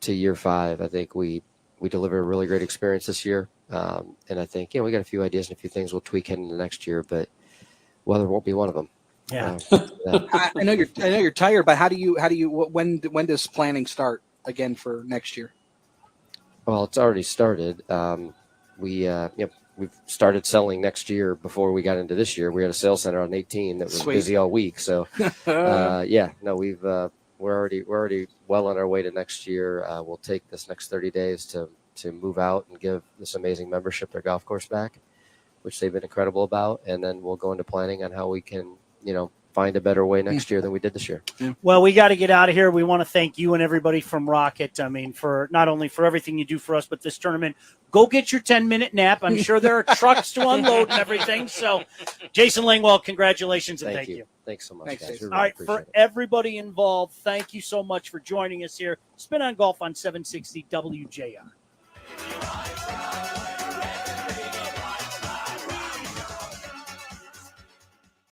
Speaker 20: year 5. I think we delivered a really great experience this year. And I think, we got a few ideas and a few things we'll tweak heading into next year, but weather won't be one of them.
Speaker 13: Yeah.
Speaker 14: I know you're tired, but when does planning start again for next year?
Speaker 20: Well, it's already started. We've started selling next year before we got into this year. We had a sales center on 18 that was busy all week. So we're already well on our way to next year. We'll take this next 30 days to move out and give this amazing membership their golf course back, which they've been incredible about. And then we'll go into planning on how we can, find a better way next year than we did this year.
Speaker 13: Well, we got to get out of here. We want to thank you and everybody from Rocket. I mean, for not only for everything you do for us, but this tournament. Go get your 10-minute nap. I'm sure there are trucks to unload and everything. So, Jason Langwell, congratulations and thank you.
Speaker 20: Thanks so much,
Speaker 14: Thanks,
Speaker 20: guys.
Speaker 13: All right, for everybody involved, thank you so much for joining us here. Spin on Golf on 760 WJR.